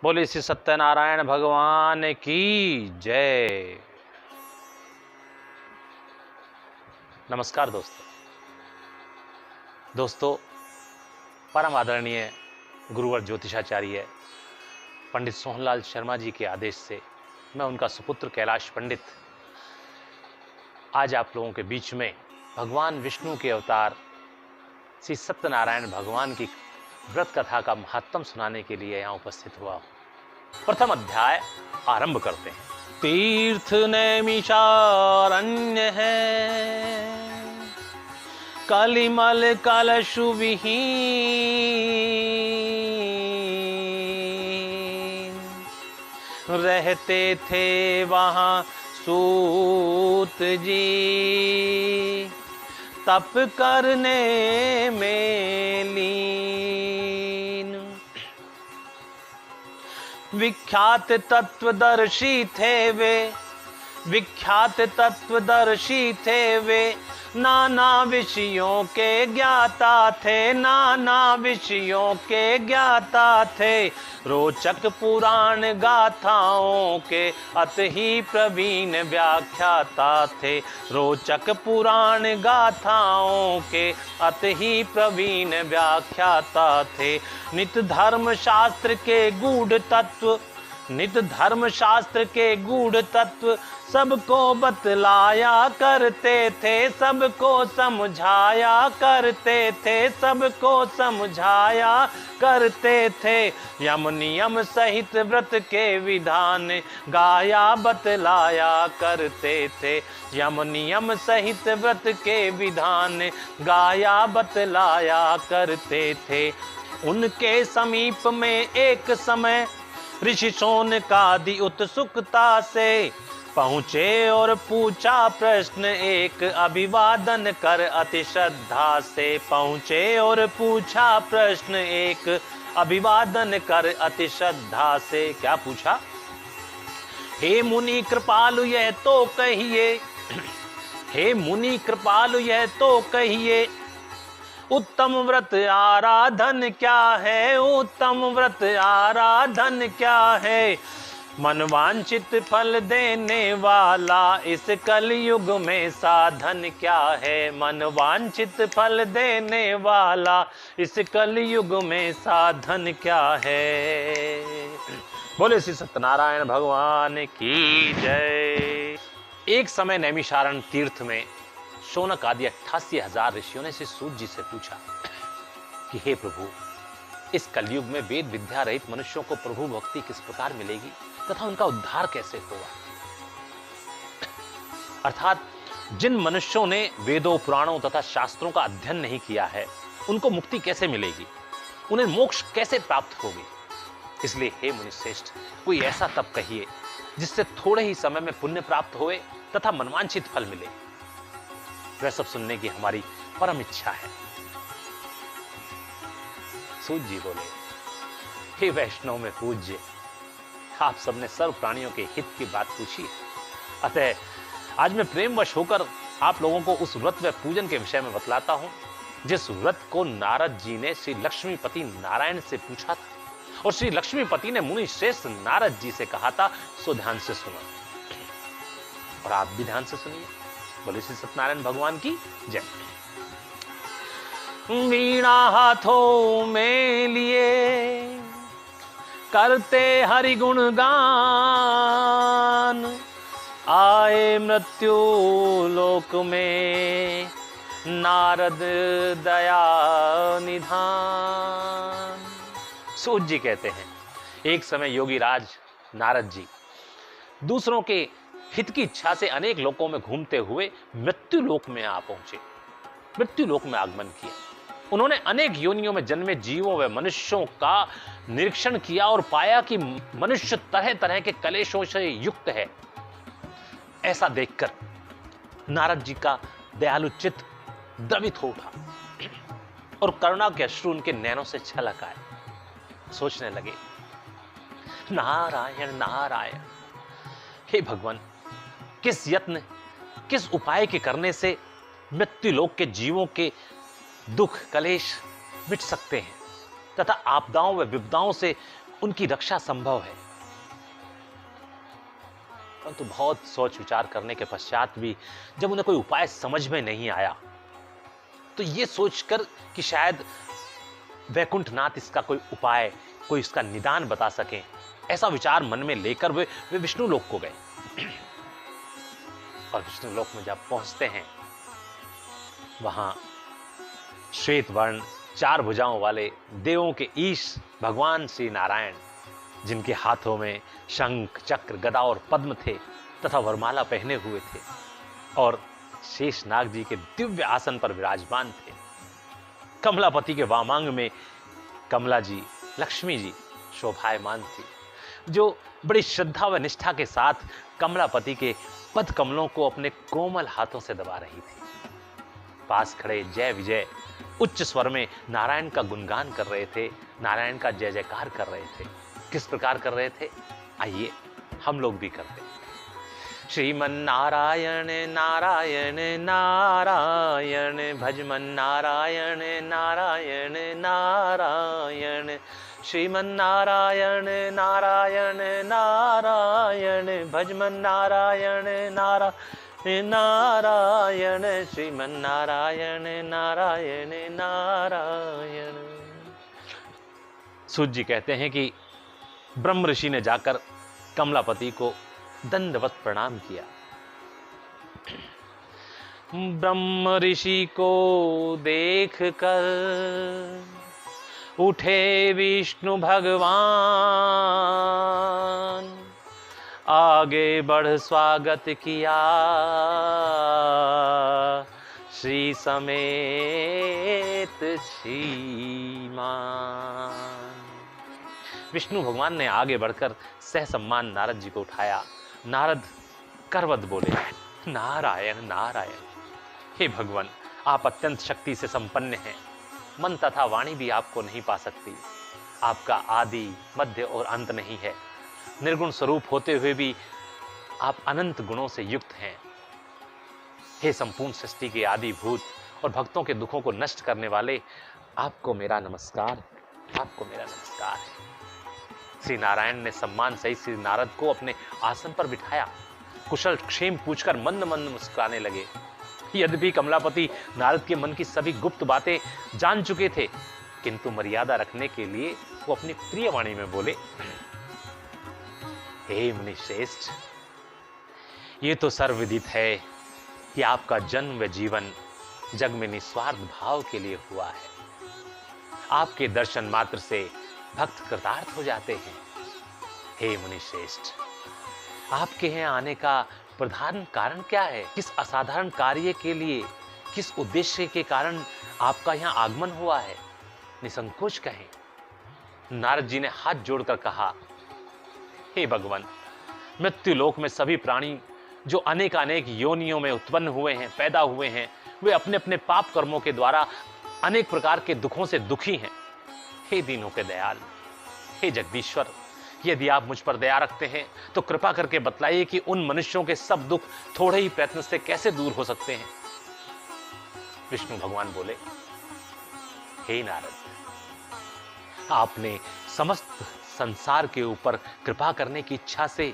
बोले श्री सत्यनारायण भगवान की जय। नमस्कार दोस्तों, परम आदरणीय गुरुवर ज्योतिषाचार्य पंडित सोहनलाल शर्मा जी के आदेश से मैं उनका सुपुत्र कैलाश पंडित आज आप लोगों के बीच में भगवान विष्णु के अवतार श्री सत्यनारायण भगवान की व्रत कथा का महत्व सुनाने के लिए यहाँ उपस्थित हुआ हूँ। प्रथम अध्याय आरंभ करते हैं। तीर्थ नैमिषारण्य है, कलिमल कलशु विहीन, रहते थे वहाँ सूत जी, तप करने में लीन। विख्यात तत्वदर्शी थे वे, विख्यात तत्वदर्शी थे वे, नाना विषयों के ज्ञाता थे, नाना विषयों के ज्ञाता थे। रोचक पुराण गाथाओं के अति ही प्रवीण व्याख्याता थे, रोचक पुराण गाथाओं के अति ही प्रवीण व्याख्याता थे। नित धर्म शास्त्र के गूढ़ तत्व, नित धर्म शास्त्र के गूढ़ तत्व सबको बतलाया करते थे, सबको समझाया करते थे, सबको समझाया करते थे। यम नियम सहित व्रत के विधान गाया बतलाया करते थे, यम नियम सहित व्रत के विधान गाया बतलाया करते थे। उनके समीप में एक समय ऋषि शौनकादि उत्सुकता से पहुँचे और पूछा प्रश्न एक, अभिवादन कर अति श्रद्धा से पहुँचे और पूछा प्रश्न एक, अभिवादन कर अति श्रद्धा से। क्या पूछा? हे मुनि कृपालु यह तो कहिए, हे मुनि कृपालु यह तो कहिए, उत्तम व्रत आराधन क्या है, उत्तम व्रत आराधन क्या है। मनवांचित फल देने वाला इस कलयुग में साधन क्या है, मनवांचित फल देने वाला इस कलयुग में साधन क्या है। बोले श्री सत्यनारायण भगवान की जय। एक समय नैमिषारण्य तीर्थ में शौनक आदि 88,000 ऋषियों ने श्री सूत जी से पूछा कि हे प्रभु, इस कलयुग में वेद विद्या रहित मनुष्यों को प्रभु भक्ति किस प्रकार मिलेगी तथा उनका उद्धार कैसे होगा। अर्थात जिन मनुष्यों ने वेदों पुराणों तथा शास्त्रों का अध्ययन नहीं किया है उनको मुक्ति कैसे मिलेगी, उन्हें मोक्ष कैसे प्राप्त होगी। इसलिए हे मुनिश्रेष्ठ, कोई ऐसा तप कहिए जिससे थोड़े ही समय में पुण्य प्राप्त होए तथा मनवांछित फल मिले। वह सब सुनने की हमारी परम इच्छा है। सूत जी बोले, हे वैष्णव में पूज्य, आप सबने सर्व प्राणियों के हित की बात पूछी, अतः आज मैं प्रेमवश होकर आप लोगों को उस व्रत व पूजन के विषय में बतलाता हूं जिस व्रत को नारद जी ने श्री लक्ष्मीपति नारायण से पूछा था और श्री लक्ष्मीपति ने मुनि श्रेष्ठ नारद जी से कहा था। सो ध्यान से सुनो और आप भी ध्यान से सुनिए। बोले श्री सत्यनारायण भगवान की जय। वीणा हाथों में लिए करते हरि गुण गान, आए मृत्यु लोक में नारद दया निधान। सूत जी कहते हैं, एक समय योगी राज नारद जी दूसरों के हित की इच्छा से अनेक लोकों में घूमते हुए मृत्यु लोक में आ पहुंचे, मृत्यु लोक में आगमन किया। उन्होंने अनेक योनियों में जन्मे जीवों व मनुष्यों का निरीक्षण किया और पाया कि मनुष्य तरह तरह के कलेशों से युक्त है। ऐसा देखकर नारद जी का दयालु चित्त द्रवित हो उठा और करुणा के अश्रु उनके नैनों से छलक आए। सोचने लगे, नारायण नारायण, हे भगवान, किस यत्न किस उपाय के करने से मृत्यु लोक के जीवों के दुख कलेश मिट सकते हैं तथा आपदाओं व विपदाओं से उनकी रक्षा संभव है। परंतु बहुत सोच विचार करने के पश्चात भी जब उन्हें कोई उपाय समझ में नहीं आया, तो ये सोचकर कि शायद वैकुंठनाथ इसका कोई उपाय, कोई इसका निदान बता सके, ऐसा विचार मन में लेकर वे विष्णु लोक को गए। और विष्णु लोक में जब पहुंचते हैं, वहां श्वेत वर्ण 4 भुजाओं वाले देवों के ईश भगवान श्री नारायण, जिनके हाथों में शंख, चक्र, गदा और पद्म थे तथा वरमाला पहने हुए थे, और शेषनाग जी के दिव्य आसन पर विराजमान थे। कमलापति के वामांग में कमला जी, लक्ष्मी जी शोभायमान थी, जो बड़ी श्रद्धा व निष्ठा के साथ कमलापति के पद कमलों को अपने कोमल हाथों से दबा रही थी। पास खड़े जय विजय उच्च स्वर में नारायण का गुणगान कर रहे थे, नारायण का जय जयकार कर रहे थे। किस प्रकार कर रहे थे, आइए हम लोग भी करते हैं। श्रीमन नारायण नारायण नारायण, भजमन नारायण नारायण नारायण, श्रीमन नारायण नारायण नारायण, भजमन नारायण नारायण नारायण, श्रीमन नारायण नारायण नारायण। सूत जी कहते हैं कि ब्रह्म ऋषि ने जाकर कमलापति को दंडवत प्रणाम किया। ब्रह्म ऋषि को देख कर उठे विष्णु भगवान, आगे बढ़ स्वागत किया श्री समेत श्रीमान। विष्णु भगवान ने आगे बढ़कर सह सम्मान नारद जी को उठाया। नारद करवत बोले, नारायण नारायण, हे भगवान, आप अत्यंत शक्ति से संपन्न हैं, मन तथा वाणी भी आपको नहीं पा सकती। आपका आदि, मध्य और अंत नहीं है। निर्गुण स्वरूप होते हुए भी आप अनंत गुणों से युक्त हैं। हे संपूर्ण सृष्टि के आदिभूत और भक्तों के दुखों को नष्ट करने वाले, आपको मेरा नमस्कार, आपको मेरा नमस्कार है। श्री नारायण ने सम्मान सहित श्री नारद को अपने आसन पर बिठाया। कुशल क्षेम पूछकर मंद मंद मुस्कुराने लगे। यद्यपि कमलापति नारद के मन की सभी गुप्त बातें जान चुके थे, किंतु मर्यादा रखने के लिए वो अपनी प्रिय वाणी में बोले, हे मुनि श्रेष्ठ, ये तो सर्वविदित है कि आपका जन्म व जीवन जग में निस्वार्थ भाव के लिए हुआ है। आपके दर्शन मात्र से भक्त कृतार्थ हो जाते हैं। हे मुनि श्रेष्ठ, आपके यहाँ आने का प्रधान कारण क्या है? किस असाधारण कार्य के लिए, किस उद्देश्य के कारण आपका यहाँ आगमन हुआ है? निसंकोच कहें। नारद जी ने हाथ जोड़कर कहा, हे भगवान, मृत्युलोक में सभी प्राणी जो अनेक अनेक योनियों में उत्पन्न हुए हैं, पैदा हुए हैं, वे अपने अपने पाप कर्मों के द्वारा अनेक प्रकार के दुखों से दुखी हैं। हे दीनों के दयाल, हे जगदीश्वर, यदि आप मुझ पर दया रखते हैं तो कृपा करके बतलाइए कि उन मनुष्यों के सब दुख थोड़े ही प्रयत्न से कैसे दूर हो सकते हैं। विष्णु भगवान बोले, हे नारद, आपने समस्त संसार के ऊपर कृपा करने की इच्छा से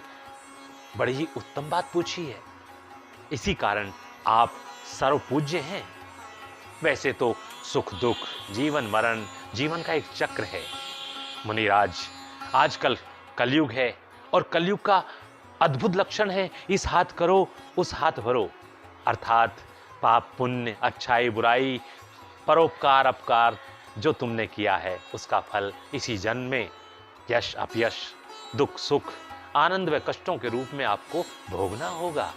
बड़ी ही उत्तम बात पूछी है। इसी कारण आप सर्वपूज्य हैं। वैसे तो सुख दुख, जीवन मरण, जीवन का एक चक्र है। मुनिराज, आजकल कलयुग है और कलयुग का अद्भुत लक्षण है, इस हाथ करो उस हाथ भरो, अर्थात पाप पुण्य, अच्छाई बुराई, परोपकार अपकार जो तुमने किया है उसका फल इसी जन्म में यश अपयश, दुख सुख, आनंद व कष्टों के रूप में आपको भोगना होगा।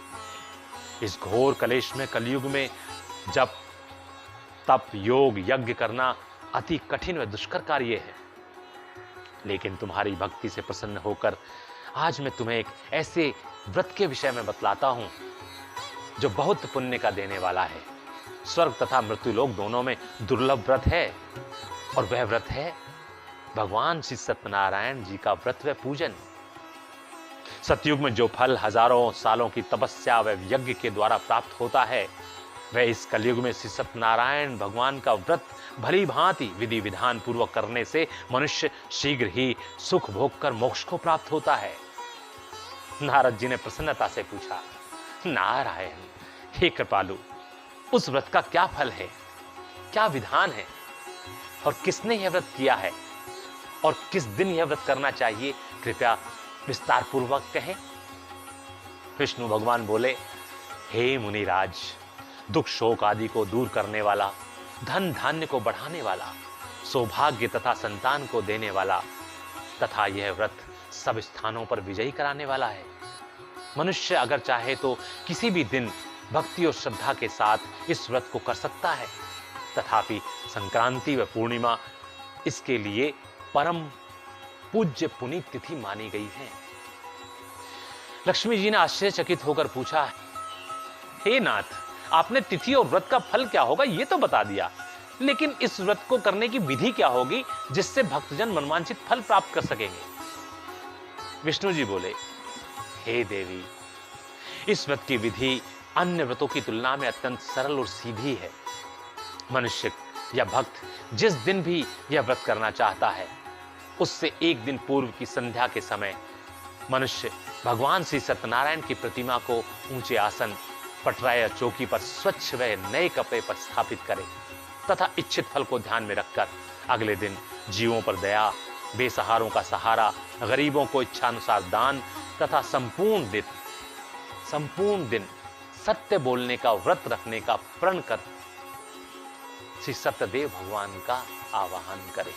इस घोर कलेश में, कलयुग में जब तप योग यज्ञ करना अति कठिन व दुष्कर कार्य है। लेकिन तुम्हारी भक्ति से प्रसन्न होकर आज मैं तुम्हें एक ऐसे व्रत के विषय में बतलाता हूं जो बहुत पुण्य का देने वाला है। स्वर्ग तथा मृत्युलोक दोनों में दुर्लभ व्रत है, और वह व्रत है भगवान श्री सत्यनारायण जी का व्रत व पूजन। सतयुग में जो फल हजारों सालों की तपस्या व यज्ञ के द्वारा प्राप्त होता है, वह इस कलयुग में श्री सत्यनारायण भगवान का व्रत भली भांति विधि विधान पूर्वक करने से मनुष्य शीघ्र ही सुख भोग कर मोक्ष को प्राप्त होता है। नारद जी ने प्रसन्नता से पूछा, नारायण, हे कृपालु, उस व्रत का क्या फल है, क्या विधान है, और किसने यह व्रत किया है, और किस दिन यह व्रत करना चाहिए, कृपया विस्तार पूर्वक कहें। विष्णु भगवान बोले, हे मुनिराज, दुख शोक आदि को दूर करने वाला, धन धान्य को बढ़ाने वाला, सौभाग्य तथा संतान को देने वाला तथा यह व्रत सब स्थानों पर विजयी कराने वाला है। मनुष्य अगर चाहे तो किसी भी दिन भक्ति और श्रद्धा के साथ इस व्रत को कर सकता है, तथापि संक्रांति व पूर्णिमा इसके लिए परम पूज्य पुनीत तिथि मानी गई है। लक्ष्मी जी ने आश्चर्यचकित होकर पूछा, हे नाथ, आपने तिथि और व्रत का फल क्या होगा ये तो बता दिया, लेकिन इस व्रत को करने की विधि क्या होगी जिससे भक्तजन मनवांछित फल प्राप्त कर सकेंगे। विष्णु जी बोले, हे देवी, इस व्रत की विधि अन्य व्रतों की तुलना में अत्यंत सरल और सीधी है। मनुष्य या भक्त जिस दिन भी यह व्रत करना चाहता है, उससे एक दिन पूर्व की संध्या के समय मनुष्य भगवान श्री सत्यनारायण की प्रतिमा को ऊंचे आसन, पटरा या चौकी पर स्वच्छ व नए कपड़े पर स्थापित करे तथा इच्छित फल को ध्यान में रखकर अगले दिन जीवों पर दया, बेसहारों का सहारा, गरीबों को इच्छानुसार दान तथा संपूर्ण दिन सत्य बोलने का व्रत रखने का प्रण कर श्री सत्यदेव भगवान का आवाहन करे।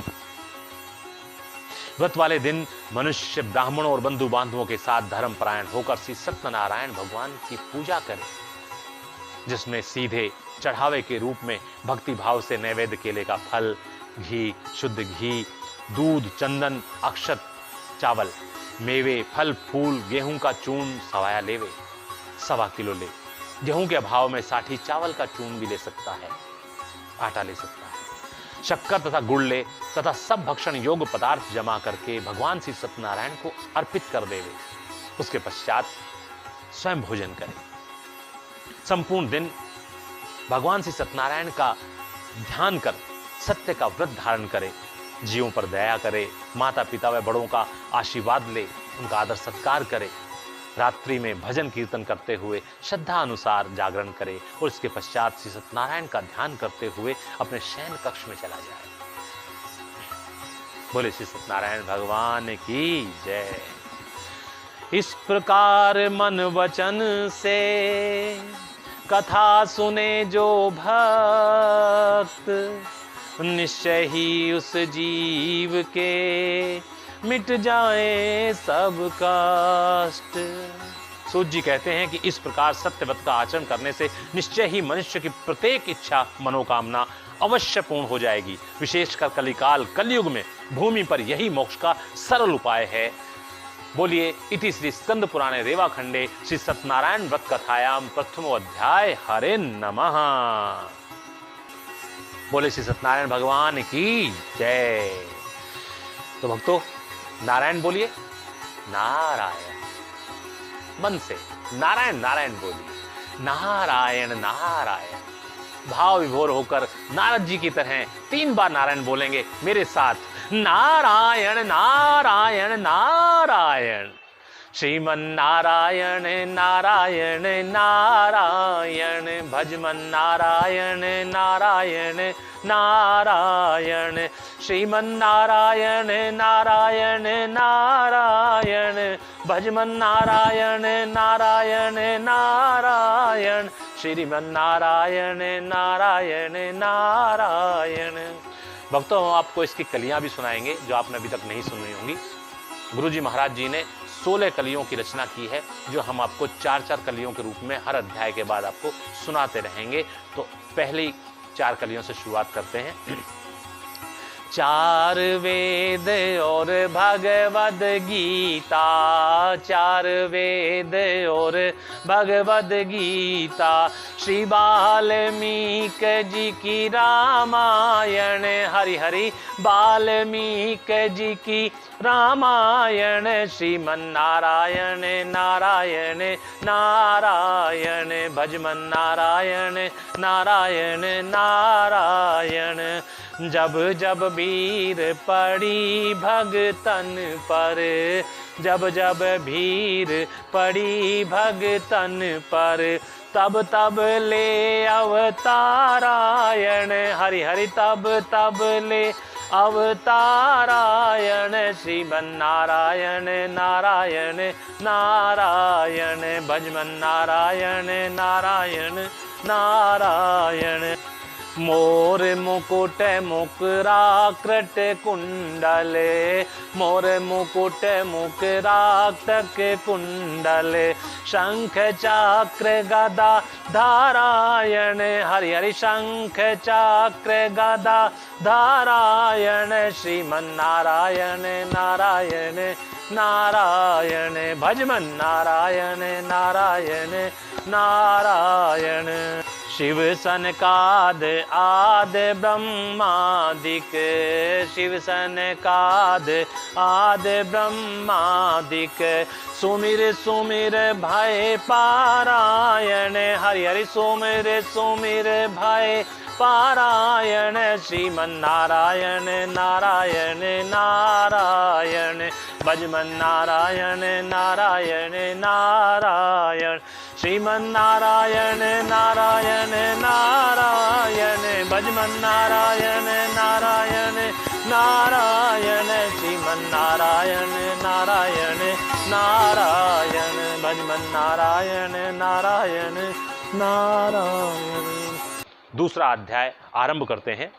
व्रत वाले दिन मनुष्य ब्राह्मणों और बंधु बांधवों के साथ धर्मपरायण होकर श्री सत्यनारायण भगवान की पूजा करे, जिसमें सीधे चढ़ावे के रूप में भक्ति भाव से नैवेद्य केले का फल, घी, शुद्ध घी, दूध, चंदन, अक्षत, चावल, मेवे, फल फूल, गेहूं का चूर्ण सवाया लेवे, 1.25 किलो ले। गेहूं के अभाव में साठी चावल का चूर्ण भी ले सकता है, आटा ले सकता है, शक्कर तथा गुड़ ले तथा सब भक्षण योग्य पदार्थ जमा करके भगवान श्री सत्यनारायण को अर्पित कर देवे। उसके पश्चात स्वयं भोजन करे। संपूर्ण दिन भगवान श्री सत्यनारायण का ध्यान कर सत्य का व्रत धारण करे, जीवों पर दया करे, माता पिता व बड़ों का आशीर्वाद ले, उनका आदर सत्कार करे, रात्रि में भजन कीर्तन करते हुए श्रद्धा अनुसार जागरण करे और इसके पश्चात श्री सत्यनारायण का ध्यान करते हुए अपने शयन कक्ष में चला जाए। बोले श्री सत्यनारायण भगवान की जय। इस प्रकार मन वचन से कथा सुने जो भक्त, निश्चय ही उस जीव के मिट जाए सब कष्ट। सूत जी कहते हैं कि इस प्रकार सत्यव्रत का आचरण करने से निश्चय ही मनुष्य की प्रत्येक इच्छा मनोकामना अवश्य पूर्ण हो जाएगी। विशेषकर कलिकाल कलयुग में भूमि पर यही मोक्ष का सरल उपाय है। बोलिए, इति श्री स्कंद पुराणे रेवा खंडे श्री सत्यनारायण व्रत कथायाम प्रथमो अध्याय। हरे नमः। बोले श्री सत्यनारायण भगवान की जय। तो भक्तों, नारायण बोलिए, नारायण। मन से नारायण नारायण बोलिए, नारायण नारायण। भाव विभोर होकर नारद जी की तरह 3 बार नारायण बोलेंगे मेरे साथ। नारायण नारायण नारायण, श्रीमन नारायण नारायण नारायण, भजमन नारायण नारायण नारायण, श्रीमन नारायण नारायण नारायण, भजमन नारायण नारायण नारायण, श्रीमन नारायण नारायण नारायण। भक्तों, हम आपको इसकी कलियां भी सुनाएंगे जो आपने अभी तक नहीं सुनी होंगी। गुरुजी महाराज जी ने 16 कलियों की रचना की है, जो हम आपको 4-4 कलियों के रूप में हर अध्याय के बाद आपको सुनाते रहेंगे। तो पहली 4 कलियों से शुरुआत करते हैं। चार वेद और भगवद गीता, चार वेद और भगवद गीता, श्री वाल्मीकि जी की रामायण, हरि हरि वाल्मीकि जी की रामायण, श्रीमन नारायण नारायण नारायण, भजमन नारायण नारायण नारायण। जब जब भीड़ पड़ी भगतन पर, जब जब भीड़ पड़ी भगतन पर, तब तब ले अवतारायण, हरि हरि तब तब ले अवतारायण, श्रीमन नारायण नारायण नारायण, भजमन नारायण नारायण नारायण। मोर मुकुट मुकुराकृत कुंडल, मोर मुकुट मुकुराकृत कुंडल, शंख चक्र गदा धारायण, हरि हरि शंख चक्र गदा धारायण, श्रीमन नारायण नारायण नारायण, भजमन नारायण नारायण नारायण। शिव सनकाद आद ब्रह्मादिक, शिव सनकाद आद ब्रह्मादिक, सुमिर सुमिर भय पारायण, हरि हरि सुमिर सुमिर भय पारायण, श्रीमन नारायण नारायण नारायण, भजमन नारायण नारायण नारायण, श्रीमन नारायण नारायण नारायण, भजमन नारायण नारायण नारायण, श्रीमन नारायण नारायण नारायण, भजमन नारायण नारायण नारायण। दूसरा अध्याय आरंभ करते हैं।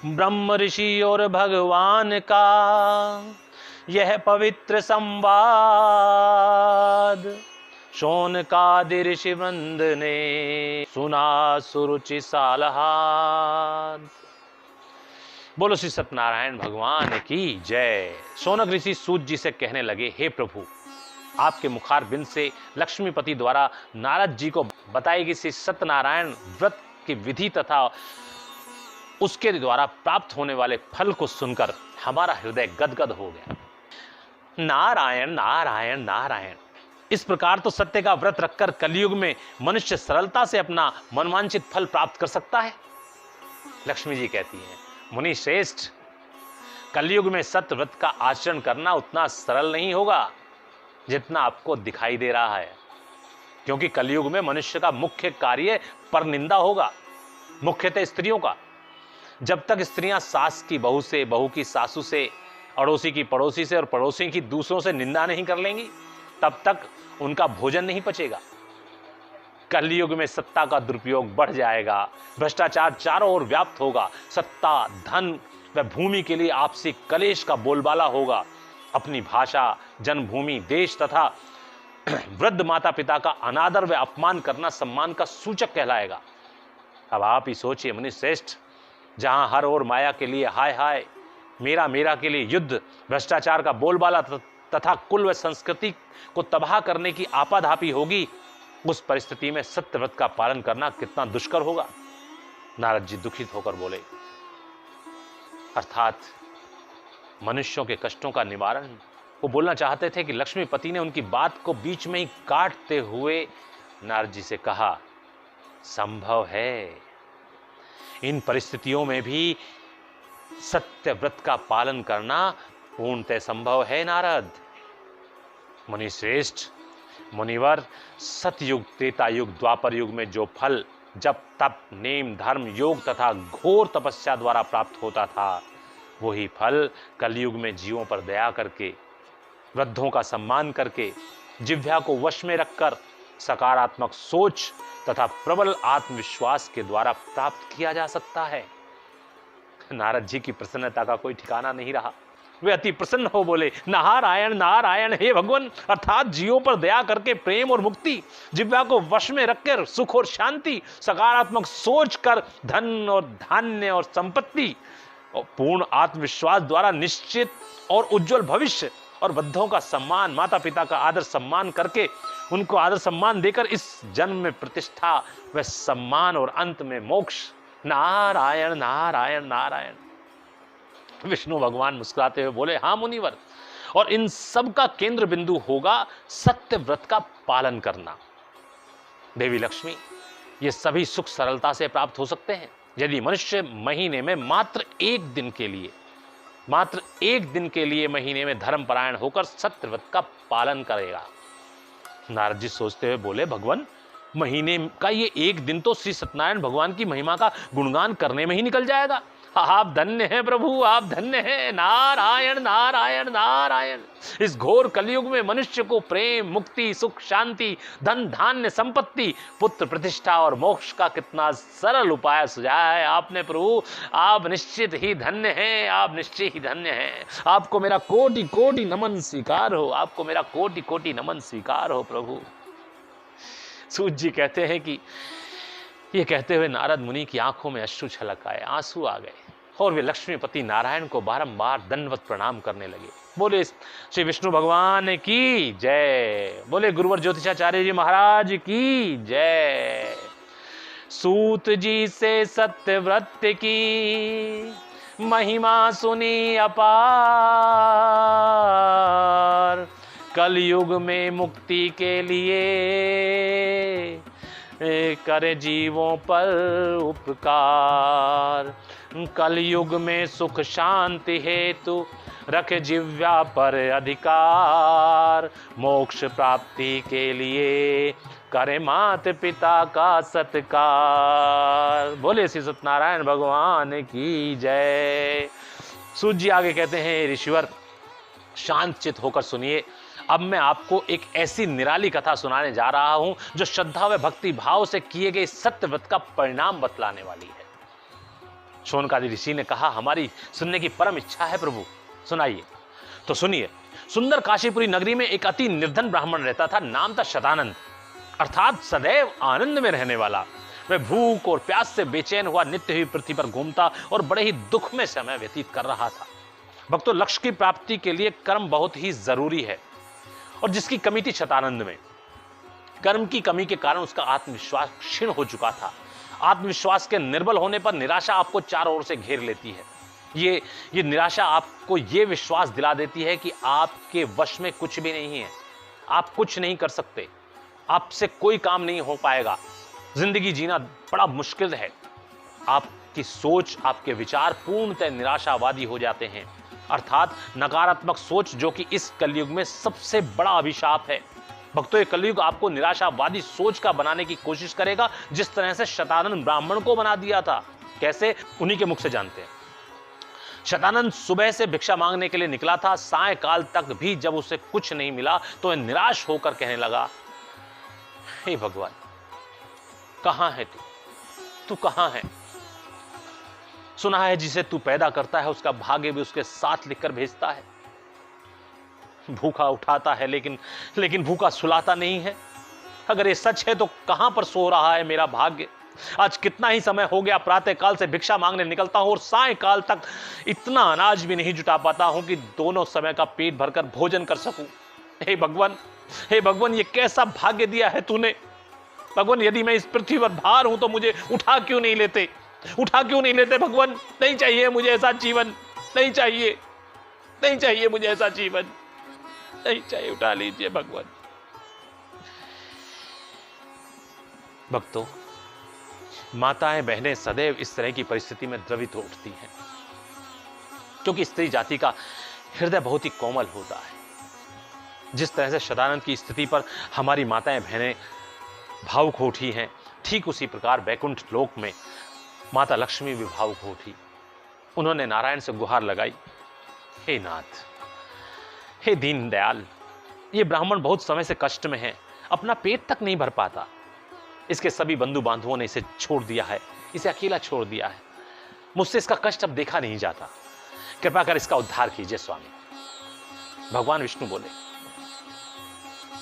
ब्रह्म ऋषि और भगवान का यह पवित्र संवाद, शौनकादि ऋषि वृंद ने सुना सुरुचि सालहाद। बोलो श्री सत्यनारायण भगवान की जय। शौनक ऋषि सूत जी से कहने लगे, हे प्रभु, आपके मुखार बिंद से लक्ष्मीपति द्वारा नारद जी को बताई गई श्री सत्यनारायण व्रत की विधि तथा उसके द्वारा प्राप्त होने वाले फल को सुनकर हमारा हृदय गदगद हो गया। नारायण नारायण नारायण। इस प्रकार तो सत्य का व्रत रखकर कलयुग में मनुष्य सरलता से अपना मनवांछित फल प्राप्त कर सकता है। लक्ष्मी जी कहती हैं, मुनि श्रेष्ठ, कलयुग में सत्य व्रत का आचरण करना उतना सरल नहीं होगा जितना आपको दिखाई दे रहा है, क्योंकि कलयुग में मनुष्य का मुख्य कार्य परनिंदा होगा, मुख्यतः स्त्रियों का। जब तक स्त्रियां सास की बहू से, बहू की सासू से, अड़ोसी की पड़ोसी से और पड़ोसी की दूसरों से निंदा नहीं कर लेंगी, तब तक उनका भोजन नहीं पचेगा। कलयुग में सत्ता का दुरुपयोग बढ़ जाएगा, भ्रष्टाचार चारों ओर व्याप्त होगा, सत्ता, धन व भूमि के लिए आपसी कलेश का बोलबाला होगा। अपनी भाषा, जन्मभूमि, देश तथा वृद्ध माता पिता का अनादर व अपमान करना सम्मान का सूचक कहलाएगा। अब आप ही सोचिए मुनि श्रेष्ठ, जहां हर ओर माया के लिए हाय हाय, मेरा मेरा के लिए युद्ध, भ्रष्टाचार का बोलबाला तथा कुल व संस्कृति को तबाह करने की आपाधापी होगी, उस परिस्थिति में सत्य व्रत का पालन करना कितना दुष्कर होगा। नारद जी दुखित होकर बोले, अर्थात मनुष्यों के कष्टों का निवारण वो बोलना चाहते थे कि लक्ष्मीपति ने उनकी बात को बीच में ही काटते हुए नारद जी से कहा, संभव है, इन परिस्थितियों में भी सत्य व्रत का पालन करना पूर्णतः संभव है नारद। मुनि श्रेष्ठ, मुनिवर, सतयुग, त्रेता युग, द्वापर युग में जो फल जब तप, नेम, धर्म, योग तथा घोर तपस्या द्वारा प्राप्त होता था, वही फल कलयुग में जीवों पर दया करके, वृद्धों का सम्मान करके, जिह्वा को वश में रखकर सकारात्मक सोच तथा प्रबल आत्मविश्वास के द्वारा प्राप्त किया जा सकता है। नारद जी की प्रसन्नता का कोई ठिकाना नहीं रहा। वे अति प्रसन्न हो बोले, नारायण नारायण, हे भगवान, अर्थात जीवों पर दया करके प्रेम और मुक्ति, जिह्वा को वश में रखकर सुख और शांति, सकारात्मक सोच कर धन और धान्य और संपत्ति और पूर्ण आत्मविश्वास द्वारा निश्चित और उज्जवल भविष्य और वृद्धों का सम्मान, माता पिता का आदर सम्मान करके उनको आदर सम्मान देकर इस जन्म में प्रतिष्ठा व सम्मान और अंत में मोक्ष। नारायण नारायण नारायण। विष्णु भगवान मुस्कुराते हुए बोले, हाँ मुनिवर, और इन सब का केंद्र बिंदु होगा सत्य व्रत का पालन करना। देवी लक्ष्मी, ये सभी सुख सरलता से प्राप्त हो सकते हैं यदि मनुष्य महीने में मात्र एक दिन के लिए महीने में धर्मपरायण होकर सत्य व्रत का पालन करेगा। नारद जी सोचते हुए बोले, भगवान, महीने का ये एक दिन तो श्री सत्यनारायण भगवान की महिमा का गुणगान करने में ही निकल जाएगा। आप धन्य हैं प्रभु, आप धन्य हैं। नारायण नारायण नारायण। इस घोर कलयुग में मनुष्य को प्रेम, मुक्ति, सुख, शांति, धन धान्य, संपत्ति, पुत्र प्रतिष्ठा और मोक्ष का कितना सरल उपाय सुझाया है आपने प्रभु। आप निश्चित ही धन्य हैं, आप निश्चय ही धन्य हैं। आपको मेरा कोटि कोटि नमन स्वीकार हो, आपको मेरा कोटि कोटि नमन स्वीकार हो प्रभु। सूत जी कहते हैं कि ये कहते हुए नारद मुनि की आंखों में अश्रु छलक आए, आंसू आ गए और वे लक्ष्मीपति नारायण को बारंबार दंडवत प्रणाम करने लगे। बोले श्री विष्णु भगवान की जय, बोले गुरुवर ज्योतिषाचार्य जी महाराज की जय। सूत जी से सत्यव्रत की महिमा सुनी अपार, कलयुग में मुक्ति के लिए करे जीवों पर उपकार। कलयुग में सुख शांति हेतु रख जिव्या पर अधिकार। मोक्ष प्राप्ति के लिए करे मात पिता का सत्कार। बोले श्री सत्यनारायण भगवान की जय। सूत जी आगे कहते हैं, ऋषिवर शांत चित होकर सुनिए। अब मैं आपको एक ऐसी निराली कथा सुनाने जा रहा हूं जो श्रद्धा व भक्ति भाव से किए गए सत्य व्रत का परिणाम बतलाने वाली है। शौनकादि ऋषि ने कहा, हमारी सुनने की परम इच्छा है प्रभु, सुनाइए। तो सुनिए। सुंदर काशीपुरी नगरी में एक अति निर्धन ब्राह्मण रहता था। नाम था शतानंद, अर्थात सदैव आनंद में रहने वाला। वह भूख और प्यास से बेचैन हुआ नित्य ही पृथ्वी पर घूमता और बड़े ही दुख में समय व्यतीत कर रहा था। भक्तों, लक्ष्य की प्राप्ति के लिए कर्म बहुत ही जरूरी है और जिसकी कमी थी शतानंद में। कर्म की कमी के कारण उसका आत्मविश्वास क्षीण हो चुका था। आत्मविश्वास के निर्बल होने पर निराशा आपको चारों ओर से घेर लेती है। ये निराशा आपको ये विश्वास दिला देती है कि आपके वश में कुछ भी नहीं है, आप कुछ नहीं कर सकते, आपसे कोई काम नहीं हो पाएगा, जिंदगी जीना बड़ा मुश्किल है। आपकी सोच, आपके विचार पूर्णतः निराशावादी हो जाते हैं, अर्थात नकारात्मक सोच, जो कि इस कलयुग में सबसे बड़ा अभिशाप है। भक्तों, ये कलयुग आपको निराशावादी सोच का बनाने की कोशिश करेगा, जिस तरह से शतानंद ब्राह्मण को बना दिया था। कैसे? उन्हीं के मुख से जानते हैं। शतानंद सुबह से भिक्षा मांगने के लिए निकला था। सायंकाल तक भी जब उसे कुछ नहीं मिला तो वह निराश होकर कहने लगा, हे भगवान, कहां है तू कहां है? सुना है जिसे तू पैदा करता है उसका भाग्य भी उसके साथ लिखकर भेजता है। भूखा उठाता है लेकिन भूखा सुलाता नहीं है। अगर ये सच है तो कहां पर सो रहा है मेरा भाग्य? आज कितना ही समय हो गया, प्रातः काल से भिक्षा मांगने निकलता हूं और सायंकाल तक इतना अनाज भी नहीं जुटा पाता हूं कि दोनों समय का पेट भरकर भोजन कर सकूं। हे भगवान, ये कैसा भाग्य दिया है तूने? भगवान, यदि मैं इस पृथ्वी पर भार हूं तो मुझे उठा क्यों नहीं लेते भगवान? नहीं चाहिए मुझे ऐसा जीवन, नहीं चाहिए मुझे ऐसा जीवन, नहीं चाहिए, उठा लीजिए भगवान। भक्तों, माताएं बहनें सदैव इस तरह की परिस्थिति में द्रवित उठती हैं, क्योंकि स्त्री जाति का हृदय बहुत ही कोमल होता है। जिस तरह से शतानंद की स्थिति पर हमारी माताएं बहनें भावुक हो उठी हैं, ठीक उसी प्रकार वैकुंठ लोक में माता लक्ष्मी भी भावुक हो उठी। उन्होंने नारायण से गुहार लगाई, हे नाथ, हे दीन दयाल, ये ब्राह्मण बहुत समय से कष्ट में है, अपना पेट तक नहीं भर पाता। इसके सभी बंधु बांधवों ने इसे छोड़ दिया है, इसे अकेला छोड़ दिया है। मुझसे इसका कष्ट अब देखा नहीं जाता, कृपा कर इसका उद्धार कीजिए स्वामी। भगवान विष्णु बोले,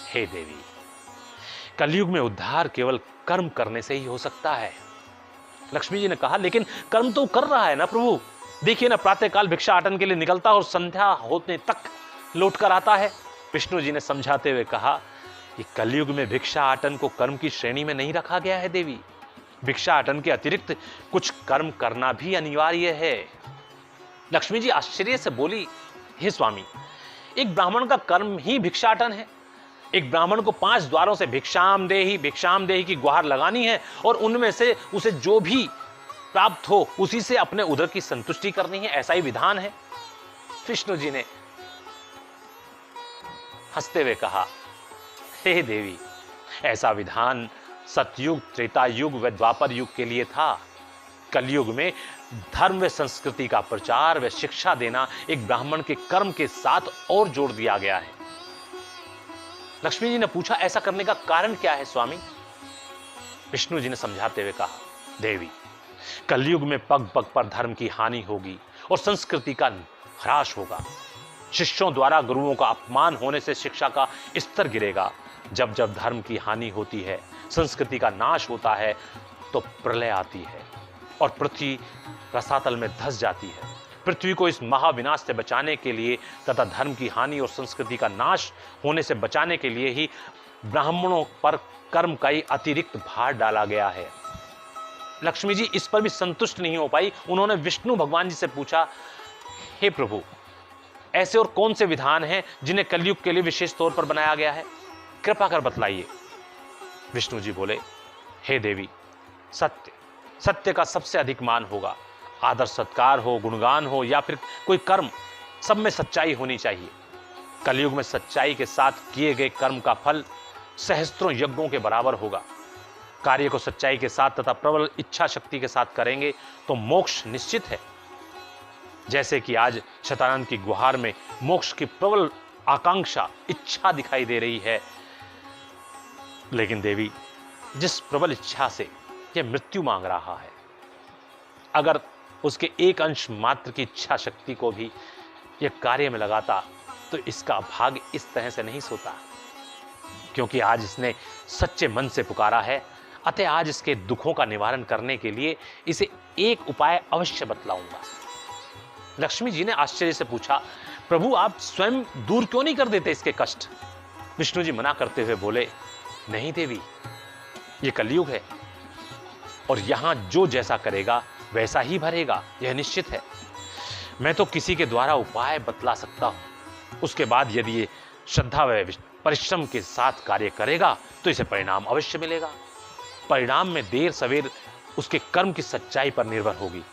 हे देवी, कलयुग में उद्धार केवल कर्म करने से ही हो सकता है। लक्ष्मी जी ने कहा, लेकिन कर्म तो कर रहा है ना प्रभु, देखिए ना, प्रातःकाल भिक्षाटन के लिए निकलता और संध्या होने तक लौट कर आता है। विष्णु जी ने समझाते हुए कहा कि कलयुग में भिक्षाटन को कर्म की श्रेणी में नहीं रखा गया है देवी। भिक्षाटन के अतिरिक्त कुछ कर्म करना भी अनिवार्य है। लक्ष्मी जी आश्चर्य से बोली, हे स्वामी, एक ब्राह्मण का कर्म ही भिक्षाटन है। एक ब्राह्मण को 5 द्वारों से भिक्षाम देही की गुहार लगानी है और उनमें से उसे जो भी प्राप्त हो उसी से अपने उदर की संतुष्टि करनी है, ऐसा ही विधान है। विष्णु जी ने हंसते हुए कहा, हे देवी, ऐसा विधान सतयुग, त्रेता युग व द्वापर युग के लिए था। कलयुग में धर्म व संस्कृति का प्रचार व शिक्षा देना एक ब्राह्मण के कर्म के साथ और जोड़ दिया गया है। लक्ष्मी जी ने पूछा, ऐसा करने का कारण क्या है स्वामी? विष्णु जी ने समझाते हुए कहा, देवी, कलयुग में पग पग पर धर्म की हानि होगी और संस्कृति का ह्रास होगा। शिष्यों द्वारा गुरुओं का अपमान होने से शिक्षा का स्तर गिरेगा। जब जब धर्म की हानि होती है, संस्कृति का नाश होता है, तो प्रलय आती है और पृथ्वी रसातल में धंस जाती है। पृथ्वी को इस महाविनाश से बचाने के लिए तथा धर्म की हानि और संस्कृति का नाश होने से बचाने के लिए ही ब्राह्मणों पर कर्म का ही अतिरिक्त भार डाला गया है। लक्ष्मी जी इस पर भी संतुष्ट नहीं हो पाई। उन्होंने विष्णु भगवान जी से पूछा, हे प्रभु, ऐसे और कौन से विधान हैं जिन्हें कलयुग के लिए विशेष तौर पर बनाया गया है? कृपा कर बतलाइए। विष्णु जी बोले, हे देवी, सत्य का सबसे अधिक मान होगा। आदर सत्कार हो, गुणगान हो या फिर कोई कर्म, सब में सच्चाई होनी चाहिए। कलयुग में सच्चाई के साथ किए गए कर्म का फल सहस्त्रों यज्ञों के बराबर होगा। कार्य को सच्चाई के साथ तथा प्रबल इच्छा शक्ति के साथ करेंगे तो मोक्ष निश्चित है। जैसे कि आज शतानंद की गुहार में मोक्ष की प्रबल आकांक्षा, इच्छा दिखाई दे रही है। लेकिन देवी, जिस प्रबल इच्छा से यह मृत्यु मांग रहा है, अगर उसके एक अंश मात्र की इच्छा शक्ति को भी यह कार्य में लगाता तो इसका भाग्य इस तरह से नहीं सोता। क्योंकि आज इसने सच्चे मन से पुकारा है, अतः आज इसके दुखों का निवारण करने के लिए इसे एक उपाय अवश्य बतलाऊंगा। लक्ष्मी जी ने आश्चर्य से पूछा, प्रभु, आप स्वयं दूर क्यों नहीं कर देते इसके कष्ट? विष्णु जी मना करते हुए बोले, नहीं देवी, ये कलयुग है और यहां जो जैसा करेगा वैसा ही भरेगा, यह निश्चित है। मैं तो किसी के द्वारा उपाय बतला सकता हूं, उसके बाद यदि ये श्रद्धा व परिश्रम के साथ कार्य करेगा तो इसे परिणाम अवश्य मिलेगा। परिणाम में देर सवेर उसके कर्म की सच्चाई पर निर्भर होगी।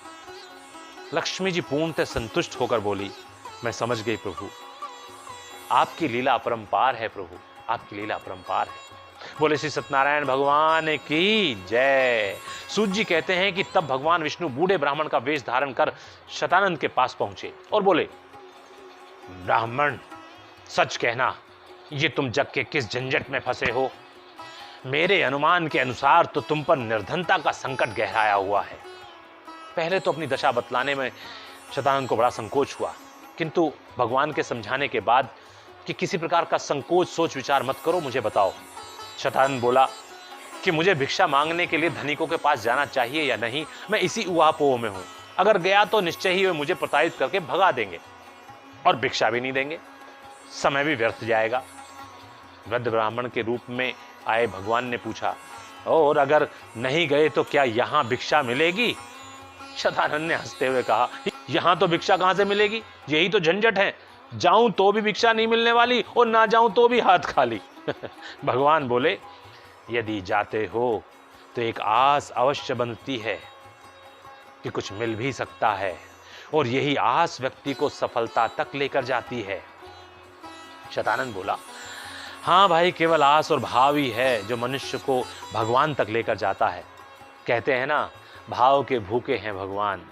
लक्ष्मी जी पूर्णतः संतुष्ट होकर बोली, मैं समझ गई प्रभु, आपकी लीला अपरंपार है प्रभु, आपकी लीला अपरंपार है। बोले श्री सत्यनारायण भगवान की जय। सूत जी कहते हैं कि तब भगवान विष्णु बूढ़े ब्राह्मण का वेश धारण कर शतानंद के पास पहुंचे और बोले, ब्राह्मण, सच कहना, ये तुम जग के किस झंझट में फंसे हो? मेरे अनुमान के अनुसार तो तुम पर निर्धनता का संकट गहराया हुआ है। पहले तो अपनी दशा बतलाने में शतानंद को बड़ा संकोच हुआ, किंतु भगवान के समझाने के बाद कि किसी प्रकार का संकोच सोच विचार मत करो, मुझे बताओ। शतानंद बोला कि मुझे भिक्षा मांगने के लिए धनिकों के पास जाना चाहिए या नहीं, मैं इसी उहापोह में हूं। अगर गया तो निश्चय ही वे मुझे प्रताड़ित करके भगा देंगे और भिक्षा भी नहीं देंगे, समय भी व्यर्थ जाएगा। वृद्ध ब्राह्मण के रूप में आए भगवान ने पूछा, और अगर नहीं गए तो क्या यहां भिक्षा मिलेगी? शतानंद ने हंसते हुए कहा, यहां तो भिक्षा कहां से मिलेगी? यही तो झंझट है, जाऊं तो भी भिक्षा नहीं मिलने वाली और ना जाऊं तो भी हाथ खाली। भगवान बोले, यदि जाते हो तो एक आस अवश्य बनती है कि कुछ मिल भी सकता है, और यही आस व्यक्ति को सफलता तक लेकर जाती है। शतानंद बोला, हाँ भाई, केवल आस और भाव ही है जो मनुष्य को भगवान तक लेकर जाता है। कहते हैं ना, भाव के भूखे हैं भगवान।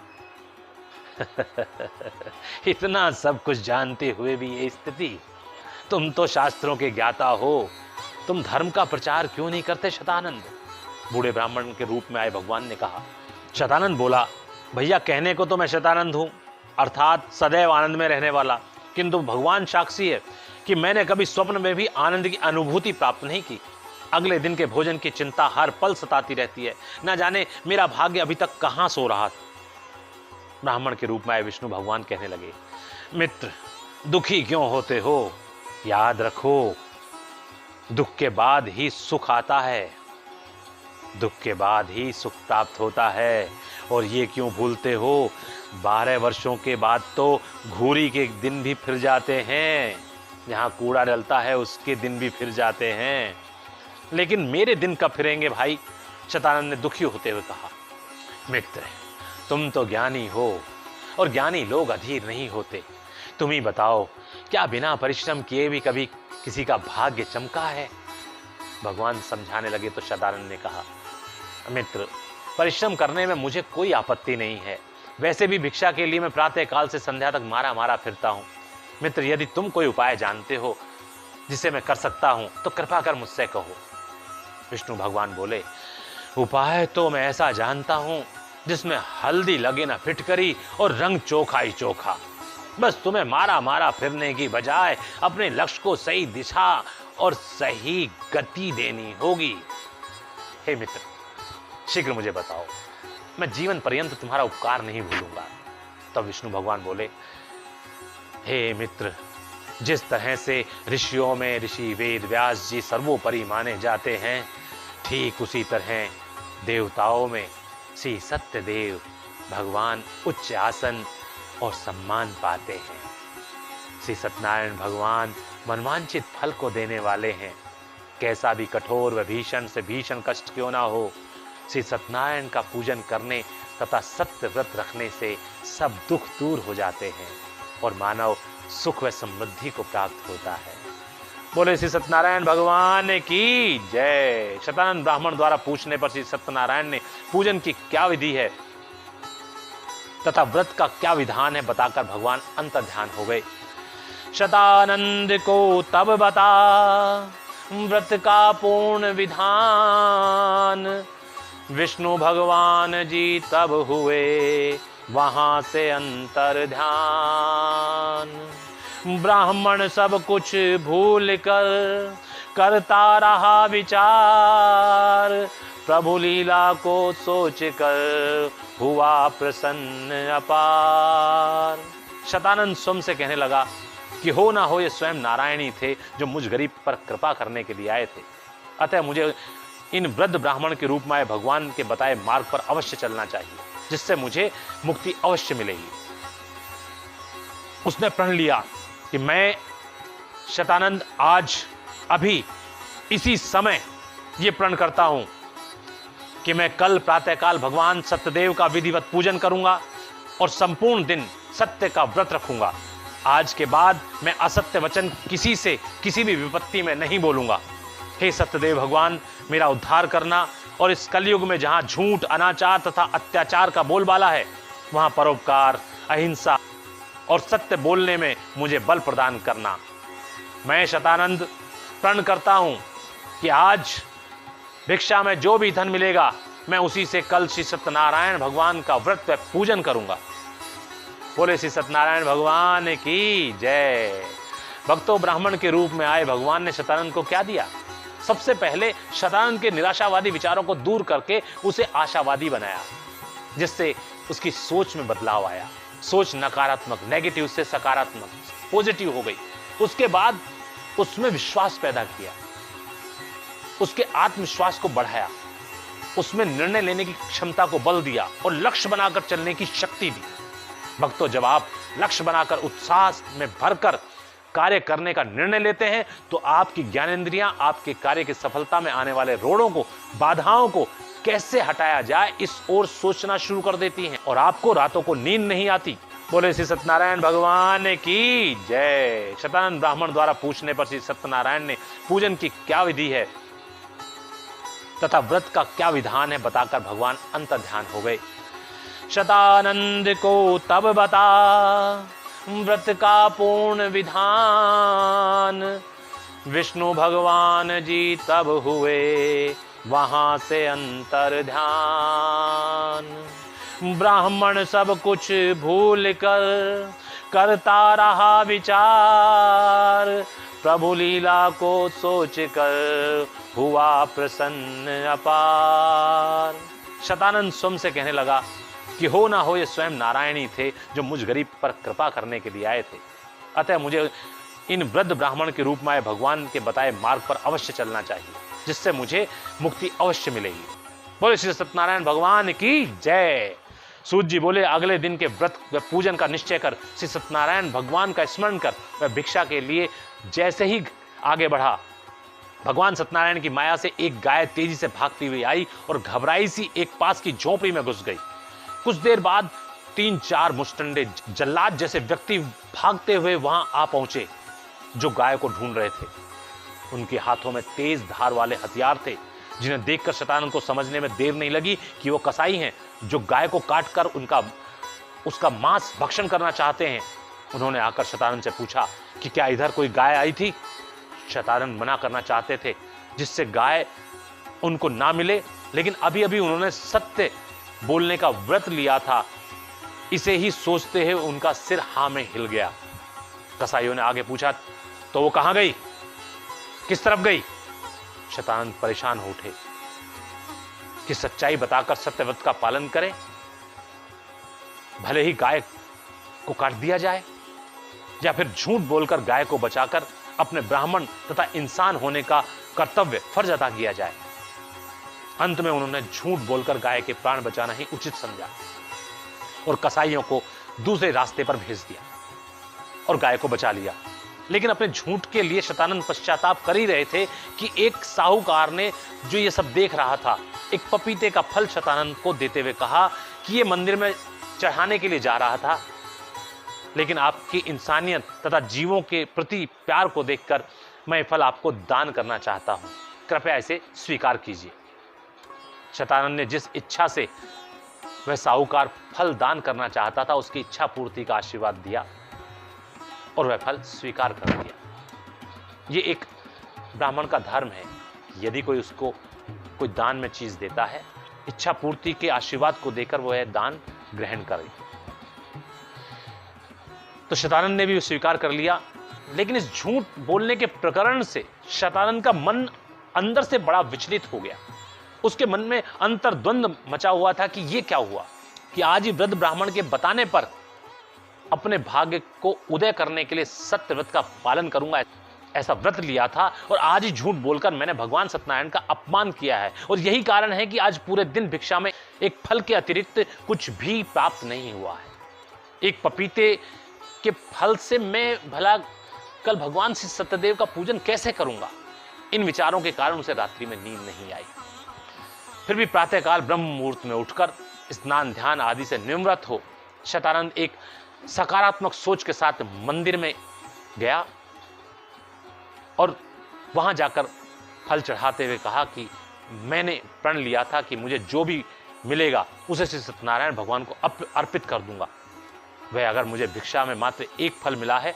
इतना सब कुछ जानते हुए भी ये स्थिति? तुम तो शास्त्रों के ज्ञाता हो, तुम धर्म का प्रचार क्यों नहीं करते शतानंद? बूढ़े ब्राह्मण के रूप में आए भगवान ने कहा। शतानंद बोला, भैया, कहने को तो मैं शतानंद हूं, अर्थात सदैव आनंद में रहने वाला, किंतु भगवान साक्षी है कि मैंने कभी स्वप्न में भी आनंद की अनुभूति प्राप्त नहीं की। अगले दिन के भोजन की चिंता हर पल सताती रहती है। न जाने मेरा भाग्य अभी तक कहां सो रहा था। ब्राह्मण के रूप में आए विष्णु भगवान कहने लगे, मित्र दुखी क्यों होते हो? याद रखो, दुख के बाद ही सुख आता है, दुख के बाद ही सुख प्राप्त होता है। और ये क्यों भूलते हो, 12 वर्षों के बाद तो घूरी के दिन भी फिर जाते हैं, जहाँ कूड़ा डलता है उसके दिन भी फिर जाते हैं, लेकिन मेरे दिन कब फिरेंगे भाई? शतानंद ने दुखी होते हुए कहा, मित्र तुम तो ज्ञानी हो और ज्ञानी लोग अधीर नहीं होते। तुम ही बताओ, क्या बिना परिश्रम किए भी कभी किसी का भाग्य चमका है? भगवान समझाने लगे तो शतानंद ने कहा, मित्र परिश्रम करने में मुझे कोई आपत्ति नहीं है, वैसे भी भिक्षा के लिए मैं प्रातः काल से संध्या तक मारा मारा फिरता हूँ। मित्र यदि तुम कोई उपाय जानते हो जिसे मैं कर सकता हूँ तो कृपा कर मुझसे कहो। विष्णु भगवान बोले, उपाय तो मैं ऐसा जानता हूँ जिसमें हल्दी लगे ना फिटकरी और रंग चोखा ही चोखा। बस तुम्हें मारा मारा फिरने की बजाय अपने लक्ष्य को सही दिशा और सही गति देनी होगी। हे मित्र शीघ्र मुझे बताओ, मैं जीवन पर्यंत तुम्हारा उपकार नहीं भूलूंगा। तब विष्णु भगवान बोले, हे मित्र जिस तरह से ऋषियों में ऋषि वेद व्यास जी सर्वोपरि माने जाते हैं, ठीक उसी तरह देवताओं में श्री सत्यदेव भगवान उच्च आसन और सम्मान पाते हैं। श्री सत्यनारायण भगवान मनवांचित फल को देने वाले हैं। कैसा भी कठोर व भीषण से भीषण कष्ट क्यों ना हो, श्री सत्यनारायण का पूजन करने तथा सत्य व्रत रखने से सब दुख दूर हो जाते हैं और मानव सुख व समृद्धि को प्राप्त होता है। बोले श्री सत्यनारायण भगवान की जय। शतानंद ब्राह्मण द्वारा पूछने पर श्री सत्यनारायण ने पूजन की क्या विधि है तथा व्रत का क्या विधान है बताकर भगवान अंतर्ध्यान हो गए। शतानंद को तब बता व्रत का पूर्ण विधान, विष्णु भगवान जी तब हुए वहां से अंतर ध्यान। ब्राह्मण सब कुछ भूल कर करता रहा विचार, प्रभु लीला को सोच कर हुआ प्रसन्न अपार। शतानंद स्वयं से कहने लगा कि हो ना हो ये स्वयं नारायण ही थे जो मुझ गरीब पर कृपा करने के लिए आए थे, अतः मुझे इन वृद्ध ब्राह्मण के रूप में आए भगवान के बताए मार्ग पर अवश्य चलना चाहिए, जिससे मुझे मुक्ति अवश्य मिलेगी। उसने प्रण लिया कि मैं शतानंद आज अभी इसी समय ये प्रण करता हूं कि मैं कल प्रातःकाल भगवान सत्यदेव का विधिवत पूजन करूंगा और संपूर्ण दिन सत्य का व्रत रखूंगा। आज के बाद मैं असत्य वचन किसी से किसी भी विपत्ति में नहीं बोलूंगा। हे सत्यदेव भगवान, मेरा उद्धार करना और इस कलयुग में जहां झूठ अनाचार तथा अत्याचार का बोलबाला है, वहां परोपकार अहिंसा और सत्य बोलने में मुझे बल प्रदान करना। मैं शतानंद प्रण करता हूं कि आज भिक्षा में जो भी धन मिलेगा मैं उसी से कल श्री सत्यनारायण भगवान का व्रत व पूजन करूंगा। बोले श्री सत्यनारायण भगवान की जय। भक्तों, ब्राह्मण के रूप में आए भगवान ने शतानंद को क्या दिया? सबसे पहले शतानंद के निराशावादी विचारों को दूर करके उसे आशावादी बनाया, जिससे उसकी सोच में बदलाव आया। सोच नकारात्मक नेगेटिव से सकारात्मक पॉजिटिव हो गई। उसके बाद उसमें विश्वास पैदा किया, उसके आत्मविश्वास को बढ़ाया, उसमें निर्णय लेने की क्षमता को बल दिया और लक्ष्य बनाकर चलने की शक्ति दी। भक्तों, जब आप लक्ष्य बनाकर उत्साह में भरकर कार्य करने का निर्णय लेते हैं तो आपकी ज्ञानेंद्रियां आपके कार्य की सफलता में आने वाले रोड़ों को, बाधाओं को कैसे हटाया जाए इस ओर सोचना शुरू कर देती हैं और आपको रातों को नींद नहीं आती। बोले श्री सत्यनारायण भगवान की जय। शतानंद ब्राह्मण द्वारा पूछने पर श्री सत्यनारायण ने पूजन की क्या विधि है तथा व्रत का क्या विधान है बताकर भगवान अंतर्ध्यान हो गए। शतानंद को तब बता व्रत का पूर्ण विधान, विष्णु भगवान जी तब हुए वहां से अंतर ध्यान। ब्राह्मण सब कुछ भूल कर करता रहा विचार, प्रभु लीला को सोच कर हुआ प्रसन्न अपार। शतानंद स्वयं से कहने लगा कि हो ना हो ये स्वयं नारायण ही थे जो मुझ गरीब पर कृपा करने के लिए आए थे। अतः मुझे इन वृद्ध ब्राह्मण के रूप में आए भगवान के बताए मार्ग पर अवश्य चलना चाहिए, जिससे मुझे मुक्ति अवश्य मिलेगी। बोले श्री सत्यनारायण भगवान की जय। सूत जी बोले, अगले दिन के व्रत व पूजन का निश्चय कर श्री सत्यनारायण भगवान का स्मरण कर वह भिक्षा के लिए जैसे ही आगे बढ़ा, भगवान सत्यनारायण की माया से एक गाय तेजी से भागती हुई आई और घबराई सी एक पास की झोपड़ी में घुस गई। कुछ देर बाद 3-4 मुस्टंडे जल्लाद जैसे व्यक्ति भागते हुए वहां आ पहुंचे जो गाय को ढूंढ रहे थे। उनके हाथों में तेज धार वाले हथियार थे, जिन्हें देखकर शतानंद को समझने में देर नहीं लगी कि वो कसाई हैं जो गाय को काटकर उसका मांस भक्षण करना चाहते हैं। उन्होंने आकर शतानंद से पूछा कि क्या इधर कोई गाय आई थी। शतानंद मना करना चाहते थे जिससे गाय उनको ना मिले, लेकिन अभी अभी उन्होंने सत्य बोलने का व्रत लिया था, इसे ही सोचते हुए उनका सिर हाँ में हिल गया। कसाईयों ने आगे पूछा, तो वो कहां गई, किस तरफ गई। शतानंद परेशान हो उठे कि सच्चाई बताकर सत्यव्रत का पालन करें, भले ही गाय को काट दिया जाए, या फिर झूठ बोलकर गाय को बचाकर अपने ब्राह्मण तथा इंसान होने का कर्तव्य फर्ज अदा किया जाए। अंत में उन्होंने झूठ बोलकर गाय के प्राण बचाना ही उचित समझा और कसाईयों को दूसरे रास्ते पर भेज दिया और गाय को बचा लिया। लेकिन अपने झूठ के लिए शतानंद पश्चाताप कर ही रहे थे कि एक साहूकार ने, जो ये सब देख रहा था, एक पपीते का फल शतानंद को देते हुए कहा कि ये मंदिर में चढ़ाने के लिए जा रहा था, लेकिन आपकी इंसानियत तथा जीवों के प्रति प्यार को देखकर मैं फल आपको दान करना चाहता हूं, कृपया इसे स्वीकार कीजिए। शतानंद ने जिस इच्छा से वह साहूकार फल दान करना चाहता था, उसकी इच्छा पूर्ति का आशीर्वाद दिया और वह फल स्वीकार कर दिया। ये एक ब्राह्मण का धर्म है, यदि कोई उसको कोई दान में चीज देता है, इच्छा पूर्ति के आशीर्वाद को देकर वह दान ग्रहण करे। तो शतानंद ने भी स्वीकार कर लिया, लेकिन इस झूठ बोलने के प्रकरण से शतानंद का मन अंदर से बड़ा विचलित हो गया। उसके मन में अंतर्द्वंद मचा हुआ था कि यह क्या हुआ कि आज ही वृद्ध ब्राह्मण के बताने पर अपने भाग्य को उदय करने के लिए सत्य व्रत का पालन करूंगा, ऐसा व्रत लिया था, और आज ही झूठ बोलकर मैंने भगवान सत्यनारायण का अपमान किया है। और यही कारण है कि आज पूरे दिन भिक्षा में एक फल के अतिरिक्त कुछ भी प्राप्त नहीं हुआ है। एक पपीते के फल से मैं भला कल भगवान श्री सत्यदेव का पूजन कैसे करूंगा। इन विचारों के कारण उसे रात्रि में नींद नहीं आई। फिर भी प्रातःकाल ब्रह्म मुहूर्त में उठकर स्नान ध्यान आदि से निवृत्त हो शतानंद एक सकारात्मक सोच के साथ मंदिर में गया और वहां जाकर फल चढ़ाते हुए कहा कि मैंने प्रण लिया था कि मुझे जो भी मिलेगा उसे श्री सत्यनारायण भगवान को अर्पित कर दूंगा। वह अगर मुझे भिक्षा में मात्र एक फल मिला है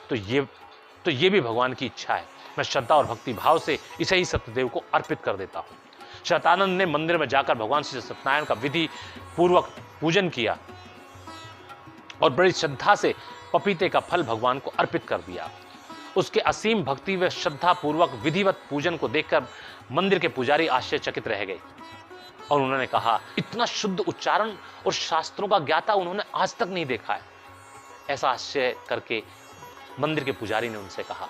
तो ये भी भगवान की इच्छा है। मैं श्रद्धा और भक्ति भाव से इसे ही सत्यदेव को अर्पित कर देता हूं। शतानंद ने मंदिर में जाकर भगवान श्री सत्यनारायण का विधि पूर्वक पूजन किया और बड़ी श्रद्धा से पपीते का फल भगवान को अर्पित कर दिया। उसके असीम भक्ति व श्रद्धा पूर्वक विधिवत पूजन को देखकर मंदिर के पुजारी आश्चर्यचकित रह गए और उन्होंने कहा, इतना शुद्ध उच्चारण और शास्त्रों का ज्ञाता उन्होंने आज तक नहीं देखा है। ऐसा आश्चर्य करके मंदिर के पुजारी ने उनसे कहा।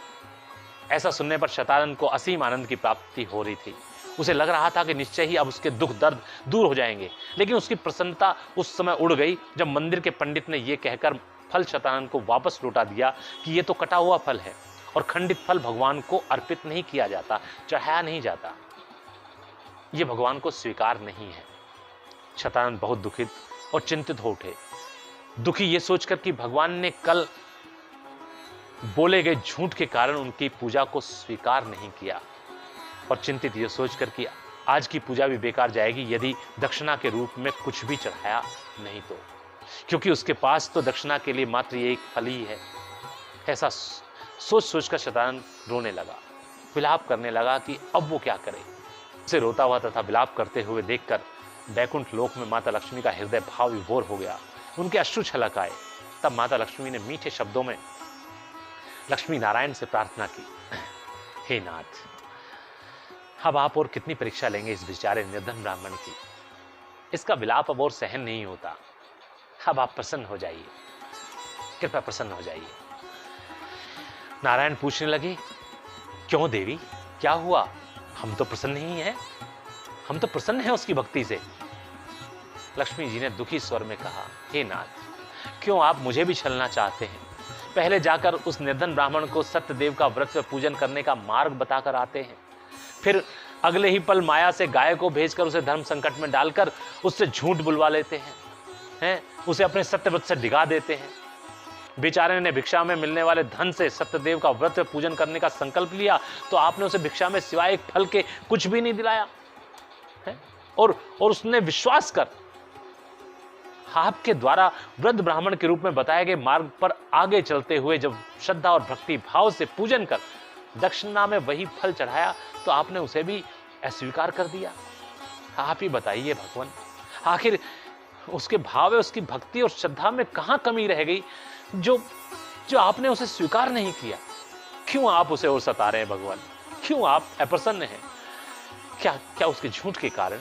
ऐसा सुनने पर शतानंद को असीम आनंद की प्राप्ति हो रही थी। उसे लग रहा था कि निश्चय ही अब उसके दुख दर्द दूर हो जाएंगे, लेकिन उसकी प्रसन्नता उस समय उड़ गई जब मंदिर के पंडित ने यह कहकर फल शतानंद को वापस लौटा दिया कि यह तो कटा हुआ फल है और खंडित फल भगवान को अर्पित नहीं किया जाता, चढ़ाया नहीं जाता, यह भगवान को स्वीकार नहीं है। शतानंद बहुत दुखित और चिंतित हो उठे, दुखी ये सोचकर कि भगवान ने कल बोले गए झूठ के कारण उनकी पूजा को स्वीकार नहीं किया, और चिंतित ये सोचकर कि आज की पूजा भी बेकार जाएगी यदि दक्षिणा के रूप में कुछ भी चढ़ाया नहीं तो, क्योंकि उसके पास तो दक्षिणा के लिए मात्र ये एक फल ही है। ऐसा सोच सोचकर शतानंद रोने लगा, विलाप करने लगा कि अब वो क्या करे। उसे रोता हुआ तथा विलाप करते हुए देखकर बैकुंठ लोक में माता लक्ष्मी का हृदय भाव विभोर हो गया। उनके अश्रु छलक आए। तब माता लक्ष्मी ने मीठे शब्दों में लक्ष्मी नारायण से प्रार्थना की, हे नाथ, अब आप और कितनी परीक्षा लेंगे इस बेचारे निर्धन ब्राह्मण की। इसका विलाप अब और सहन नहीं होता। अब आप प्रसन्न हो जाइए, कृपया प्रसन्न हो जाइए। नारायण पूछने लगे, क्यों देवी, क्या हुआ? हम तो प्रसन्न ही हैं, हम तो प्रसन्न हैं उसकी भक्ति से। लक्ष्मी जी ने दुखी स्वर में कहा, हे नाथ, क्यों आप मुझे भी छलना चाहते हैं? पहले जाकर उस निर्धन ब्राह्मण को सत्यदेव का व्रत व पूजन करने का मार्ग बताकर आते हैं, फिर अगले ही पल माया से गाय को भेजकर उसे धर्म संकट में डालकर उससे झूठ बुलवा लेते हैं, उसे अपने सत्यव्रत से डिगा देते हैं। बेचारे ने भिक्षा में मिलने वाले धन से सत्यदेव का व्रत व पूजन करने का संकल्प लिया, तो आपने उसे भिक्षा में सिवाय एक फल के कुछ भी नहीं दिलाया है? और उसने विश्वास कर आपके द्वारा वृद्ध ब्राह्मण के रूप में बताए गए मार्ग पर आगे चलते हुए जब श्रद्धा और भक्ति भाव से पूजन कर दक्षिणा में वही फल चढ़ाया, तो आपने उसे भी अस्वीकार कर दिया। आप ही बताइए भगवान, आखिर उसके भाव, उसकी भक्ति और श्रद्धा में कहां कमी रह गई जो आपने उसे स्वीकार नहीं किया? क्यों आप उसे और सता रहे हैं भगवान? क्यों आप अप्रसन्न हैं? क्या उसके झूठ के कारण?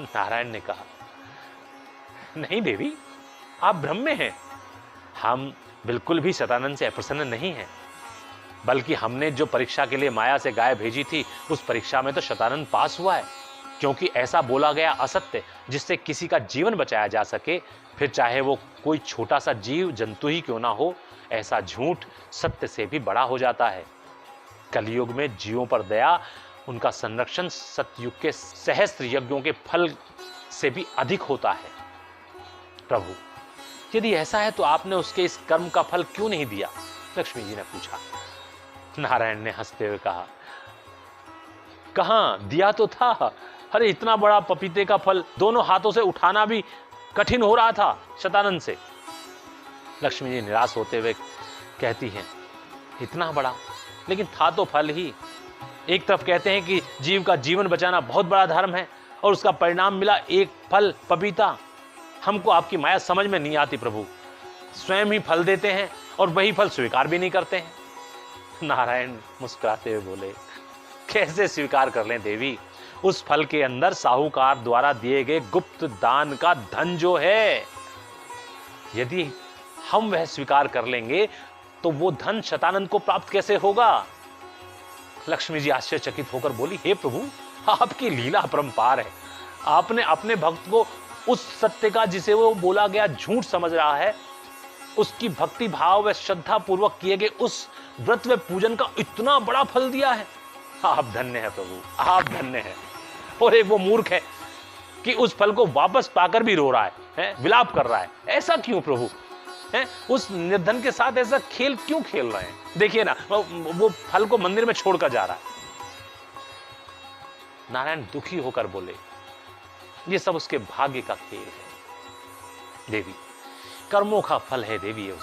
नारायण ने कहा, नहीं देवी, आप भ्रम में हैं। हम बिल्कुल भी शतानंद से अप्रसन्न नहीं हैं, बल्कि हमने जो परीक्षा के लिए माया से गाय भेजी थी, उस परीक्षा में तो शतानंद पास हुआ है, क्योंकि ऐसा बोला गया असत्य जिससे किसी का जीवन बचाया जा सके, फिर चाहे वो कोई छोटा सा जीव जंतु ही क्यों ना हो, ऐसा झूठ सत्य से भी बड़ा हो जाता है। कलयुग में जीवों पर दया, उनका संरक्षण सतयुग के सहस्त्र यज्ञों के फल से भी अधिक होता है। प्रभु, यदि ऐसा है तो आपने उसके इस कर्म का फल क्यों नहीं दिया? लक्ष्मी जी ने पूछा। नारायण ने हंसते हुए कहा, कहां दिया तो था। अरे इतना बड़ा पपीते का फल दोनों हाथों से उठाना भी कठिन हो रहा था शतानंद से। लक्ष्मी जी निराश होते हुए कहती हैं, इतना बड़ा, लेकिन था तो फल ही। एक तरफ कहते हैं कि जीव का जीवन बचाना बहुत बड़ा धर्म है, और उसका परिणाम मिला एक फल पपीता। हमको आपकी माया समझ में नहीं आती प्रभु। स्वयं ही फल देते हैं और वही फल स्वीकार भी नहीं करते हैं। नारायण मुस्कुराते हुए बोले, कैसे स्वीकार कर लें देवी? उस फल के अंदर साहूकार द्वारा दिए गए गुप्त दान का धन जो है, यदि हम वह स्वीकार कर लेंगे तो वो धन शतानंद को प्राप्त कैसे होगा? लक्ष्मी जी आश्चर्यचकित होकर बोली, हे प्रभु, आपकी लीला अपरंपार है। आपने अपने भक्त को उस सत्य का जिसे वो बोला गया झूठ समझ रहा है, उसकी भक्ति भाव व श्रद्धा पूर्वक किए गए उस व्रत व पूजन का इतना बड़ा फल दिया है। आप धन्य है प्रभु, आप धन्य है। और एक वो मूर्ख है कि उस फल को वापस पाकर भी रो रहा है, विलाप कर रहा है। ऐसा क्यों प्रभु? उस निर्धन के साथ ऐसा खेल क्यों खेल रहे हैं? देखिए ना, वो फल को मंदिर में छोड़कर जा रहा है। नारायण दुखी होकर बोले, ये सब उसके भाग्य का खेल है देवी, कर्मों का फल है देवी ये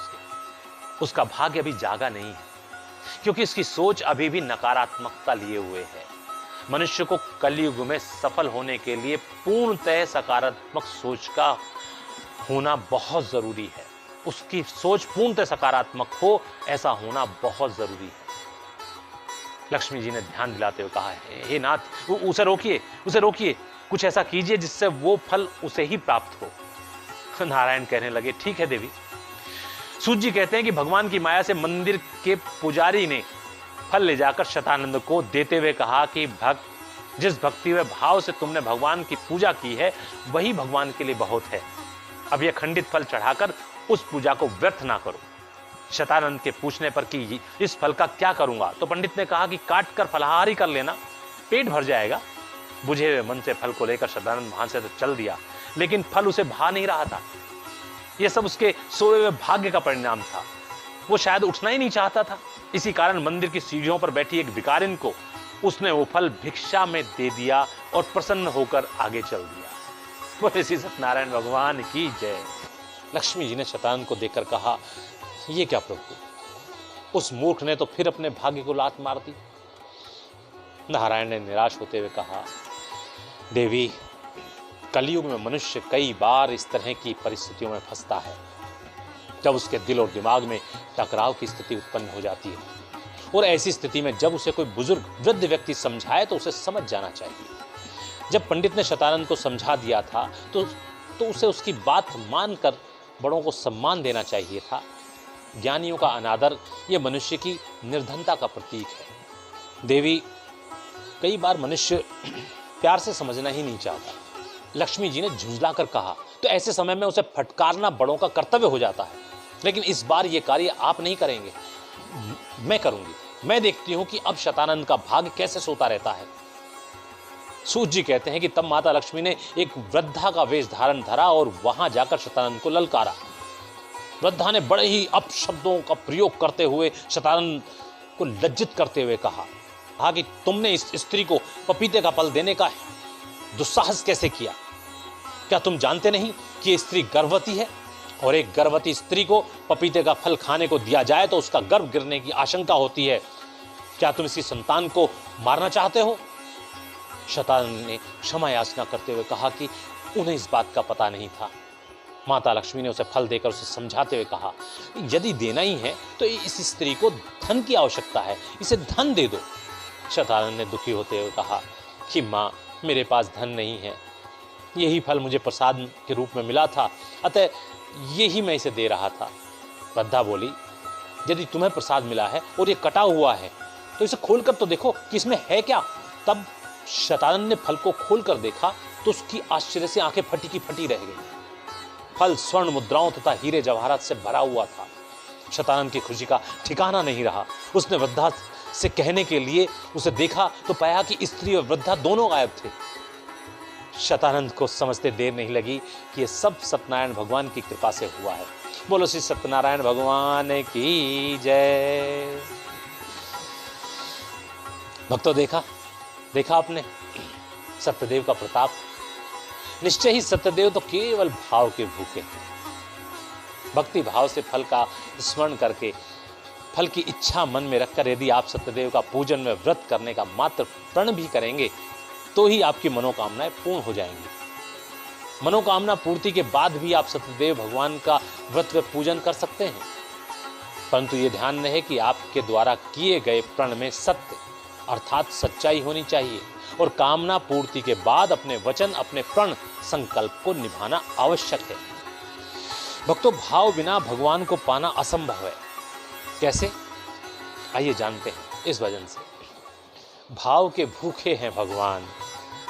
उसका भाग्य अभी जागा नहीं है, क्योंकि इसकी सोच अभी भी नकारात्मकता लिए हुए है। मनुष्य को कलयुग में सफल होने के लिए पूर्णतः सकारात्मक सोच का होना बहुत जरूरी है। उसकी सोच पूर्णतः सकारात्मक हो, ऐसा होना बहुत जरूरी है। लक्ष्मी जी ने ध्यान दिलाते हुए कहा, हे नाथ, उसे रोकिए, उसे रोकिए, कुछ ऐसा कीजिए जिससे वो फल उसे ही प्राप्त हो। नारायण कहने लगे, ठीक है देवी। सूत जी कहते हैं कि भगवान की माया से मंदिर के पुजारी ने फल ले जाकर शतानंद को देते हुए कहा कि भक्त, जिस भक्ति व भाव से तुमने भगवान की पूजा की है, वही भगवान के लिए बहुत है। अब यह खंडित फल चढ़ाकर उस पूजा को व्यर्थ ना करो। शतानंद के पूछने पर कि इस फल का क्या करूंगा, तो पंडित ने कहा कि काट कर फलाहार ही कर लेना, पेट भर जाएगा। बुझे हुए मन से फल को लेकर शतानंद वहां से तो चल दिया, लेकिन फल उसे भा नहीं रहा था। यह सब उसके सोए हुए भाग्य का परिणाम था। वो शायद उठना ही नहीं चाहता था। इसी कारण मंदिर की सीढ़ियों पर बैठी एक भिखारिन को उसने वो फल भिक्षा में दे दिया और प्रसन्न होकर आगे चल दिया। बोले श्री सत्यनारायण भगवान की जय। लक्ष्मी जी ने शतानंद को देखकर कहा, ये क्या प्रभु, उस मूर्ख ने तो फिर अपने भाग्य को लात मार दी। नारायण ने निराश होते हुए कहा, देवी, कलयुग में मनुष्य कई बार इस तरह की परिस्थितियों में फंसता है, जब उसके दिल और दिमाग में टकराव की स्थिति उत्पन्न हो जाती है। और ऐसी स्थिति में जब उसे कोई बुजुर्ग वृद्ध व्यक्ति समझाए तो उसे समझ जाना चाहिए। जब पंडित ने शतानंद को समझा दिया था तो उसे उसकी बात मानकर बड़ों को सम्मान देना चाहिए था। ज्ञानियों का अनादर यह मनुष्य की निर्धनता का प्रतीक है। देवी, कई बार मनुष्य प्यार से समझना ही नहीं चाहता। लक्ष्मी जी ने झुंझलाकर कहा, तो ऐसे समय में उसे फटकारना बड़ों का कर्तव्य हो जाता है। लेकिन इस बार यह कार्य आप नहीं करेंगे, मैं करूंगी। मैं देखती हूं कि अब शतानंद का भाग्य कैसे सोता रहता है। सूत जी कहते हैं कि तब माता लक्ष्मी ने एक वृद्धा का वेश धारण धरा और वहां जाकर शतानंद को ललकारा। वृद्धा ने बड़े ही अपशब्दों का प्रयोग करते हुए शतानंद को लज्जित करते हुए कहा कि तुमने इस स्त्री को पपीते का फल देने का दुस्साहस कैसे किया? क्या तुम जानते नहीं कि स्त्री गर्भवती है और एक गर्भवती स्त्री को पपीते का फल खाने को दिया जाए तो उसका गर्भ गिरने की आशंका होती है। क्या तुम इसी संतान को मारना चाहते हो? शतानंद ने क्षमा याचना करते हुए कहा कि उन्हें इस बात का पता नहीं था। माता लक्ष्मी ने उसे फल देकर उसे समझाते हुए कहा, यदि देना ही है तो इस स्त्री को धन की आवश्यकता है, इसे धन दे दो। शतानंद ने दुखी होते हुए कहा कि माँ, मेरे पास धन नहीं है, यही फल मुझे प्रसाद के रूप में मिला था, अतः यही मैं इसे दे रहा था। वृद्धा बोली, यदि तुम्हें प्रसाद मिला है और ये कटा हुआ है तो इसे खोलकर तो देखो कि इसमें है क्या। तब शतानंद ने फल को खोलकर देखा तो उसकी आश्चर्य से आंखें फटी की फटी रह गई। फल स्वर्ण मुद्राओं तथा हीरे जवाहरात से भरा हुआ था। शतानंद की खुशी का ठिकाना नहीं रहा। उसने वृद्धा से कहने के लिए उसे देखा तो पाया कि स्त्री और वृद्धा दोनों गायब थे। शतानंद को समझते देर नहीं लगी कि यह सब सत्यनारायण भगवान की कृपा से हुआ है। बोलो श्री सत्यनारायण भगवान की जय। भक्तों, देखा आपने सत्यदेव का प्रताप। निश्चय ही सत्यदेव तो केवल भाव के भूखे हैं। भक्ति भाव से फल का स्मरण करके, फल की इच्छा मन में रखकर यदि आप सत्यदेव का पूजन में व्रत करने का मात्र प्रण भी करेंगे तो ही आपकी मनोकामनाएं पूर्ण हो जाएंगी। मनोकामना पूर्ति के बाद भी आप सत्यदेव भगवान का व्रत व पूजन कर सकते हैं, परंतु ये ध्यान रहे कि आपके द्वारा किए गए प्रण में सत्य अर्थात सच्चाई होनी चाहिए और कामना पूर्ति के बाद अपने वचन, अपने प्रण, संकल्प को निभाना आवश्यक है। भक्तों, भाव बिना भगवान को पाना असंभव है। कैसे? आइए जानते हैं इस वजन से। भाव के भूखे हैं भगवान,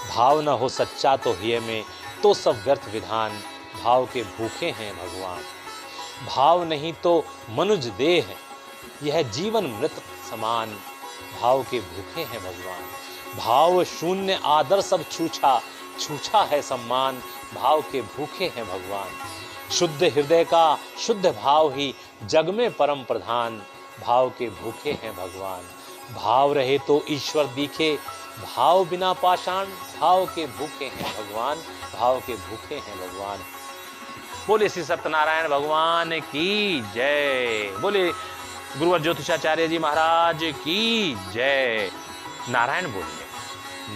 भाव न हो सच्चा तो हिय में तो सब व्यर्थ विधान। भाव के भूखे हैं भगवान, भाव नहीं तो मनुज देह है, यह जीवन मृत समान। भाव के भूखे हैं भगवान, भाव शून्य आदर सब छूछा, छूछा है सम्मान। भाव के भूखे हैं भगवान, शुद्ध हृदय का शुद्ध भाव ही जग में परम प्रधान। भाव के भूखे हैं भगवान, भाव रहे तो ईश्वर दिखे, भाव बिना पाषाण। भाव के भूखे हैं भगवान, भाव के भूखे हैं भगवान। बोले श्री सत्यनारायण भगवान की जय। बोले गुरुवर ज्योतिषाचार्य जी महाराज की जय। नारायण बोलिए,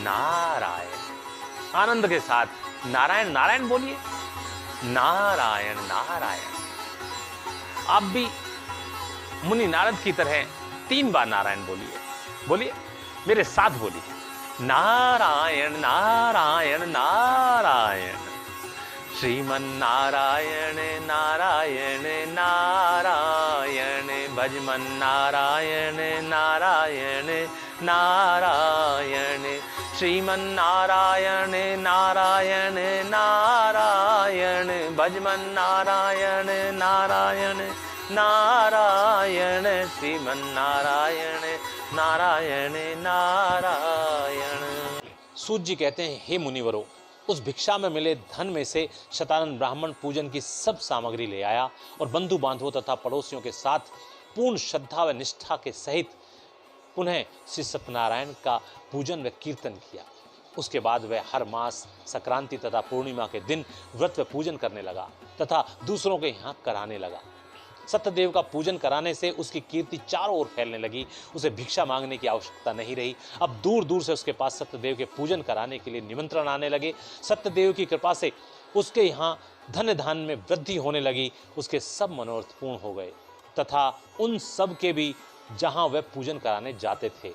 नारायण। आनंद के साथ नारायण नारायण बोलिए, नारायण नारायण। आप भी मुनि नारद की तरह 3 बार नारायण बोलिए। बोलिए, मेरे साथ बोलिए, नारायण नारायण नारायण। श्रीमन नारायण नारायण नारायण। भजमन नारायण नारायण नारायण। श्रीमन नारायण नारायण नारायण। भजमन नारायण नारायण नारायण। श्रीमन नारायण नारायण नारायण। सूत जी कहते हैं, हे मुनिवरों, उस भिक्षा में मिले धन में से शतानंद ब्राह्मण पूजन की सब सामग्री ले आया और बंधु बांधवों तथा पड़ोसियों के साथ पूर्ण श्रद्धा व निष्ठा के सहित पुनः श्री सत्यनारायण का पूजन व कीर्तन किया। उसके बाद वह हर मास संक्रांति तथा पूर्णिमा के दिन व्रत व पूजन करने लगा तथा दूसरों के यहाँ कराने लगा। सत्यदेव का पूजन कराने से उसकी कीर्ति चारों ओर फैलने लगी। उसे भिक्षा मांगने की आवश्यकता नहीं रही। अब दूर दूर से उसके पास सत्यदेव के पूजन कराने के लिए निमंत्रण आने लगे। सत्यदेव की कृपा से उसके यहाँ धन धान में वृद्धि होने लगी। उसके सब मनोरथ पूर्ण हो गए तथा उन सब के भी जहाँ वह पूजन कराने जाते थे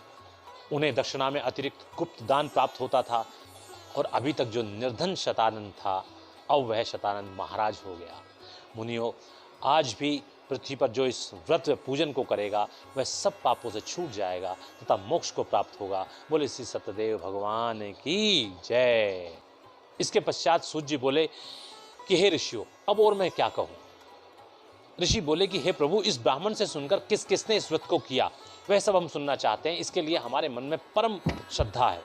उन्हें दक्षिणा में अतिरिक्त गुप्त दान प्राप्त होता था और अभी तक जो निर्धन शतानंद था अब वह शतानंद महाराज हो गया। मुनियों, आज भी पृथ्वी पर जो इस व्रत व पूजन को करेगा वह सब पापों से छूट जाएगा तथा मोक्ष को प्राप्त होगा। बोले श्री सत्यदेव भगवान की जय। इसके पश्चात सूत जी बोले कि हे ऋषियों, अब और मैं क्या कहूँ। ऋषि बोले कि हे प्रभु, इस ब्राह्मण से सुनकर किस किसने इस व्रत को किया वह सब हम सुनना चाहते हैं। इसके लिए हमारे मन में परम श्रद्धा है।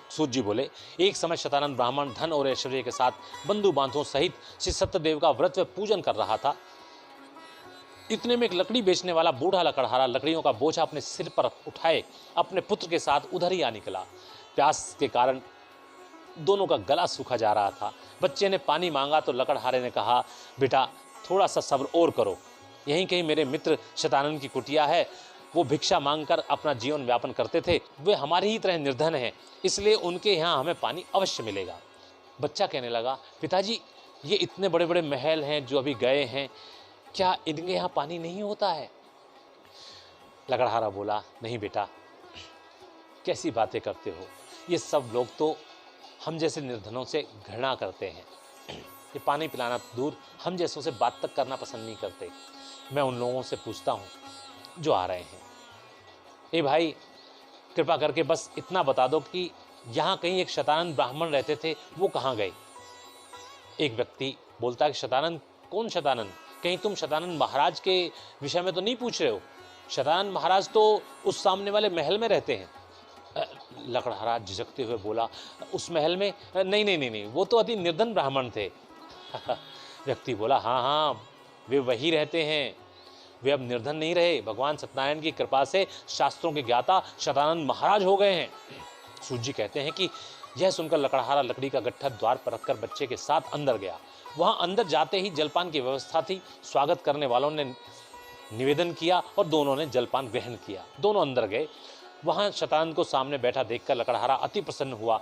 सूत जी बोले, एक समय शतानंद ब्राह्मण धन और ऐश्वर्य के साथ बंधु बांधों सहित श्री सत्यदेव का व्रत व पूजन कर रहा था। इतने में एक लकड़ी बेचने वाला बूढ़ा लकड़हारा लकड़ियों का बोझा अपने सिर पर उठाए अपने पुत्र के साथ उधर ही आ निकला। प्यास के कारण दोनों का गला सूखा जा रहा था। बच्चे ने पानी मांगा तो लकड़हारे ने कहा, बेटा थोड़ा सा सब्र और करो, यहीं कहीं मेरे मित्र शतानंद की कुटिया है। वो भिक्षा मांगकर अपना जीवन व्यापन करते थे। वे हमारी ही तरह निर्धन हैं, इसलिए उनके यहाँ हमें पानी अवश्य मिलेगा। बच्चा कहने लगा, पिताजी ये इतने बड़े बड़े महल हैं जो अभी गए हैं, क्या इनके यहाँ पानी नहीं होता है? लकड़हारा बोला, नहीं बेटा, कैसी बातें करते हो। ये सब लोग तो हम जैसे निर्धनों से घृणा करते हैं। ये पानी पिलाना दूर, हम जैसों से बात तक करना पसंद नहीं करते। मैं उन लोगों से पूछता हूँ जो आ रहे हैं। ए भाई, कृपा करके बस इतना बता दो कि यहाँ कहीं एक शतानंद ब्राह्मण रहते थे, वो कहाँ गए? एक व्यक्ति बोलता है कि शतानंद? कौन शतानंद? कहीं तुम शतानंद महाराज के विषय में तो नहीं पूछ रहे हो? शतानंद महाराज तो उस सामने वाले महल में रहते हैं। लकड़हारा झिझकते हुए बोला, उस महल में? नहीं, वो तो अति निर्धन ब्राह्मण थे। व्यक्ति बोला, हाँ, वे वही रहते हैं। वे अब निर्धन नहीं रहे। भगवान सत्यनारायण की कृपा से शास्त्रों के ज्ञाता शतानंद महाराज हो गए हैं। सूत जी कहते हैं कि यह सुनकर लकड़हारा लकड़ी का गट्ठा द्वार पर रखकर बच्चे के साथ अंदर गया। वहां अंदर जाते ही जलपान की व्यवस्था थी। स्वागत करने वालों ने निवेदन किया और दोनों ने जलपान ग्रहण किया। दोनों अंदर गए। वहां शतानंद को सामने बैठा देखकर लकड़हारा अति प्रसन्न हुआ।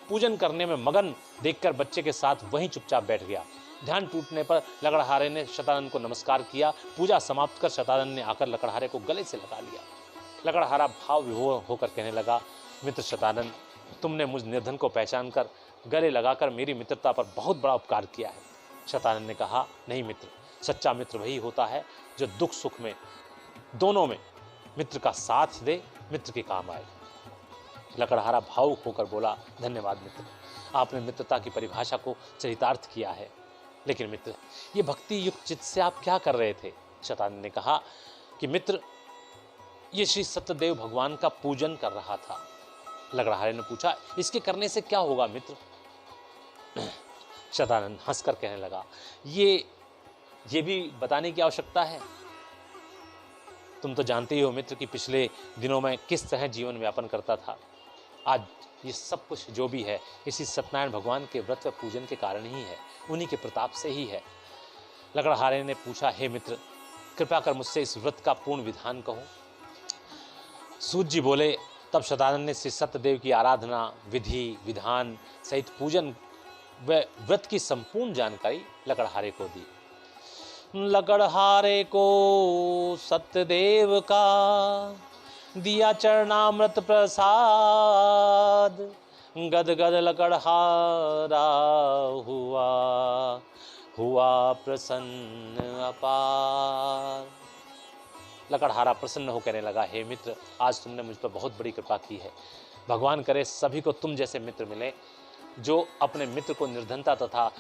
पूजन करने में मगन देखकर बच्चे के साथ वहीं चुपचाप बैठ गया। ध्यान टूटने पर लकड़हारे ने शतानंद को नमस्कार किया। पूजा समाप्त कर शतानंद ने आकर लकड़हारे को गले से लगा लिया। लकड़हारा भाव विभोर होकर कहने लगा, मित्र शतानंद, तुमने मुझ निर्धन को पहचान कर गले लगाकर मेरी मित्रता पर बहुत बड़ा उपकार किया है। शतानंद ने कहा, नहीं मित्र, सच्चा मित्र वही होता है जो दुख सुख में दोनों में मित्र का साथ दे, मित्र के काम आए। लकड़हारा भावुक होकर बोला, धन्यवाद मित्र, आपने मित्रता की परिभाषा को चरितार्थ किया है। लेकिन मित्र, ये भक्ति युक्त चित्त से आप क्या कर रहे थे? शतानंद ने कहा कि मित्र, ये श्री सत्यदेव भगवान का पूजन कर रहा था। लकड़हारे ने पूछा, इसके करने से क्या होगा मित्र? शतानंद हंसकर कहने लगा, ये भी बताने की आवश्यकता है? तुम तो जानते ही हो मित्र कि पिछले दिनों में किस तरह जीवन व्यापन करता था। आज ये सब कुछ जो भी है इसी सत्यनारायण भगवान के व्रत व पूजन के कारण ही है, उन्हीं के प्रताप से ही है। लकड़हारे ने पूछा, हे मित्र, कृपया कर मुझसे इस व्रत का पूर्ण विधान कहो। सूत जी बोले, तब शतानंद ने श्री सत्यदेव की आराधना, विधि विधान सहित पूजन व व्रत की संपूर्ण जानकारी लकड़हारे को दी। लकड़हारे को सत्यदेव का दिया चरणामृत प्रसाद, गदगद लकड़हारा हुआ प्रसन्न अपार। लकड़हारा प्रसन्न हो कहने लगा, हे मित्र, आज तुमने मुझ पर बहुत बड़ी कृपा की है। भगवान करे सभी को तुम जैसे मित्र मिले जो अपने मित्र को निर्धनता तथा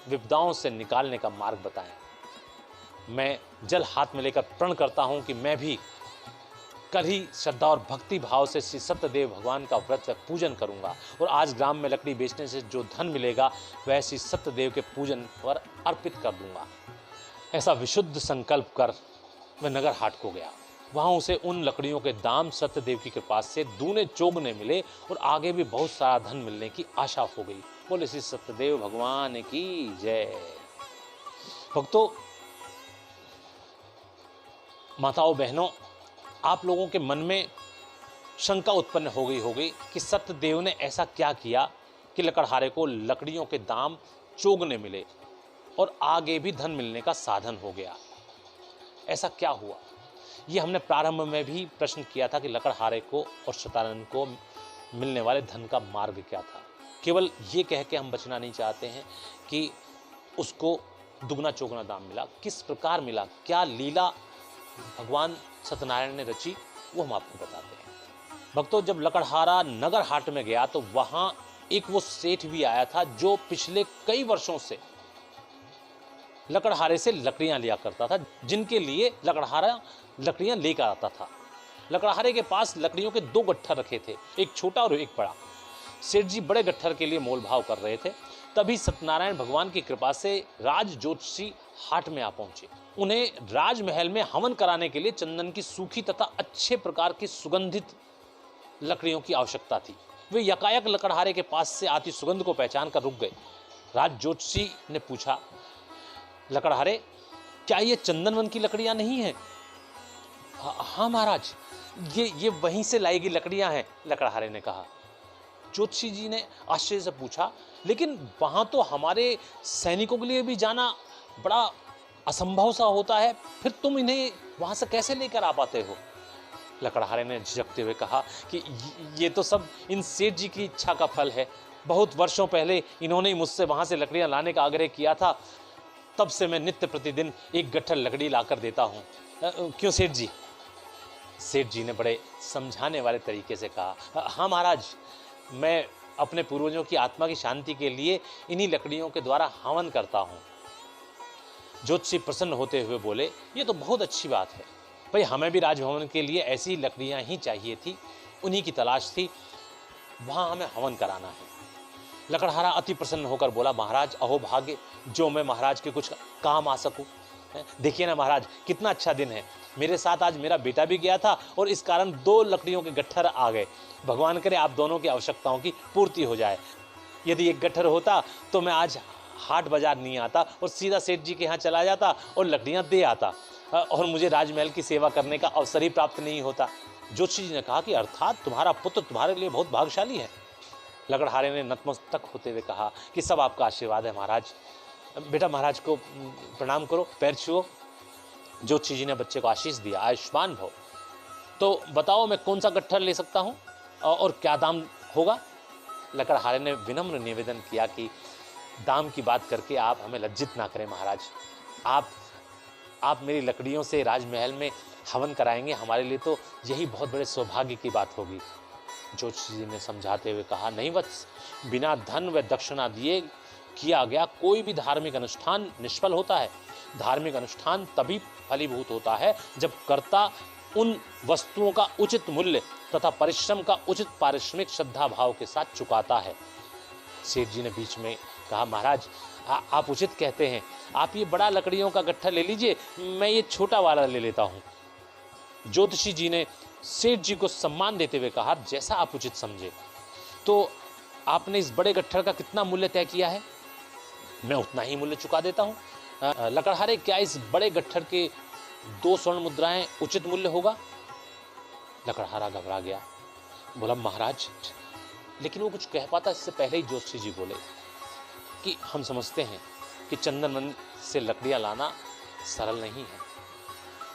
विपदाओं से निकालने का मार्ग बताएं। मैं जल हाथ में लेकर प्रण करता हूं कि मैं भी कल ही श्रद्धा और भक्ति भाव से श्री सत्यदेव भगवान का व्रत व पूजन करूंगा और आज ग्राम में लकड़ी बेचने से जो धन मिलेगा वह श्री सत्यदेव के पूजन पर अर्पित कर दूंगा। ऐसा विशुद्ध संकल्प कर वह नगर हाट को गया। वहां उसे उन लकड़ियों के दाम सत्यदेव की कृपा से दूने चौगुने मिले और आगे भी बहुत सारा धन मिलने की आशा हो गई। बोले श्री सत्यदेव भगवान की जय। भक्तों, माताओं बहनों, आप लोगों के मन में शंका उत्पन्न हो गई होगी कि सत्यदेव ने ऐसा क्या किया कि लकड़हारे को लकड़ियों के दाम चौगुने मिले और आगे भी धन मिलने का साधन हो गया। ऐसा क्या हुआ? ये हमने प्रारंभ में भी प्रश्न किया था कि लकड़हारे को और शतानंद को मिलने वाले धन का मार्ग क्या था। केवल ये कह के हम बचना नहीं चाहते हैं कि उसको दुगना चौगुना दाम मिला, किस प्रकार मिला, क्या लीला भगवान सत्यनारायण ने रची, वो हम आपको बताते हैं। भक्तों, जब लकड़हारा नगर हाट में गया तो वहां एक वो सेठ भी आया था जो पिछले कई वर्षों से लकड़हारे से लकड़ियां लिया करता था, जिनके लिए लकड़हारा लकड़ियां लेकर आता था। लकड़हारे के पास लकड़ियों के 2 गट्ठर रखे थे, एक छोटा और एक बड़ा। सेठ जी बड़े गट्ठर के लिए मोल भाव कर रहे थे। तभी सत्यनारायण भगवान की कृपा से राज ज्योतिषी हाट में आ पहुंचे। उन्हें राजमहल में हवन कराने के लिए चंदन की सूखी तथा अच्छे प्रकार की सुगंधित लकड़ियों की आवश्यकता थी। वे यकायक लकड़हारे के पास से आती सुगंध को पहचान कर रुक गए। राज ज्योतिषी ने पूछा, लकड़हारे, क्या ये चंदनवन की लकड़ियां नहीं हैं? हाँ महाराज, ये वहीं से लाई गई लकड़ियां हैं, लकड़हारे ने कहा। ज्योतिषी जी ने आश्चर्य से पूछा, लेकिन वहां तो हमारे सैनिकों के लिए भी जाना बड़ा असंभव सा होता है, फिर तुम इन्हें वहां से कैसे लेकर आ पाते हो? लकड़हारे ने झिझकते हुए कहा कि ये तो सब इन सेठ जी की इच्छा का फल है। बहुत वर्षों पहले इन्होंने मुझसे वहां से लकड़ियां लाने का आग्रह किया था, तब से मैं नित्य प्रतिदिन एक गट्ठर लकड़ी लाकर देता हूँ। क्यों सेठ जी? सेठ जी ने बड़े समझाने वाले तरीके से कहा, हाँ महाराज, मैं अपने पूर्वजों की आत्मा की शांति के लिए इन्हीं लकड़ियों के द्वारा हवन करता हूँ। ज्योतिषी प्रसन्न होते हुए बोले, ये तो बहुत अच्छी बात है भाई, हमें भी राजभवन के लिए ऐसी लकड़ियां ही चाहिए थी, उन्हीं की तलाश थी, वहां हमें हवन कराना है। लकड़हारा अति प्रसन्न होकर बोला, महाराज अहो भाग्य, जो मैं महाराज के कुछ काम आ सकूं। देखिए ना महाराज, कितना अच्छा दिन है, मेरे साथ आज मेरा बेटा भी गया था और इस कारण 2 लकड़ियों के गट्ठर आ गए। भगवान करे आप दोनों की आवश्यकताओं की पूर्ति हो जाए। यदि एक गट्ठर होता तो मैं आज हाट बाजार नहीं आता और सीधा सेठ जी के यहाँ चला जाता और लकड़ियाँ दे आता, और मुझे राजमहल की सेवा करने का अवसर ही प्राप्त नहीं होता। ज्योतिषी जी ने कहा कि अर्थात तुम्हारा पुत्र तुम्हारे लिए बहुत भाग्यशाली है। लकड़हारे ने नतमस्तक होते हुए कहा कि सब आपका आशीर्वाद है महाराज। बेटा महाराज को प्रणाम करो, पैर छुओ। ज्योतिषी जी ने बच्चे को आशीष दिया, आयुष्मान भव। तो बताओ मैं कौन सा गट्ठर ले सकता हूँ और क्या दाम होगा? लकड़हारे ने विनम्र निवेदन किया कि दाम की बात करके आप हमें लज्जित ना करें महाराज। आप मेरी लकड़ियों से राजमहल में हवन कराएंगे, हमारे लिए तो यही बहुत बड़े सौभाग्य की बात होगी। ज्योतिषी जी ने समझाते हुए कहा, नहीं वत्स, बिना धन व दक्षिणा दिए किया गया कोई भी धार्मिक अनुष्ठान निष्फल होता है। धार्मिक अनुष्ठान तभी फलीभूत होता है जब कर्ता उन वस्तुओं का उचित मूल्य तथा परिश्रम का उचित पारिश्रमिक श्रद्धा भाव के साथ चुकाता है। सेठ जी ने बीच में कहा, महाराज आप उचित कहते हैं, आप ये बड़ा लकड़ियों का गट्ठर ले लीजिए, मैं ये छोटा वाला ले लेता हूँ। ज्योतिषी जी ने सेठ जी को सम्मान देते हुए कहा, जैसा आप उचित समझे। तो आपने इस बड़े गट्ठर का कितना मूल्य तय किया है? मैं उतना ही मूल्य चुका देता हूँ। लकड़हारे, क्या इस बड़े गट्ठर के 2 स्वर्ण मुद्राएं उचित मूल्य होगा? लकड़हारा घबरा गया, बोला, महाराज, लेकिन वो कुछ कह पाता इससे पहले ही ज्योतिषी जी बोले कि हम समझते हैं कि चंदनवन से लकड़ियां लाना सरल नहीं है,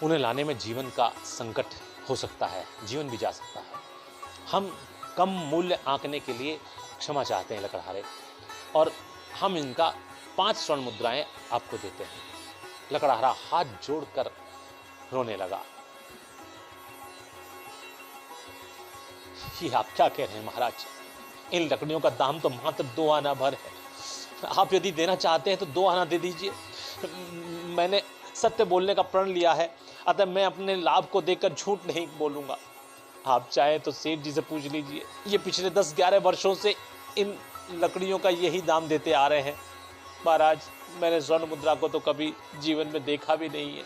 उन्हें लाने में जीवन का संकट हो सकता है, जीवन भी जा सकता है। हम कम मूल्य आंकने के लिए क्षमा चाहते हैं लकड़हारे, और हम इनका 5 स्वर्ण मुद्राएं आपको देते हैं। लकड़हारा हाथ जोड़कर रोने लगा। ये आप क्या कह रहे हैं महाराज? इन लकड़ियों का दाम तो मात्र 2 आना भर है। आप यदि देना चाहते हैं तो 2 आना दे दीजिए। मैंने सत्य बोलने का प्रण लिया है, अतः मैं अपने लाभ को देखकर झूठ नहीं बोलूंगा। आप चाहें तो सेठ जी से पूछ लीजिए, ये पिछले 10-11 वर्षों से इन लकड़ियों का यही दाम देते आ रहे हैं। महाराज, मैंने स्वर्ण मुद्रा को तो कभी जीवन में देखा भी नहीं है।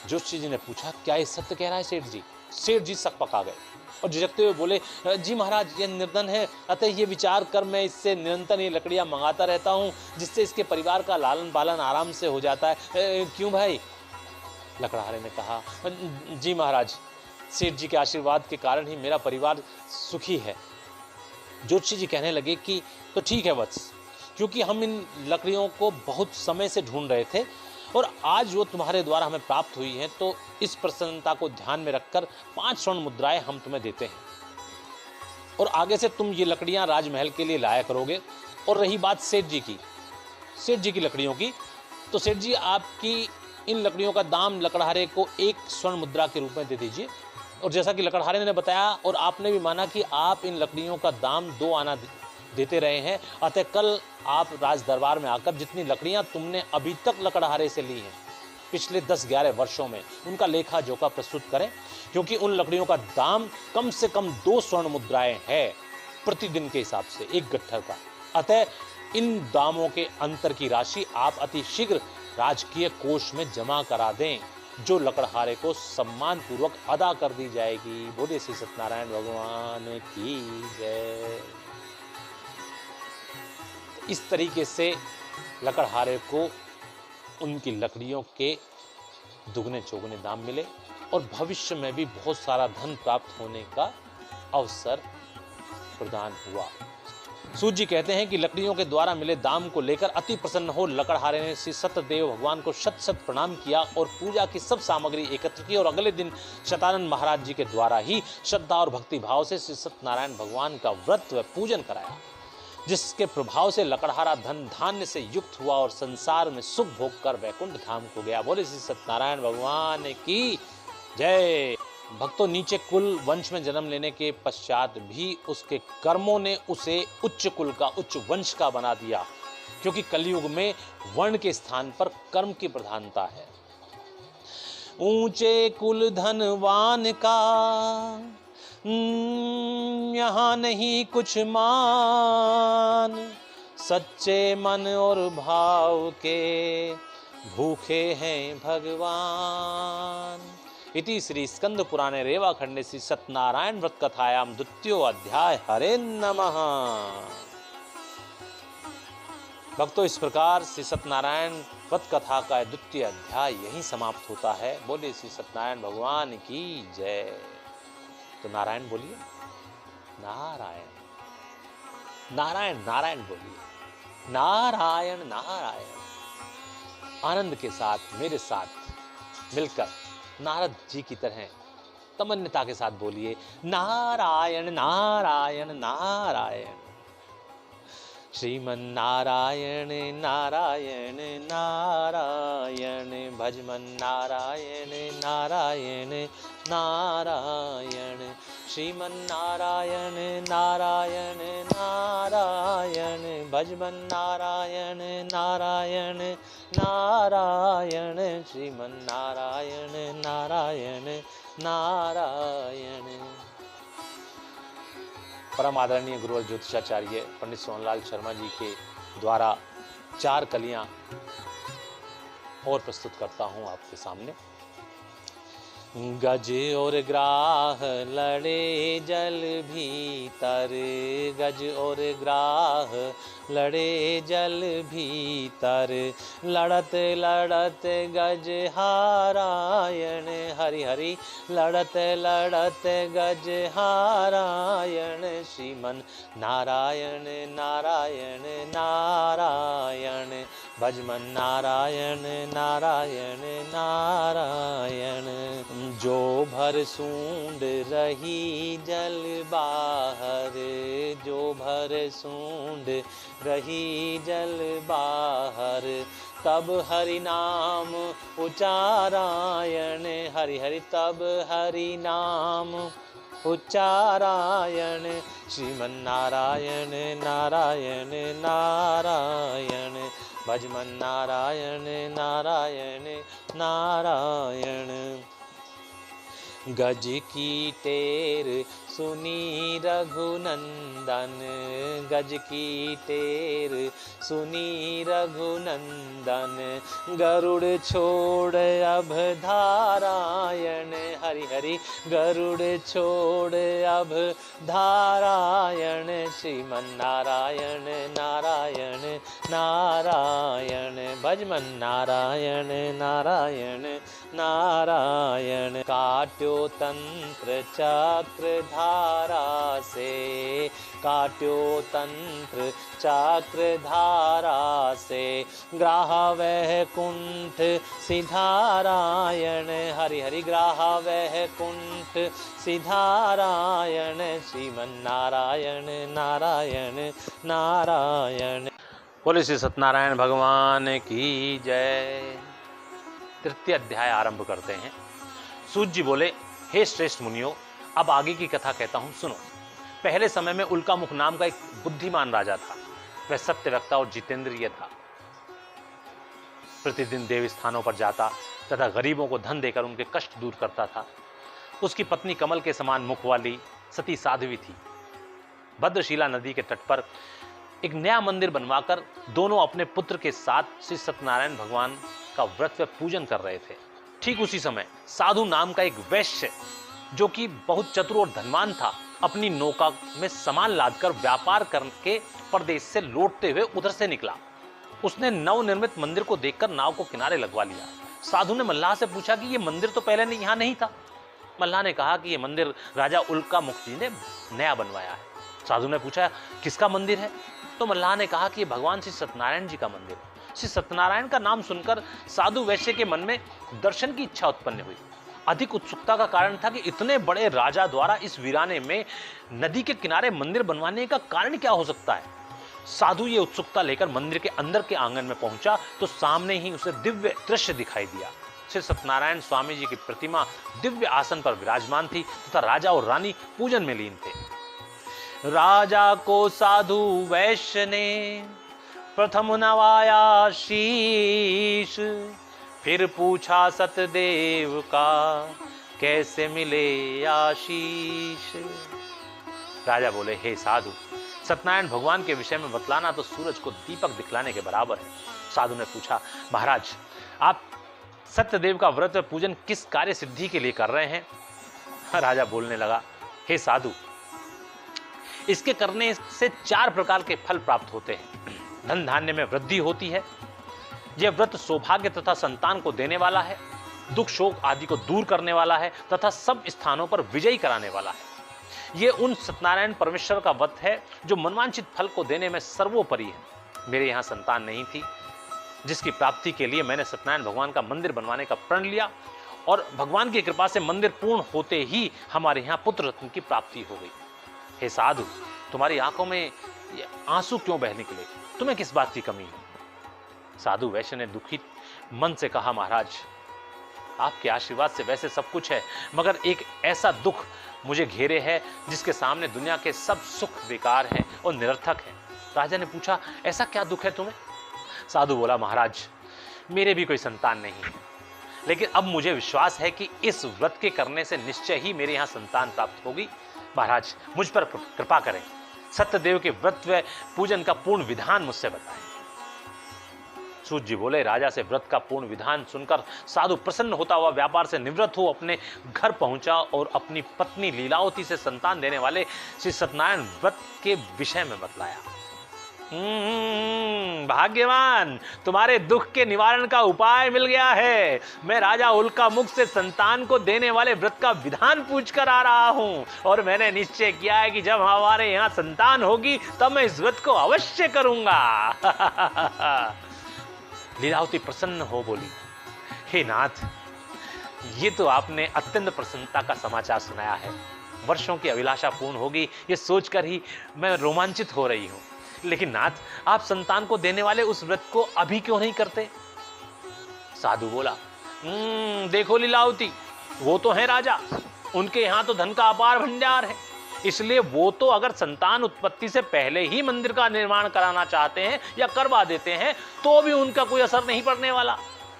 ज्योतिषी जी ने पूछा, क्या ये सत्य कह रहा है सेठ जी? सेठ जी सकपका गए और झिझकते हुए बोले, जी महाराज, ये निर्धन है, अतः ये विचार कर मैं इससे निरंतर ये लकड़ियां मंगाता रहता हूँ, जिससे इसके परिवार का लालन पालन आराम से हो जाता है। क्यों भाई? लकड़हारे ने कहा, जी महाराज, सेठ जी के आशीर्वाद के कारण ही मेरा परिवार सुखी है। ज्योतिषी जी कहने लगे कि तो ठीक है वत्स, क्योंकि हम इन लकड़ियों को बहुत समय से ढूंढ रहे थे और आज वो तुम्हारे द्वारा हमें प्राप्त हुई हैं, तो इस प्रसन्नता को ध्यान में रखकर 5 स्वर्ण मुद्राएं हम तुम्हें देते हैं। और आगे से तुम ये लकड़ियां राजमहल के लिए लाया करोगे। और रही बात सेठ जी की लकड़ियों की, तो सेठ जी आपकी इन लकड़ियों का दाम लकड़हारे को 1 स्वर्ण मुद्रा के रूप में दे दीजिए। और जैसा कि लकड़हारे ने बताया और आपने भी माना कि आप इन लकड़ियों का दाम 2 आना देते रहे हैं, अतः कल आप राज दरबार में आकर जितनी लकड़ियां तुमने अभी तक लकड़हारे से ली हैं पिछले 10-11 वर्षों में, उनका लेखा जोखा प्रस्तुत करें, क्योंकि उन लकड़ियों का दाम कम से कम 2 स्वर्ण मुद्राएं है प्रतिदिन के हिसाब से 1 गट्ठर का। अतः इन दामों के अंतर की राशि आप अति शीघ्र राजकीय कोष में जमा करा दें, जो लकड़हारे को सम्मान पूर्वक अदा कर दी जाएगी। बोलिए श्री सत्यनारायण भगवान की जय। इस तरीके से लकड़हारे को उनकी लकड़ियों के दुगने चौगुने दाम मिले और भविष्य में भी बहुत सारा धन प्राप्त होने का अवसर प्रदान हुआ। सूत जी कहते हैं कि लकड़ियों के द्वारा मिले दाम को लेकर अति प्रसन्न हो लकड़हारे ने श्री सत्यदेव भगवान को शत शत प्रणाम किया और पूजा की सब सामग्री एकत्र की और अगले दिन शतानंद महाराज जी के द्वारा ही श्रद्धा और भक्ति भाव से श्री सत्यनारायण भगवान का व्रत व पूजन कराया, जिसके प्रभाव से लकड़हारा धन धान्य से युक्त हुआ और संसार में सुख भोग कर वैकुंठ धाम को गया। बोले श्री सत्यनारायण भगवान की जय। भक्तों, नीचे कुल वंश में जन्म लेने के पश्चात भी उसके कर्मों ने उसे उच्च कुल का, उच्च वंश का बना दिया, क्योंकि कलयुग में वर्ण के स्थान पर कर्म की प्रधानता है। ऊंचे कुल धनवान का यहाँ नहीं कुछ मान, सच्चे मन और भाव के भूखे हैं भगवान। इति श्री स्कंद पुराणे रेवा खंडे श्री सत्यनारायण व्रत कथायाम 2 अध्याय। हरे नमः। भक्तों, इस प्रकार श्री सत्यनारायण व्रत कथा का 2 अध्याय यहीं समाप्त होता है। बोलिए श्री सत्यनारायण भगवान की जय। तो नारायण बोलिए, नारायण नारायण नारायण बोलिए, नारायण नारायण। आनंद के साथ मेरे साथ मिलकर नारद जी की तरह तमन्यता के साथ बोलिए, नारायण नारायण नारायण। श्रीमन नारायण नारायण नारायण, भजमन नारायण नारायण नारायण। श्रीमन नारायण नारायण नारायण, भजमन नारायण नारायण नारायण। श्रीमन नारायण नारायण नारायण। परम आदरणीय गुरुवर ज्योतिषाचार्य पंडित सोहनलाल शर्मा जी के द्वारा 4 कलियां और प्रस्तुत करता हूं आपके सामने। गज और ग्राह लड़े जल भीतर, गज और ग्राह लड़े जल भीतर, लड़त लड़त गज हारायण हरि हरि, लड़त लड़त गज हारायण। श्रीमन नारायण नारायण नारायण, भजमन नारायण नारायण नारायण। जो भर सूंड रही जल बाहर, जो भर सूंड रही जल बाहर, तब हरि नाम उच्चारायण हरि हरि, तब हरि नाम उच्चारायण। श्रीमन नारायण नारायण नारायण, भजमन नारायण नारायण नारायण। गज की टेर सुनी रघुनंदन, गज की टेर सुनी रघुनंदन, गरुड़ छोड़ अब धारायण हरि हरि, गरुड़ छोड़ अब धारायण। श्रीमन नारायण नारायण नारायण, भजमन नारायण नारायण नारायण। काट्यो तंत्र चक्र धारा से, काट्यो तंत्र चक्र धारा से, ग्राह वैकुंठ सिधारायण। हरि हरि ग्राह वैकुंठ सिधारायण। श्रीमन नारायण नारायण नारायण। बोले श्री सत्यनारायण भगवान की जय। तृतीय अध्याय आरंभ करते हैं। सूत जी बोले, हे श्रेष्ठ मुनियों, अब आगे की कथा कहता हूं, सुनो। पहले समय में उल्कामुख नाम का एक बुद्धिमान राजा था। वह सत्यवक्ता और जितेंद्रिय था। प्रतिदिन देव स्थानों पर जाता तथा गरीबों को धन देकर उनके कष्ट दूर करता था। उसकी पत्नी कमल के समान मुख वाली सती साध्वी थी। भद्रशिला नदी के तट पर एक नया मंदिर बनवाकर दोनों अपने पुत्र के साथ श्री सत्यनारायण भगवान का व्रत व पूजन कर रहे थे। ठीक उसी समय साधु नाम का एक वैश्य, जो कि बहुत चतुर और धनवान था, अपनी नौका में सामान लादकर व्यापार करके परदेश से लौटते हुए उधर से निकला। उसने नवनिर्मित मंदिर को देखकर नाव को किनारे लगवा लिया। साधु ने मल्लाह से पूछा कि ये मंदिर तो पहले यहाँ नहीं था। मल्लाह ने कहा कि ये मंदिर राजा उल्कामुख जी ने नया बनवाया है। साधु ने पूछा, किसका मंदिर है? तो मल्लाह ने कहा कि ये भगवान श्री सत्यनारायण जी का मंदिर है। श्री सत्यनारायण का नाम सुनकर साधु वैश्य के मन में दर्शन की इच्छा उत्पन्न हुई। अधिक उत्सुकता का कारण था कि इतने बड़े राजा द्वारा इस वीराने में नदी के किनारे मंदिर बनवाने का कारण क्या हो सकता है। साधु ये उत्सुकता लेकर मंदिर के अंदर के आंगन में पहुंचा तो सामने ही उसे दिव्य दृश्य दिखाई दिया। श्री सत्यनारायण स्वामी जी की प्रतिमा दिव्य आसन पर विराजमान थी तथा राजा और रानी पूजन में लीन थे। राजा को साधु वैश्य ने प्रथम नवाया शीश, फिर पूछा सतदेव का कैसे मिले आशीष। राजा बोले, हे साधु, सत्यनारायण भगवान के विषय में बतलाना तो सूरज को दीपक दिखलाने के बराबर है। साधु ने पूछा, महाराज, आप सत्यदेव का व्रत पूजन किस कार्य सिद्धि के लिए कर रहे हैं? राजा बोलने लगा, हे साधु, इसके करने से 4 प्रकार के फल प्राप्त होते हैं। धन धान्य में वृद्धि होती है, यह व्रत सौभाग्य तथा संतान को देने वाला है, दुख शोक आदि को दूर करने वाला है तथा सब स्थानों पर विजयी कराने वाला है। यह उन सत्यनारायण परमेश्वर का व्रत है जो मनवांछित फल को देने में सर्वोपरि है। मेरे यहाँ संतान नहीं थी, जिसकी प्राप्ति के लिए मैंने सत्यनारायण भगवान का मंदिर बनवाने का प्रण लिया और भगवान की कृपा से मंदिर पूर्ण होते ही हमारे यहाँ पुत्र रत्न की प्राप्ति हो गई। हे साधु, तुम्हारी आंखों में आंसू क्यों बह निकले? तुम्हें किस बात की कमी है? साधु वैश्य ने दुखी मन से कहा, महाराज, आपके आशीर्वाद से वैसे सब कुछ है, मगर एक ऐसा दुख मुझे घेरे है जिसके सामने दुनिया के सब सुख बेकार हैं और निरर्थक हैं। राजा ने पूछा, ऐसा क्या दुख है तुम्हें? साधु बोला, महाराज, मेरे भी कोई संतान नहीं है, लेकिन अब मुझे विश्वास है कि इस व्रत के करने से निश्चय ही मेरे यहाँ संतान प्राप्त होगी। महाराज, मुझ पर कृपा करें, सत्यदेव के व्रत व पूजन का पूर्ण विधान मुझसे बताएं। सूत जी बोले, राजा से व्रत का पूर्ण विधान सुनकर साधु प्रसन्न होता हुआ व्यापार से निवृत्त हो अपने घर पहुंचा और अपनी पत्नी लीलावती से संतान देने वाले श्री सत्यनारायण व्रत के विषय में बतलाया। भाग्यवान, तुम्हारे दुख के निवारण का उपाय मिल गया है। मैं राजा उल्कामुख से संतान को देने वाले व्रत का विधान पूछ कर आ रहा हूं और मैंने निश्चय किया है कि जब हमारे यहाँ संतान होगी तब मैं इस व्रत को अवश्य करूंगा। लीलावती प्रसन्न हो बोली, हे नाथ, ये तो आपने अत्यंत प्रसन्नता का समाचार सुनाया है। वर्षों की अभिलाषा पूर्ण होगी, ये सोचकर ही मैं रोमांचित हो रही हूं। लेकिन नाथ, आप संतान को देने वाले उस व्रत को अभी क्यों नहीं करते? साधु बोला, देखो लीलावती, वो तो है राजा, उनके यहाँ तो धन का अपार भंडार है, इसलिए वो तो अगर संतान उत्पत्ति से पहले ही मंदिर का निर्माण कराना चाहते हैं या करवा देते हैं तो भी उनका कोई असर नहीं पड़ने वाला।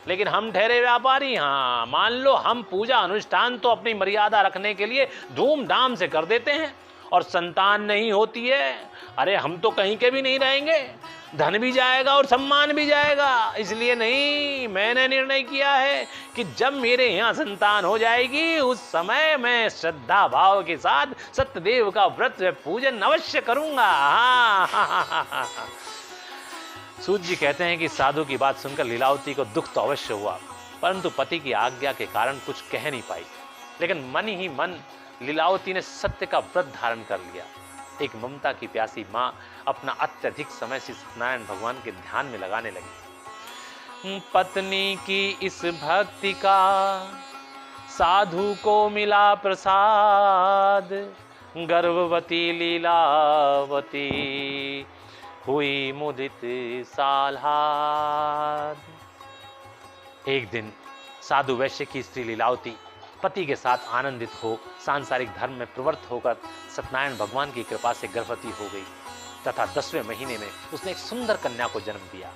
लेकिन हम ठहरे व्यापारी, हाँ, मान लो हम पूजा अनुष्ठान तो अपनी मर्यादा रखने के लिए धूमधाम से कर देते हैं और संतान नहीं होती है, अरे हम तो कहीं के भी नहीं रहेंगे, धन भी जाएगा और सम्मान भी जाएगा। इसलिए नहीं, मैंने निर्णय किया है कि जब मेरे यहाँ संतान हो जाएगी उस समय मैं श्रद्धा भाव के साथ सत्यदेव का व्रत व पूजन अवश्य करूंगा। सूत जी कहते हैं कि साधु की बात सुनकर लीलावती को दुख तो अवश्य हुआ, परंतु पति की आज्ञा के कारण कुछ कह नहीं पाई। लेकिन मन ही मन लीलावती ने सत्य का व्रत धारण कर लिया। एक ममता की प्यासी मां अपना अत्यधिक समय श्री सत्यनारायण भगवान के ध्यान में लगाने लगी। पत्नी की इस भक्ति का साधु को मिला प्रसाद, गर्भवती लीलावती हुई मुदित साल्हाद। एक दिन साधु वैश्य की स्त्री लीलावती पति के साथ आनंदित हो सांसारिक धर्म में प्रवृत्त होकर सत्यनारायण भगवान की कृपा से गर्भवती हो गई तथा 10वें महीने में उसने एक सुंदर कन्या को जन्म दिया।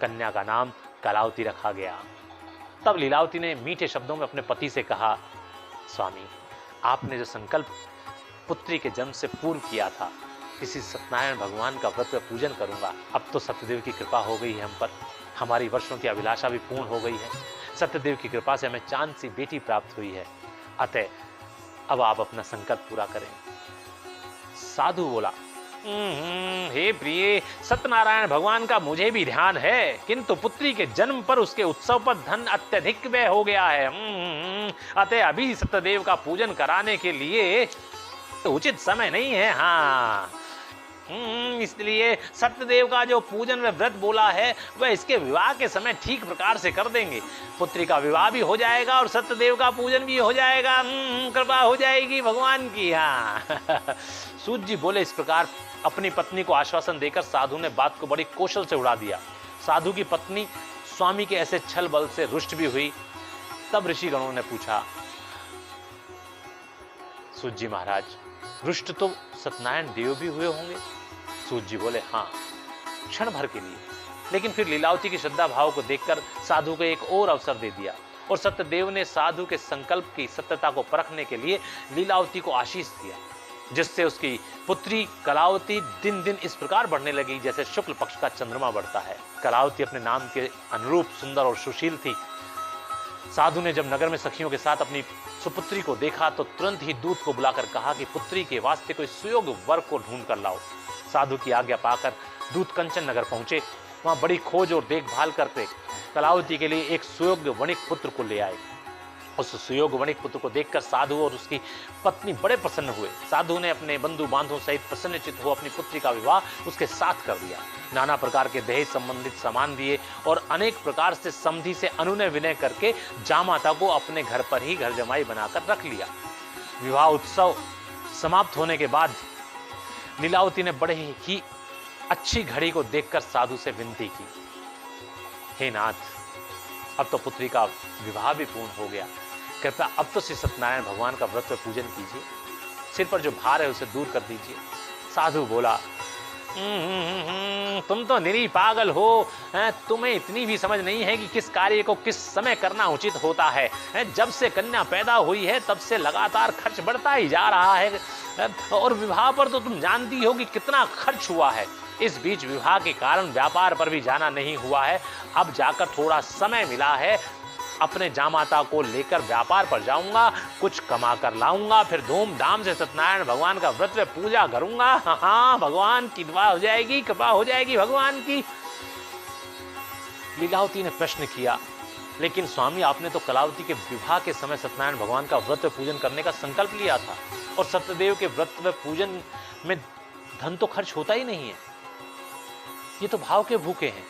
कन्या का नाम कलावती रखा गया। तब लीलावती ने मीठे शब्दों में अपने पति से कहा, स्वामी, आपने जो संकल्प पुत्री के जन्म से पूर्व किया था, इसी सत्यनारायण भगवान का व्रत पूजन करूंगा। अब तो सत्यदेव की कृपा हो गई है हम पर, हमारी वर्षों की अभिलाषा भी पूर्ण हो गई है। सत्यदेव की कृपा से हमें चांद सी बेटी प्राप्त हुई है, अतः अब आप अपना संकल्प पूरा करें। साधु बोला, हे प्रिय, सत्यनारायण भगवान का मुझे भी ध्यान है, किंतु पुत्री के जन्म पर उसके उत्सव पर धन अत्यधिक व्यय हो गया है। अतः अभी सत्यदेव का पूजन कराने के लिए तो उचित समय नहीं है। हाँ, इसलिए सत्यदेव का जो पूजन में व्रत बोला है वह इसके विवाह के समय ठीक प्रकार से कर देंगे। पुत्री का विवाह भी हो जाएगा और सत्यदेव का पूजन भी हो जाएगा। कृपा हो जाएगी भगवान की। हाँ। सूत जी बोले। इस प्रकार अपनी पत्नी को आश्वासन देकर साधु ने बात को बड़ी कौशल से उड़ा दिया। साधु की पत्नी स्वामी के ऐसे छल बल से रुष्ट भी हुई। तब ऋषिगणों ने पूछा, सूत जी महाराज, रुष्ट तो सत्यनारायण देव भी हुए होंगे? सूत जी बोले, हाँ, क्षण भर के लिए। लेकिन फिर लीलावती की श्रद्धा भाव को देखकर साधु को एक और अवसर दे दिया और सत्यदेव ने साधु के संकल्प की सत्यता को परखने के लिए लीलावती को आशीष दिया, जिससे उसकी पुत्री कलावती दिन दिन इस प्रकार बढ़ने लगी जैसे शुक्ल पक्ष का चंद्रमा बढ़ता है। कलावती अपने नाम के अनुरूप सुंदर और सुशील थी। साधु ने जब नगर में सखियों के साथ अपनी सुपुत्री को देखा तो तुरंत ही दूत को बुलाकर कहा कि पुत्री के वास्ते कोई सुयोग्य वर को ढूंढ कर लाओ। साधु की आज्ञा पाकर दूत कंचन नगर पहुंचे। वहां बड़ी खोज और देखभाल करते कलावती के लिए एक सुयोग्य वणिक पुत्र को ले आए। उस सुयोग्य वणिक पुत्र को देखकर साधु और उसकी पत्नी बड़े प्रसन्न हुए। साधु ने अपने बंधु बांधवों सहित प्रसन्नचित्त हो अपनी पुत्री का विवाह उसके साथ कर दिया। नाना प्रकार के दहेज संबंधित सामान दिए और अनेक प्रकार से समधि से अनुनय विनय करके जामाता को अपने घर पर ही घर जमाई बनाकर रख लिया। विवाह उत्सव समाप्त होने के बाद लीलावती ने बड़े ही अच्छी घड़ी को देखकर साधु से विनती की, हे नाथ, अब तो पुत्री का विवाह भी पूर्ण हो गया, कृपया अब तो श्री सत्यनारायण भगवान का व्रत पूजन कीजिए, सिर पर जो भार है उसे दूर कर दीजिए। साधु बोला, तुम तो निरी पागल हो, तुम्हें इतनी भी समझ नहीं है कि किस कार्य को किस समय करना उचित होता है। जब से कन्या पैदा हुई है तब से लगातार खर्च बढ़ता ही जा रहा है और विवाह पर तो तुम जानती हो कि कितना खर्च हुआ है। इस बीच विवाह के कारण व्यापार पर भी जाना नहीं हुआ है। अब जाकर थोड़ा समय मिला है, अपने जामाता को लेकर व्यापार पर जाऊंगा, कुछ कमा कर लाऊंगा, फिर धूमधाम से सत्यनारायण भगवान का व्रत में पूजा करूंगा। हाँ, भगवान की दुआ हो जाएगी, कृपा हो जाएगी भगवान की। लीलावती ने प्रश्न किया, लेकिन स्वामी, आपने तो कलावती के विवाह के समय सत्यनारायण भगवान का व्रत पूजन करने का संकल्प लिया था और सत्यदेव के व्रत में पूजन में धन तो खर्च होता ही नहीं है, ये तो भाव के भूखे हैं।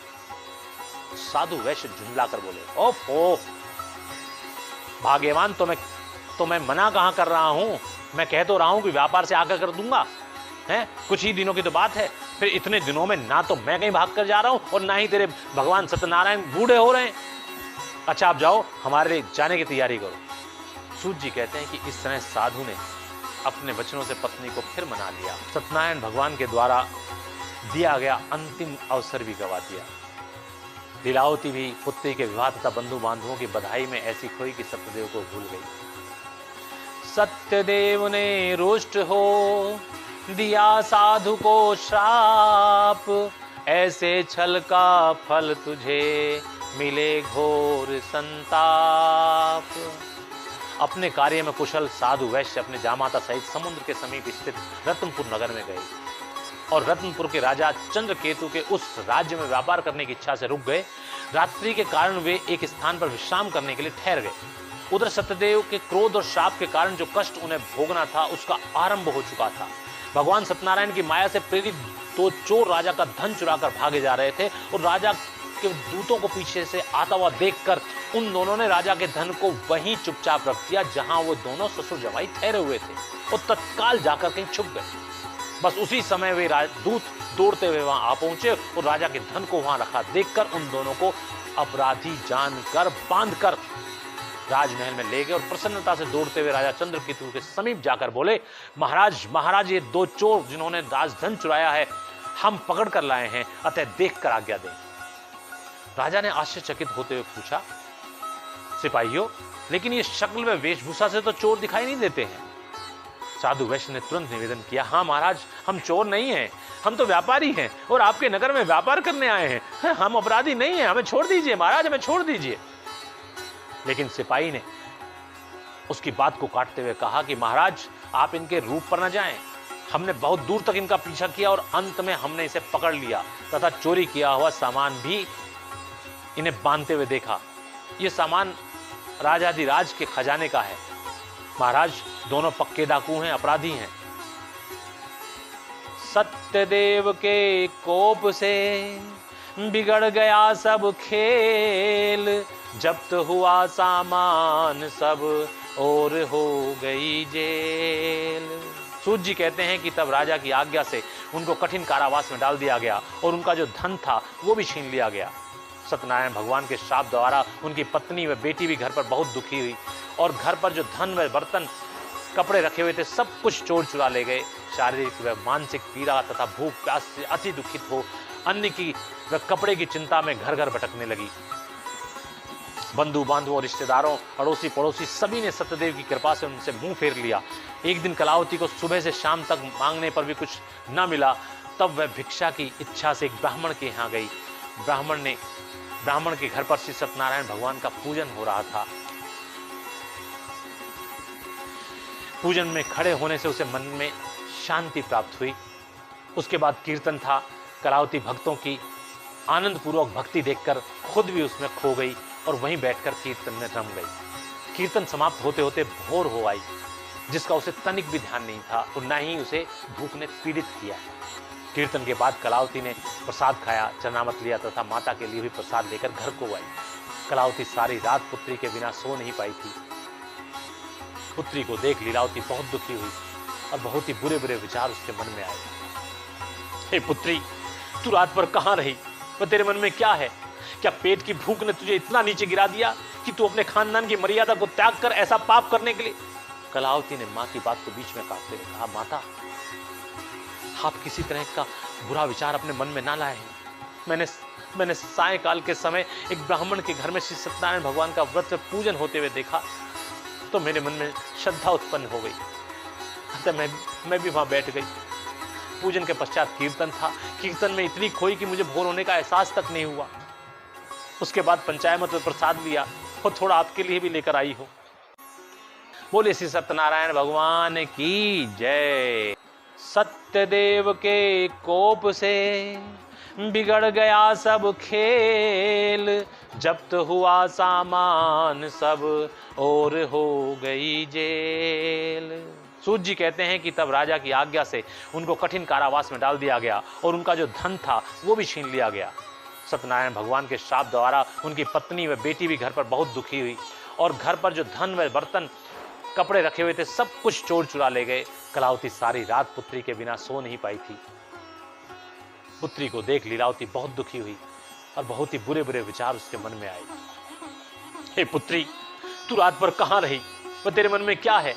साधु वैश्य झुंझलाकर बोले, ओफो भाग्यवान, तो मैं मना कहां कर रहा हूं, मैं कह तो रहा हूं कि व्यापार से आगे कर दूंगा, हैं? कुछ ही दिनों की तो बात है, फिर इतने दिनों में ना तो मैं कहीं भाग कर जा रहा हूं और ना ही तेरे भगवान सत्यनारायण बूढ़े हो रहे हैं। अच्छा, आप जाओ, हमारे लिए जाने की तैयारी करो। सूत जी कहते हैं कि इस तरह साधु ने अपने वचनों से पत्नी को फिर मना लिया। सत्यनारायण भगवान के द्वारा दिया गया अंतिम अवसर भी गवा दिया। लीलावती भी पुत्री के विवाह तथा बंधु बांधवों की बधाई में ऐसी खोई कि सत्यदेव को भूल गई। सत्यदेव ने रुष्ट हो दिया साधु को श्राप, ऐसे छल का फल तुझे मिले घोर संताप। अपने कार्य में कुशल साधु वैश्य अपने जामाता सहित समुद्र के समीप स्थित रत्नपुर नगर में गए। और रत्नपुर के राजा चंद्रकेतु के उस राज्य में व्यापार करने की इच्छा से रुक गए। रात्रि के कारण वे एक स्थान पर विश्राम करने के लिए ठहर गए। उधर सत्यदेव के क्रोध और शाप के कारण जो कष्ट उन्हें भोगना था उसका आरंभ हो चुका था। भगवान सत्यनारायण की माया से प्रेरित दो चोर राजा का धन चुराकर भागे जा रहे थे और राजा के दूतों को पीछे से आता हुआ देखकर उन दोनों ने राजा के धन को वहीं चुपचाप रख दिया जहां वो दोनों ससुर जवाई ठहरे हुए थे और तत्काल जाकर कहीं छुप गए। बस उसी समय वे दूत दौड़ते हुए वहां आ पहुंचे और राजा के धन को वहां रखा देखकर उन दोनों को अपराधी जानकर बांधकर राजमहल में ले गए और प्रसन्नता से दौड़ते हुए राजा चंद्रकेतु के समीप जाकर बोले, महाराज महाराज, ये दो चोर जिन्होंने राजधन चुराया है हम पकड़ कर लाए हैं, अतः देखकर आज्ञा दें। राजा ने आश्चर्यचकित होते हुए पूछा, सिपाहियों, लेकिन ये शक्ल व वेशभूषा से तो चोर दिखाई नहीं देते हैं। साधु वैश्य ने तुरंत निवेदन किया, हाँ महाराज, हम चोर नहीं हैं, हम तो व्यापारी हैं और आपके नगर में व्यापार करने आए हैं, हम अपराधी नहीं हैं, हमें छोड़ दीजिए महाराज, हमें छोड़ दीजिए। लेकिन सिपाही ने उसकी बात को काटते हुए कहा कि महाराज, आप इनके रूप पर न जाएं, हमने बहुत दूर तक इनका पीछा किया और अंत में हमने इसे पकड़ लिया तथा चोरी किया हुआ सामान भी इन्हें बांधते हुए देखा। यह सामान राजाधिराज के खजाने का है। महाराज, दोनों पक्के डाकू हैं, अपराधी हैं। सत्यदेव के कोप से बिगड़ गया सब खेल, जब्त हुआ सामान सब और हो गई जेल। सूत जी कहते हैं कि तब राजा की आज्ञा से उनको कठिन कारावास में डाल दिया गया और उनका जो धन था वो भी छीन लिया गया। सत्यनारायण भगवान के श्राप द्वारा उनकी पत्नी व बेटी भी घर पर बहुत दुखी हुई और घर पर जो धन व बर्तन कपड़े रखे हुए थे सब कुछ चोर चुरा ले गए। शारीरिक व मानसिक पीड़ा तथा भूख प्यास से अति दुखित हो अन्न की व कपड़े की चिंता में घर घर भटकने लगी। बंधु बांधवों, रिश्तेदारों, अड़ोसी पड़ोसी सभी ने सत्यदेव की कृपा से उनसे मुंह फेर लिया। एक दिन कलावती को सुबह से शाम तक मांगने पर भी कुछ न मिला, तब वह भिक्षा की इच्छा से एक ब्राह्मण के यहाँ गई। ब्राह्मण के घर पर श्री सत्यनारायण भगवान का पूजन हो रहा था। पूजन में खड़े होने से उसे मन में शांति प्राप्त हुई। उसके बाद कीर्तन था। कलावती भक्तों की आनंद पूर्वक भक्ति देखकर खुद भी उसमें खो गई और वहीं बैठकर कीर्तन में रम गई। कीर्तन समाप्त होते होते भोर हो आई, जिसका उसे तनिक भी ध्यान नहीं था और न ही उसे भूख ने पीड़ित किया। कीर्तन के बाद कलावती ने प्रसाद खाया, चरणामत लिया तथा माता के लिए भी प्रसाद लेकर घर को आई। कलावती सारी रात पुत्री के बिना सो नहीं पाई थी। पुत्री को देख लीलावती बहुत दुखी हुई और बहुत ही बुरे बुरे विचार उसके मन में आए। हे पुत्री, तू रात भर कहाँ रही? वह तेरे मन में क्या है? क्या पेट की भूख ने तुझे इतना नीचे गिरा दिया कि तू अपने खानदान की मर्यादा को त्याग कर ऐसा पाप करने के लिए? कलावती ने मां की बात को बीच में काटते हुए कहा, माता, आप किसी तरह का बुरा विचार अपने मन में ना लाए हैं। मैंने सायंकाल के समय एक ब्राह्मण के घर में श्री सत्यनारायण भगवान का व्रत पूजन होते हुए देखा तो मेरे मन में श्रद्धा उत्पन्न हो गई, अतः मैं भी वहां बैठ गई। पूजन के पश्चात कीर्तन था। कीर्तन में इतनी खोई कि मुझे भोर होने का एहसास तक नहीं हुआ। उसके बाद पंचायत में प्रसाद लिया और थोड़ा आपके लिए भी लेकर आई हो। बोले श्री सत्यनारायण भगवान की जय। सत्यदेव के कोप से बिगड़ गया सब खेल, जब्त हुआ सामान सब और हो गई जेल। सूत जी कहते हैं कि तब राजा की आज्ञा से उनको कठिन कारावास में डाल दिया गया और उनका जो धन था वो भी छीन लिया गया। सत्यनारायण भगवान के श्राप द्वारा उनकी पत्नी व बेटी भी घर पर बहुत दुखी हुई और घर पर जो धन व बर्तन कपड़े रखे हुए थे सब कुछ चोर चुरा ले गए। कलावती सारी रात पुत्री के बिना सो नहीं पाई थी। पुत्री को देख लीलावती बहुत दुखी हुई और बहुत ही बुरे बुरे विचार उसके मन में आए। हे पुत्री, तू रात भर कहाँ रही? वह तेरे मन में क्या है?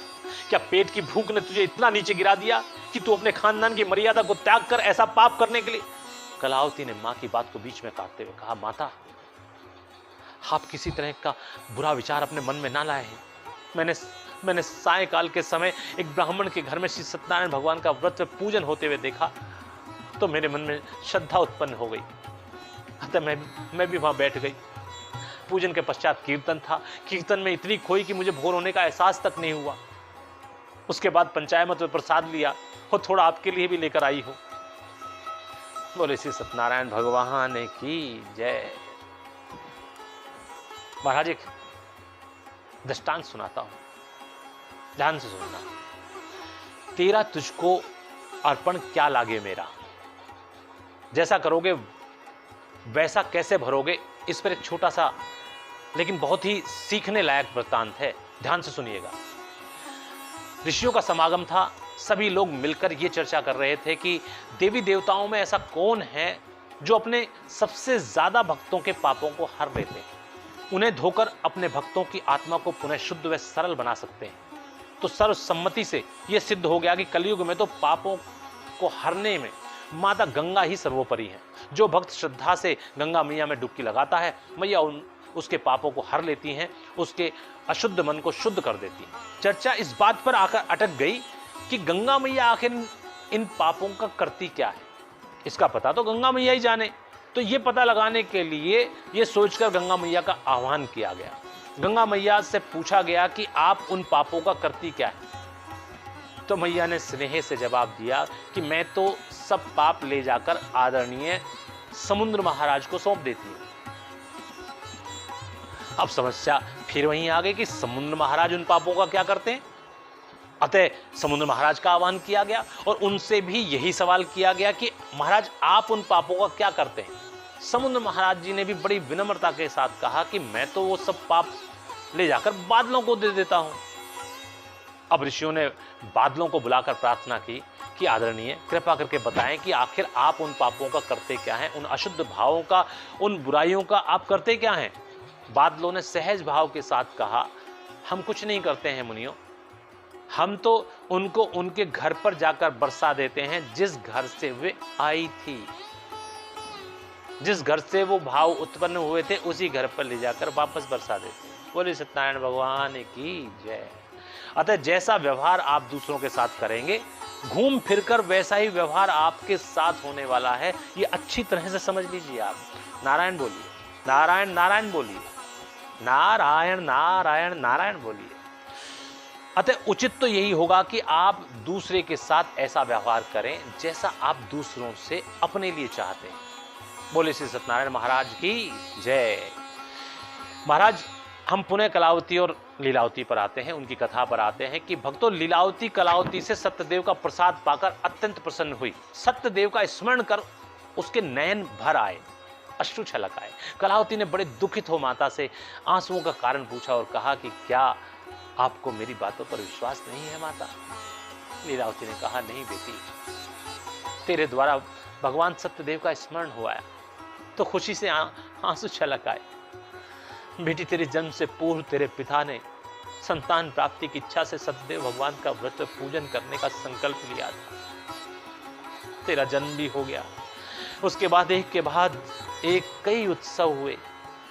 क्या पेट की भूख ने तुझे इतना नीचे गिरा दिया कि तू अपने खानदान की मर्यादा को त्याग कर ऐसा पाप करने के लिए? कलावती ने मां की बात को बीच में काटते हुए कहा, माता, आप किसी तरह का बुरा विचार अपने मन में ना लाए हैं। मैंने सायंकाल के समय एक ब्राह्मण के घर में श्री सत्यनारायण भगवान का व्रत पूजन होते हुए देखा तो मेरे मन में श्रद्धा उत्पन्न हो गई, अतः मैं भी वहां बैठ गई। पूजन के पश्चात कीर्तन था। कीर्तन में इतनी खोई कि मुझे भोर होने का एहसास तक नहीं हुआ। उसके बाद पंचायत में प्रसाद लिया और थोड़ा आपके लिए भी लेकर आई हो। बोले श्री सत्यनारायण भगवान की जय। महाराज एक दृष्टांत सुनाता हूं, ध्यान से सुनना। तेरा तुझको अर्पण क्या लागे मेरा, जैसा करोगे वैसा कैसे भरोगे, इस पर एक छोटा सा लेकिन बहुत ही सीखने लायक वृत्तांत है, ध्यान से सुनिएगा। ऋषियों का समागम था, सभी लोग मिलकर यह चर्चा कर रहे थे कि देवी देवताओं में ऐसा कौन है जो अपने सबसे ज्यादा भक्तों के पापों को हर लेते हैं, उन्हें धोकर अपने भक्तों की आत्मा को पुनः शुद्ध व सरल बना सकते हैं। तो सर्वसम्मति से यह सिद्ध हो गया कि कलयुग में तो पापों को हरने में माता गंगा ही सर्वोपरि है। जो भक्त श्रद्धा से गंगा मैया में डुबकी लगाता है, मैया उसके पापों को हर लेती हैं, उसके अशुद्ध मन को शुद्ध कर देती है। चर्चा इस बात पर आकर अटक गई कि गंगा मैया आखिर इन पापों का करती क्या है, इसका पता तो गंगा मैया ही जाने। तो ये पता लगाने के लिए ये सोचकर गंगा मैया का आह्वान किया गया। गंगा मैया से पूछा गया कि आप उन पापों का करती क्या है। तो मैया ने स्नेह से जवाब दिया कि मैं तो सब पाप ले जाकर आदरणीय समुद्र महाराज को सौंप देती हूं। अब समस्या फिर वहीं आ गई कि समुद्र महाराज उन पापों का क्या करते हैं। अतः समुद्र महाराज का आह्वान किया गया और उनसे भी यही सवाल किया गया कि महाराज आप उन पापों का क्या करते हैं। समुद्र महाराज जी ने भी बड़ी विनम्रता के साथ कहा कि मैं तो वो सब पाप ले जाकर बादलों को दे देता हूं। अब ऋषियों ने बादलों को बुलाकर प्रार्थना की कि आदरणीय कृपा करके बताएं कि आखिर आप उन पापों का करते क्या हैं, उन अशुद्ध भावों का, उन बुराइयों का आप करते क्या हैं। बादलों ने सहज भाव के साथ कहा, हम कुछ नहीं करते हैं मुनियों, हम तो उनको उनके घर पर जाकर बरसा देते हैं जिस घर से वे आई थी, जिस घर से वो भाव उत्पन्न हुए थे उसी घर पर ले जाकर वापस बरसा देते हैं। बोले सत्यनारायण भगवान की जय। अतः जैसा व्यवहार आप दूसरों के साथ करेंगे, घूम फिरकर वैसा ही व्यवहार आपके साथ होने वाला है। ये अच्छी तरह से समझ लीजिए आप। नारायण बोलिए, नारायण नारायण बोलिए, नारायण नारायण नारायण बोलिए। अतः उचित तो यही होगा कि आप दूसरे के साथ ऐसा व्यवहार करें जैसा आप दूसरों से अपने लिए चाहते हैं। बोले श्री सत्यनारायण महाराज की जय। महाराज हम पुनः कलावती और लीलावती पर आते हैं, उनकी कथा पर आते हैं कि भक्तों लीलावती कलावती से सत्यदेव का प्रसाद पाकर अत्यंत प्रसन्न हुई। सत्यदेव का स्मरण कर उसके नयन भर आए, अश्रु छलक आए। कलावती ने बड़े दुखित हो माता से आंसुओं का कारण पूछा और कहा कि क्या आपको मेरी बातों पर विश्वास नहीं है माता। लीलावती ने कहा, नहीं बेटी, तेरे द्वारा भगवान सत्यदेव का स्मरण हुआ तो खुशी से आंसू छलक आए। बेटी, तेरे जन्म से पूर्व तेरे पिता ने संतान प्राप्ति की इच्छा से सत्यदेव भगवान का व्रत पूजन करने का संकल्प लिया था। तेरा जन्म भी हो गया, उसके बाद एक के बाद एक कई उत्सव हुए,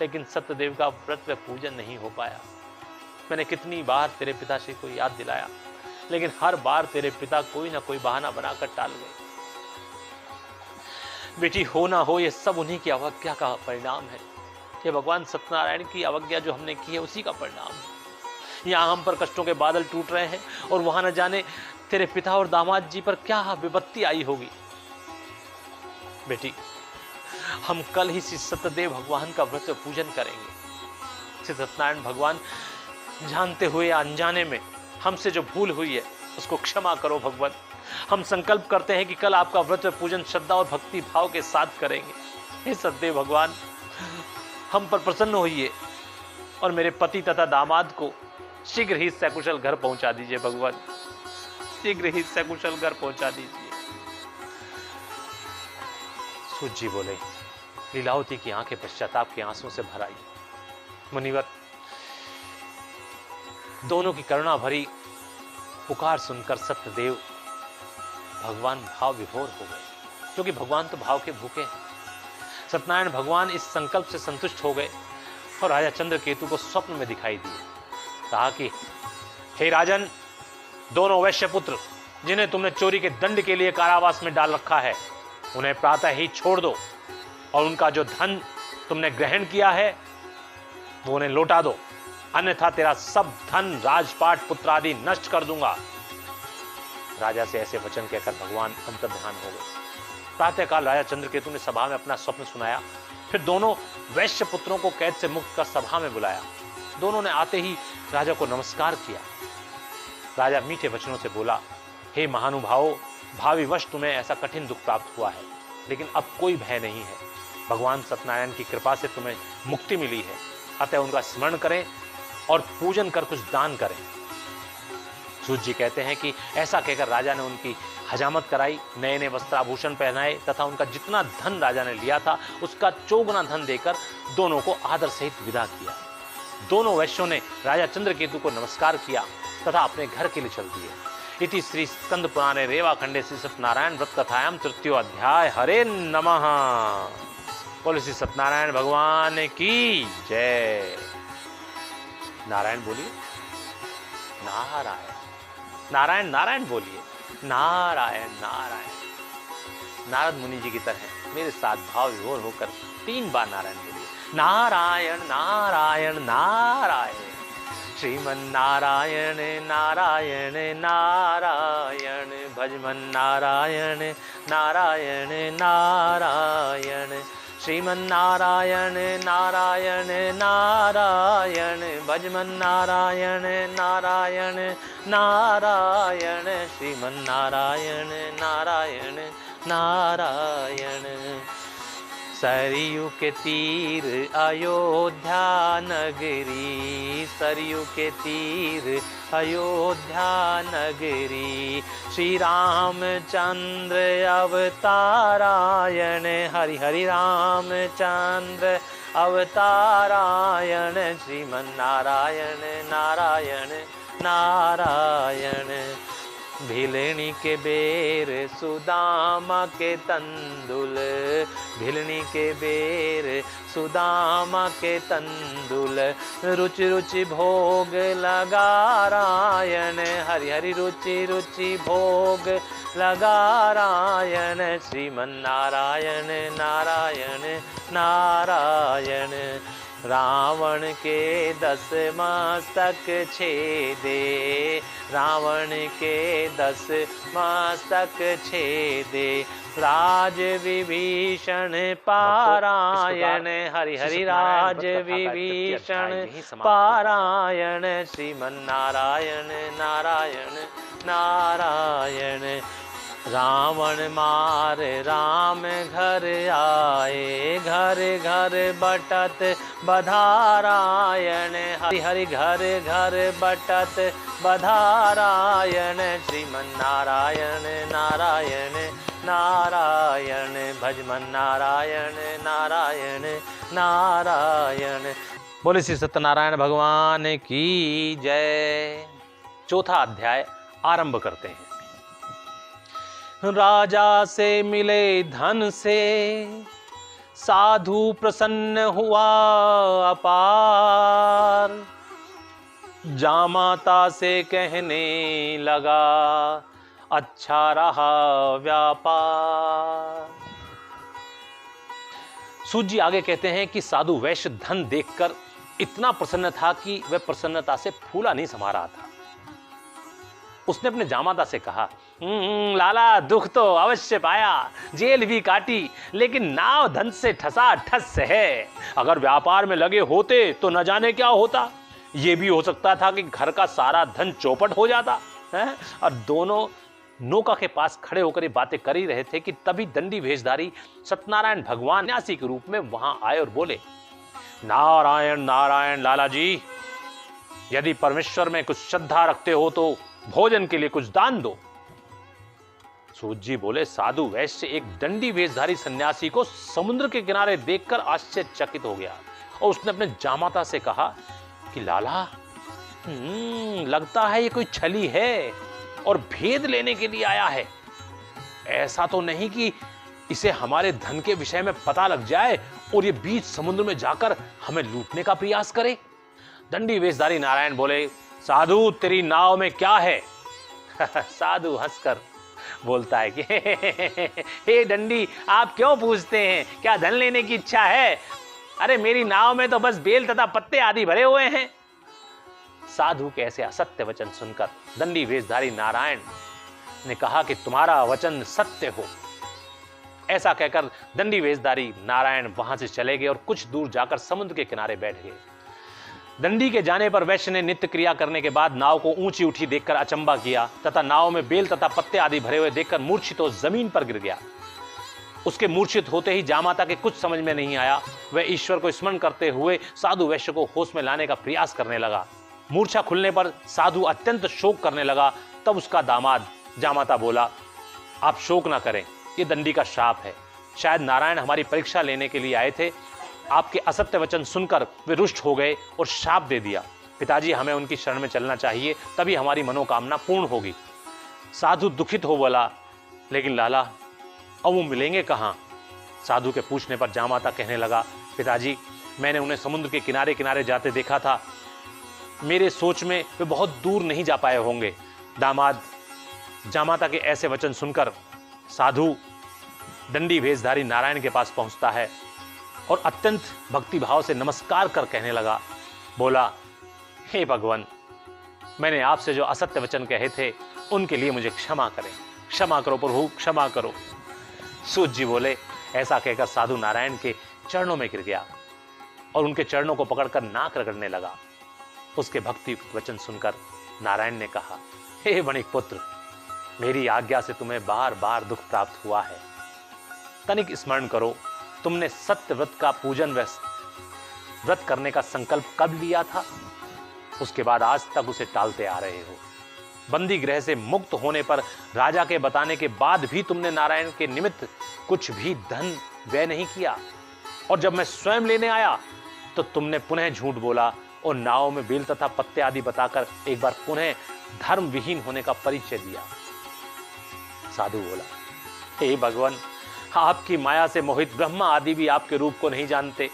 लेकिन सत्यदेव का व्रत पूजन नहीं हो पाया। मैंने कितनी बार तेरे पिताश्री को याद दिलाया, लेकिन हर बार तेरे पिता कोई ना कोई बहाना बनाकर टाल गए। बेटी, हो ना हो, ये सब उन्हीं की अवज्ञा का परिणाम है। ये भगवान सत्यनारायण की अवज्ञा जो हमने की है उसी का परिणाम है। यहाँ हम पर कष्टों के बादल टूट रहे हैं और वहां न जाने तेरे पिता और दामाद जी पर क्या विपत्ति आई होगी। बेटी, हम कल ही श्री सत्यदेव भगवान का व्रत पूजन करेंगे। श्री सत्यनारायण भगवान, जानते हुए या अनजाने में हमसे जो भूल हुई है उसको क्षमा करो भगवान। हम संकल्प करते हैं कि कल आपका व्रत पूजन श्रद्धा और भक्ति भाव के साथ करेंगे। हे सत्यदेव भगवान, हम पर प्रसन्न होइए और मेरे पति तथा दामाद को शीघ्र ही सकुशल घर पहुंचा दीजिए भगवान, शीघ्र ही सकुशल घर पहुंचा दीजिए। सूत जी बोले। लीलावती की आंखें पश्चाताप के आंसुओं से भर आई। मुनिवर, दोनों की करुणा भरी पुकार सुनकर सत्यदेव भगवान भाव विभोर हो गए, क्योंकि भगवान तो भाव के भूखे हैं। सत्यनारायण भगवान इस संकल्प से संतुष्ट हो गए और राजा चंद्रकेतु को स्वप्न में दिखाई दिए। कहा कि हे राजन, दोनों वैश्य पुत्र जिन्हें तुमने चोरी के दंड के लिए कारावास में डाल रखा है, उन्हें प्रातः ही छोड़ दो और उनका जो धन तुमने ग्रहण किया है वो उन्हें लौटा दो, अन्यथा तेरा सब धन, राजपाट, पुत्र आदि नष्ट कर दूंगा। राजा से ऐसे वचन कहकर भगवान अंतर्ध्यान हो गए। प्रातःकाल राजा चंद्रकेतु ने सभा में अपना स्वप्न सुनाया। फिर दोनों वैश्य पुत्रों को कैद से मुक्त कर सभा में बुलाया। दोनों ने आते ही राजा को नमस्कार किया। राजा मीठे वचनों से बोला, हे महानुभावों, भावी वश तुम्हें ऐसा कठिन दुख प्राप्त हुआ है, लेकिन अब कोई भय नहीं है। भगवान सत्यनारायण की कृपा से तुम्हें मुक्ति मिली है, अतः उनका स्मरण करें और पूजन कर कुछ दान करें। सूत जी कहते हैं कि ऐसा कहकर राजा ने उनकी हजामत कराई, नए नए वस्त्राभूषण पहनाए तथा उनका जितना धन राजा ने लिया था उसका चौगुना धन देकर दोनों को आदर सहित विदा किया। दोनों वैश्यों ने राजा चंद्रकेतु को नमस्कार किया तथा अपने घर के लिए चल दिए। इति श्री स्कंद पुराणे रेवाखंडे श्री सत्यनारायण व्रत कथायाम तृतीयो अध्याय। हरे नमः। बोले श्री सत्यनारायण भगवान की जय। नारायण बोलिए, नारायण नारायण नारायण बोलिए, नारायण नारायण। नारद मुनि जी की तरह मेरे साथ भाव विभोर होकर 3 बार नारायण बोलिए। नारायण नारायण नारायण, श्रीमन नारायण नारायण नारायण, भजमन नारायण नारायण नारायण, श्रीमन नारायण नारायण नारायण, भजमन नारायण नारायण नारायण, श्रीमन नारायण नारायण नारायण। सरयू के तीर अयोध्या नगरी, सरयू के तीर अयोध्या नगरी, श्री रामचंद्र अवतारायण, हरि हरि रामचंद्र अवतारायण, श्रीमन नारायण नारायण नारायण। भिलनी के बेर सुदामा के तंदुल, भिलनी के बेर सुदामा के तंदुल, रुचि रुचि भोग लगारायण, हरि हरि रुचि रुचि भोग लगारायण, श्रीमन नारायण नारायण नारायण। रावण के 10 मस्तक छेदे, रावण के 10 मस्तक छेदे, राज विभीषण पारायण, हरि हरि राज विभीषण पारायण, श्रीमन नारायण नारायण नारायण। रावण मार राम घर आए, घर घर बटत बधारायण, हरि हरि घर घर बटत बधारायण, श्रीमन नारायण नारायण नारायण, भजमन नारायण नारायण नारायण। बोले श्री सत्यनारायण भगवान की जय। चौथा अध्याय आरंभ करते हैं। राजा से मिले धन से साधु प्रसन्न हुआ अपार, जामाता से कहने लगा अच्छा रहा व्यापार। सूत जी आगे कहते हैं कि साधु वैश्य धन देखकर इतना प्रसन्न था कि वह प्रसन्नता से फूला नहीं समा रहा था। उसने अपने जामाता से कहा, लाला दुख तो अवश्य पाया, जेल भी काटी, लेकिन नाव धन से ठसा ठस है। अगर व्यापार में लगे होते तो न जाने क्या होता। ये भी हो सकता था कि घर का सारा धन चौपट हो जाता है। और दोनों नौका के पास खड़े होकर ये बातें कर ही रहे थे कि तभी दंडी भेषधारी सत्यनारायण भगवान न्यासी के रूप में वहां आए और बोले, नारायण नारायण लाला जी, यदि परमेश्वर में कुछ श्रद्धा रखते हो तो भोजन के लिए कुछ दान दो। सूत जी बोले, साधु वैश्य एक दंडी वेशधारी सन्यासी को समुद्र के किनारे देखकर आश्चर्यचकित हो गया और उसने अपने जामाता से कहा कि लाला, लगता है ये कोई छली है और भेद लेने के लिए आया है। ऐसा तो नहीं कि इसे हमारे धन के विषय में पता लग जाए और ये बीच समुद्र में जाकर हमें लूटने का प्रयास करे। दंडी वेशधारी नारायण बोले, साधु तेरी नाव में क्या है? साधु हंसकर बोलता है कि हे डंडी, आप क्यों पूछते हैं? क्या धन लेने की इच्छा है? अरे मेरी नाव में तो बस बेल तथा पत्ते आदि भरे हुए हैं। साधु के ऐसे असत्य वचन सुनकर दंडी वेशधारी नारायण ने कहा कि तुम्हारा वचन सत्य हो, ऐसा कहकर दंडी वेशधारी नारायण वहां से चले गए और कुछ दूर जाकर समुद्र के किनारे बैठ गए। दंडी के जाने पर वैश्य ने नित्य क्रिया करने के बाद नाव को ऊंची उठी देखकर अचंबा किया तथा नाव में बेल तथा पत्ते आदि भरे हुए देखकर मूर्छित हो जमीन पर गिर गया। उसके मूर्छित होते ही जामाता के कुछ समझ में नहीं आया। वह ईश्वर को स्मरण करते हुए साधु वैश्य को होश में लाने का प्रयास करने लगा। मूर्छा खुलने पर साधु अत्यंत शोक करने लगा। तब उसका दामाद जामाता बोला, आप शोक ना करें, ये दंडी का शाप है। शायद नारायण हमारी परीक्षा लेने के लिए आए थे। आपके असत्य वचन सुनकर वे रुष्ट हो गए और शाप दे दिया। पिताजी, हमें उनकी शरण में चलना चाहिए, तभी हमारी मनोकामना पूर्ण होगी। साधु दुखित हो बोला, लेकिन लाला अब वो मिलेंगे कहाँ? साधु के पूछने पर जामाता कहने लगा, पिताजी, मैंने उन्हें समुद्र के किनारे किनारे जाते देखा था। मेरे सोच में वे बहुत दूर नहीं जा पाए होंगे। दामाद जामाता के ऐसे वचन सुनकर साधु दंडी वेशधारी नारायण के पास पहुंचता है और अत्यंत भक्तिभाव से नमस्कार कर कहने लगा, बोला, हे भगवान, मैंने आपसे जो असत्य वचन कहे थे उनके लिए मुझे क्षमा करें, क्षमा करो प्रभु, क्षमा करो। सूत जी बोले, ऐसा कहकर साधु नारायण के चरणों में गिर गया और उनके चरणों को पकड़कर नाक रगड़ने लगा। उसके भक्ति वचन सुनकर नारायण ने कहा, हे वणिक पुत्र, मेरी आज्ञा से तुम्हें बार बार दुख प्राप्त हुआ है। तनिक स्मरण करो, तुमने सत्य व्रत का पूजन व्रत करने का संकल्प कब लिया था? उसके बाद आज तक उसे टालते आ रहे हो। बंदी गृह से मुक्त होने पर राजा के बताने के बाद भी तुमने नारायण के निमित्त कुछ भी धन व्यय नहीं किया, और जब मैं स्वयं लेने आया तो तुमने पुनः झूठ बोला और नाव में बेल तथा पत्ते आदि बताकर एक बार पुनः धर्म विहीन होने का परिचय दिया। साधु बोला, हे भगवान, आपकी माया से मोहित ब्रह्मा आदि भी आपके रूप को नहीं जानते,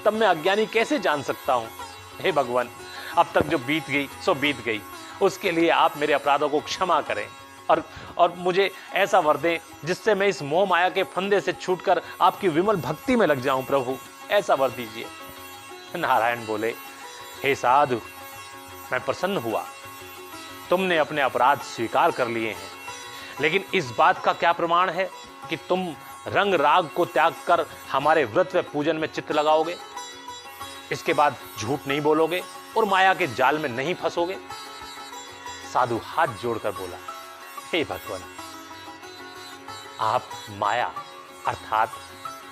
तब मैं अज्ञानी कैसे जान सकता हूं? हे भगवान, अब तक जो बीत गई सो बीत गई, उसके लिए आप मेरे अपराधों को क्षमा करें और मुझे ऐसा वर दें जिससे मैं इस मोह माया के फंदे से छूटकर आपकी विमल भक्ति में लग जाऊं। प्रभु, ऐसा वर दीजिए। नारायण बोले, हे साधु, मैं प्रसन्न हुआ, तुमने अपने अपराध स्वीकार कर लिए हैं, लेकिन इस बात का क्या प्रमाण है कि तुम रंग राग को त्याग कर हमारे व्रत व पूजन में चित्त लगाओगे? इसके बाद झूठ नहीं बोलोगे और माया के जाल में नहीं फंसोगे? साधु हाथ जोड़कर बोला, हे भगवान, आप माया अर्थात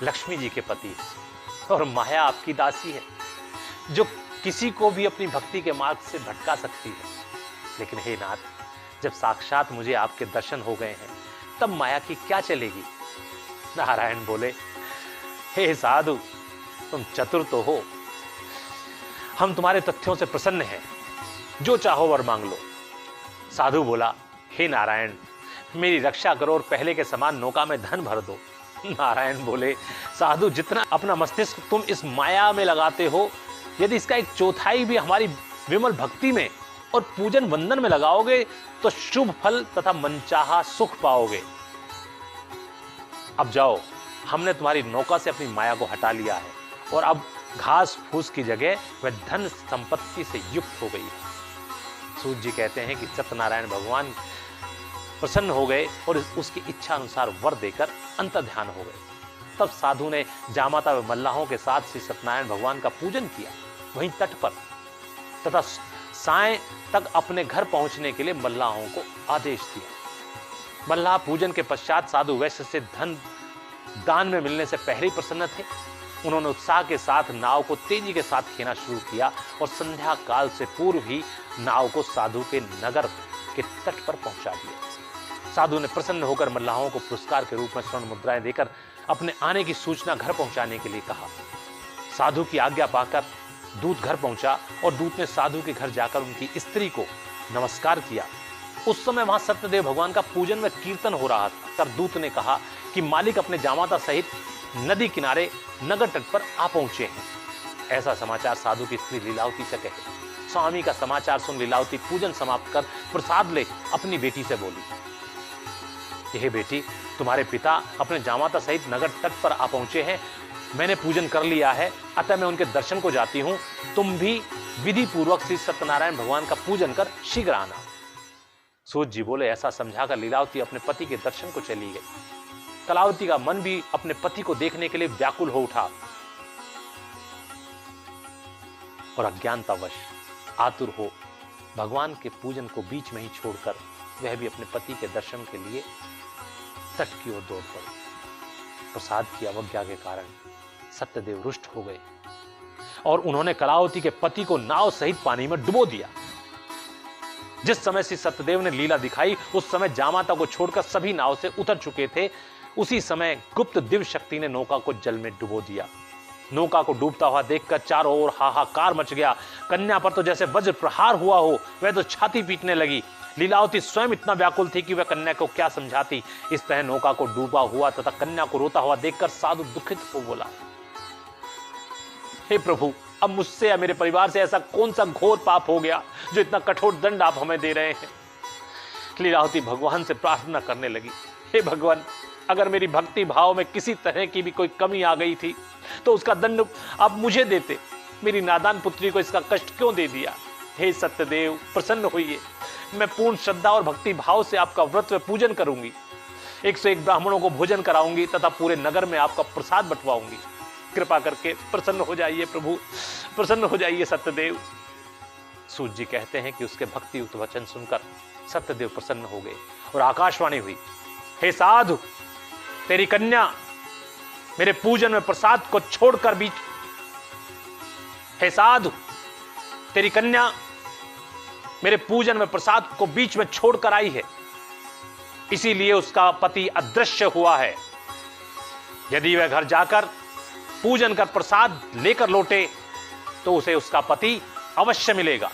लक्ष्मी जी के पति और माया आपकी दासी है, जो किसी को भी अपनी भक्ति के मार्ग से भटका सकती है। लेकिन हे नाथ, जब साक्षात मुझे आपके दर्शन हो गए हैं, तब माया की क्या चलेगी? नारायण बोले, हे साधु, तुम चतुर तो हो, हम तुम्हारे तथ्यों से प्रसन्न हैं, जो चाहो वर मांग लो। साधु बोला, हे नारायण, मेरी रक्षा करो और पहले के समान नौका में धन भर दो। नारायण बोले, साधु, जितना अपना मस्तिष्क तुम इस माया में लगाते हो, यदि इसका एक चौथाई भी हमारी विमल भक्ति में और पूजन वंदन में लगाओगे तो शुभ फल तथा मनचाहा सुख पाओगे। अब जाओ, हमने तुम्हारी नौका से अपनी माया को हटा लिया है और अब घास फूस की जगह वह धन संपत्ति से युक्त हो गई है। सूत जी कहते हैं कि सत्यनारायण भगवान प्रसन्न हो गए और उसकी इच्छा अनुसार वर देकर अंतर्ध्यान हो गए। तब साधु ने जामाता व मल्लाहों के साथ श्री सत्यनारायण भगवान का पूजन किया, वहीं तट पर, तथा साय तक अपने घर पहुंचने के लिए मल्लाहों को आदेश दिया। मल्लाह पूजन के पश्चात साधु वैश्य से धन दान में मिलने से पहले ही प्रसन्न थे। उन्होंने उत्साह के साथ नाव को तेजी के साथ खींचना शुरू किया और संध्या काल से पूर्व ही नाव को साधु के नगर के तट पर पहुंचा दिया। साधु ने प्रसन्न होकर मल्लाहों को पुरस्कार के रूप में स्वर्ण मुद्राएं देकर अपने आने की सूचना घर पहुंचाने के लिए कहा। साधु की आज्ञा पाकर दूत घर पहुंचा और दूत ने साधु के घर जाकर उनकी स्त्री को नमस्कार किया। उस समय वहां सत्यदेव भगवान का पूजन व कीर्तन हो रहा था। तब दूत ने कहा कि मालिक अपने जामाता सहित नदी किनारे नगर तट पर आ पहुंचे हैं। ऐसा समाचार साधु की स्त्री लीलावती से कहे। स्वामी का समाचार सुन लीलावती पूजन समाप्त कर प्रसाद ले अपनी बेटी से बोली, यह बेटी, तुम्हारे पिता अपने जामाता सहित नगर तट पर आ पहुंचे हैं। मैंने पूजन कर लिया है, अतः मैं उनके दर्शन को जाती हूं। तुम भी विधि पूर्वक श्री सत्यनारायण भगवान का पूजन कर शीघ्र आना। सूत जी बोले, ऐसा समझाकर लीलावती अपने पति के दर्शन को चली गई। कलावती का मन भी अपने पति को देखने के लिए व्याकुल हो उठा और अज्ञानतावश आतुर हो भगवान के पूजन को बीच में ही छोड़कर वह भी अपने पति के दर्शन के लिए तट की ओर दौड़ पड़ी। प्रसाद की अवज्ञा के कारण सत्यदेव रुष्ट हो गए और उन्होंने कलावती के पति को नाव सहित पानी में डुबो दिया। जिस समय श्री सत्यदेव ने लीला दिखाई उस समय जामाता को छोड़कर सभी नाव से उतर चुके थे। उसी समय गुप्त दिव्य शक्ति ने नौका को जल में डुबो दिया। नौका को डूबता हुआ देखकर चारों ओर हाहाकार मच गया। कन्या पर तो जैसे वज्र प्रहार हुआ हो, वह तो छाती पीटने लगी। लीलावती स्वयं इतना व्याकुल थी कि वह कन्या को क्या समझाती। इस तरह नौका को डूबा हुआ तथा कन्या को रोता हुआ देखकर साधु दुखित हो बोला, हे प्रभु, अब मुझसे या मेरे परिवार से ऐसा कौन सा घोर पाप हो गया जो इतना कठोर दंड आप हमें दे रहे हैं। लीलावती भगवान से प्रार्थना करने लगी, हे भगवान, अगर मेरी भक्ति भाव में किसी तरह की भी कोई कमी आ गई थी तो उसका दंड आप मुझे देते। मेरी नादान पुत्री को इसका कष्ट क्यों दे दिया। हे सत्यदेव, प्रसन्न होइए। मैं पूर्ण श्रद्धा और भक्ति भाव से आपका व्रत व पूजन करूंगी। 101 ब्राह्मणों को भोजन कराऊंगी तथा पूरे नगर में आपका प्रसाद बंटवाऊंगी। कृपा करके प्रसन्न हो जाइए प्रभु, प्रसन्न हो जाइए सत्यदेव। सूत जी कहते हैं कि उसके भक्ति युक्त वचन सुनकर सत्यदेव प्रसन्न हो गए और आकाशवाणी हुई, हे साधु, तेरी कन्या मेरे पूजन में प्रसाद को छोड़कर बीच हे साधु, तेरी कन्या मेरे पूजन में प्रसाद को बीच में छोड़कर आई है, इसीलिए उसका पति अदृश्य हुआ है। यदि वह घर जाकर पूजन कर प्रसाद लेकर लौटे तो उसे उसका पति अवश्य मिलेगा।